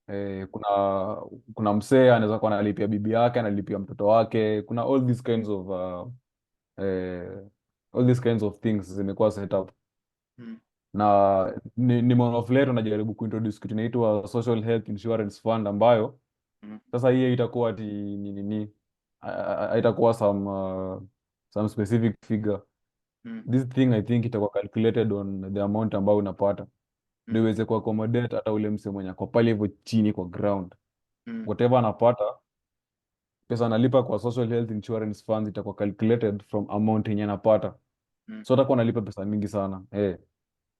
Kuna msee anaweza kuwa analipia bibi yake, analipia mtoto wake. Kuna all these kinds of things zimekuwa set up. Mm. Na ni monofleto najaribu kuintroduce kitu inaitwa Social Health Insurance Fund ambayo Mm. sasa hii itakuwa ati itakuwa some specific figure. Mm. This thing I think itakuwa calculated on the amount ambayo unapata ndio iweze ku accommodate hata ule mse mwenye kwa pale hivyo chini kwa ground. Mm. Whatever anapata pesa analipa kwa Social Health Insurance Fund itakuwa calculated from amount yenye anapata. Mm. So atakuwa analipa pesa mingi sana.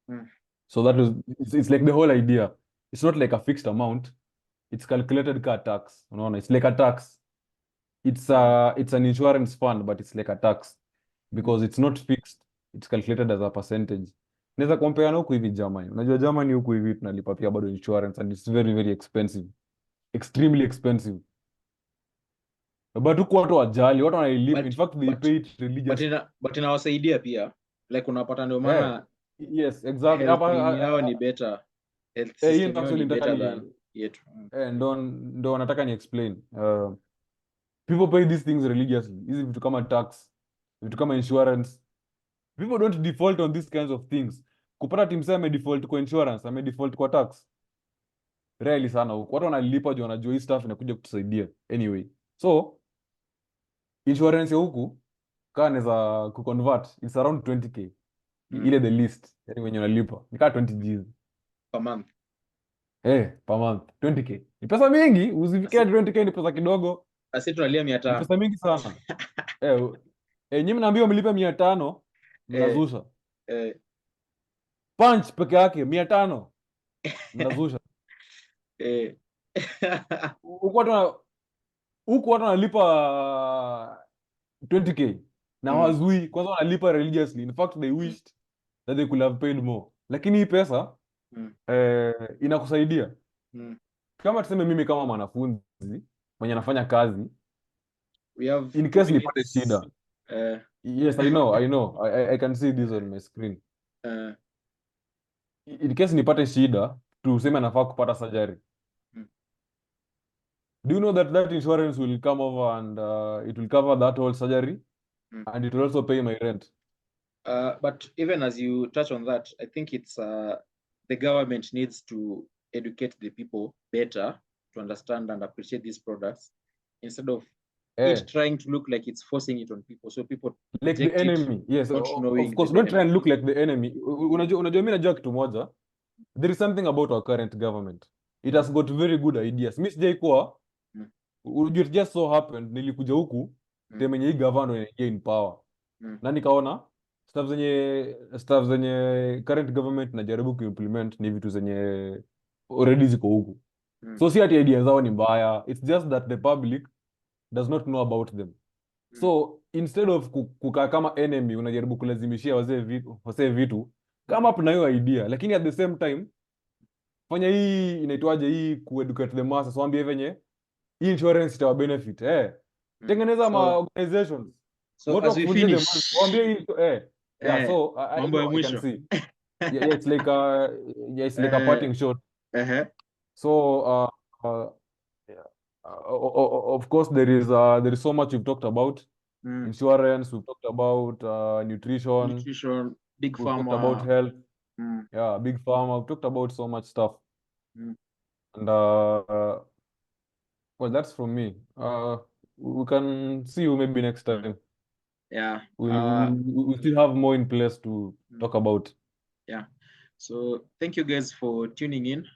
Mm. So that is it's like the whole idea. It's not like a fixed amount. It's calculated ka tax. Unaona, it's like a tax. It's an insurance fund, but it's like a tax because it's not fixed. It's calculated as a percentage. Naweza compare na huku hivi Germany. Unajua Germany huku hivi tunalipa pia bado insurance and it's very very expensive. Extremely expensive. But huku watu wajali, watu wanailipa. In fact they pay it religious. But inawasaidia pia like unapata ndio Eh, maana yes, exactly. health nini yao ni better, health hiyo system ndio yao actually ni nataka better ni than yetu. ndo nataka ni explain. People pay these things religiously. Hizi vitu kama tax, vitu kama insurance. People don't default on these kinds of things. Kupata timsee amedefault kwa insurance, amedefault kwa tax. Rarely sana huko. Watu wanalipa juu wanajua hii stuff inakuja kutusaidia. Anyway. So, insurance ya huku kaa naweza kuconvert, it's around 20k. Ile the least, yani wenye unalipa. Ni kaa 20 Gs. Per month. Per month, 20k. Ni pesa mingi, usifikie 20k ni pesa kidogo. Asi tunalia Ni 500. pesa mingi sana. Nyinyi mnaambiwa mlipe 500, mnazusha. Punch peke yake 500, mnazusha. Huku watu wanalipa 20k na hawazui. Kwanza wanalipa religiously. In fact they wished that they could have paid more. Lakini hii pesa inakusaidia. Kama tuseme mimi kama mwanafunzi mwenye anafanya kazi, We have in case nipate shida. Yes, I know. I can see this on my screen. In case nipate shida, tuseme nafaa kupata surgery. Do you know that insurance will come over and it will cover that whole surgery and it will also pay my rent? But even as you touch on that, I think it's the government needs to educate the people better to understand and appreciate these products instead of it trying to look like it's forcing it on people. So people like the enemy. Yes, not knowing of course. Don't try and look like the enemy. Unajua mimi najua kitu moja. There is something about our current government. It has got very good ideas. Mimi sijai kuwa it just so happened nilikuja huku temenye hii government inaingia in power. Na nikaona stuff zenye current government najaribu kuimplement ni vitu zenye already ziko huku. So si ati ideas zao ni mbaya. It's just that the public does not know about them. So instead of kukaa kama enemy unajaribu kulazimishia wazee vitu kama up na hiyo idea, lakini at the same time fanya hii inaitwaje hii kueducate the masses, waambie venye hii insurance itawa benefit. Tengeneza ma organizations. So as we finish, waambie hii so I can see. It's like a parting shot. So of course there is so much we've talked about. Insurance, we've talked about nutrition, big we've pharma, talked about health. Big pharma, we've talked about so much stuff. And well, that's from me. We can see you maybe next time. We still have more in place to talk about. So thank you guys for tuning in.